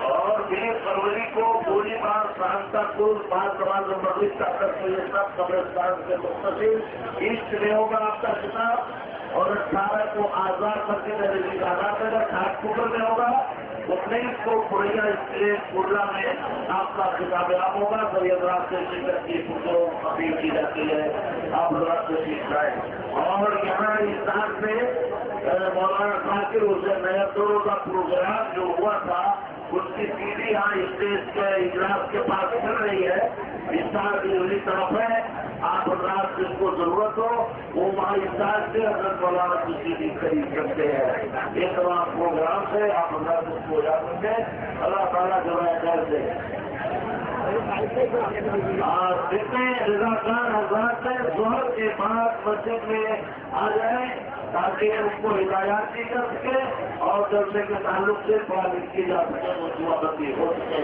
اور 20 فروری کو گولی بار سہانتاپور 5 نماز مغرب تک یہ سب قبرستان سے متصل ایسٹ میں ہوگا آپ کا خطاب اور 18 کو آزاد مسجد رضی آزاد نگر گھاٹ پکر میں ہوگا. 19 کو پوریا اسٹریٹ کرلا میں آپ کا خطاب عام ہوگا. سبھی حضرات سے شرکت کی اپیل کی جاتی ہے آپ حضرات سے سیکھ جائیں. اور یہاں اس طرح سے مولانا ذاکر حسین نیا 2 روزہ پروگرام جو ہوا تھا اس کی سیدھی یہاں اسٹیج کے اجلاس کے پاس چل رہی ہے. استاد کی دوسری طرف ہے آپ حضرات جس کو ضرورت ہو وہ وہاں استاد سے حضرت مولانا کی سیدھی خرید سکتے ہیں. یہ تمام پروگرام سے آپ حضرات اس کو جا سکتے ہیں. اللہ تعالیٰ جمع خیر سے جتنے رضاکار حضرات ہیں ظہر کے بعد مسجد میں آ جائیں تاکہ ان کو ہدایات کی جا سکے اور جلسے کے تعلق سے فعالت کی جا سکے منصوبہ بندی ہو سکے.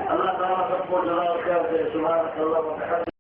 اللہ تعالیٰ سب کو جزائے خیر سے سبحان اللہ.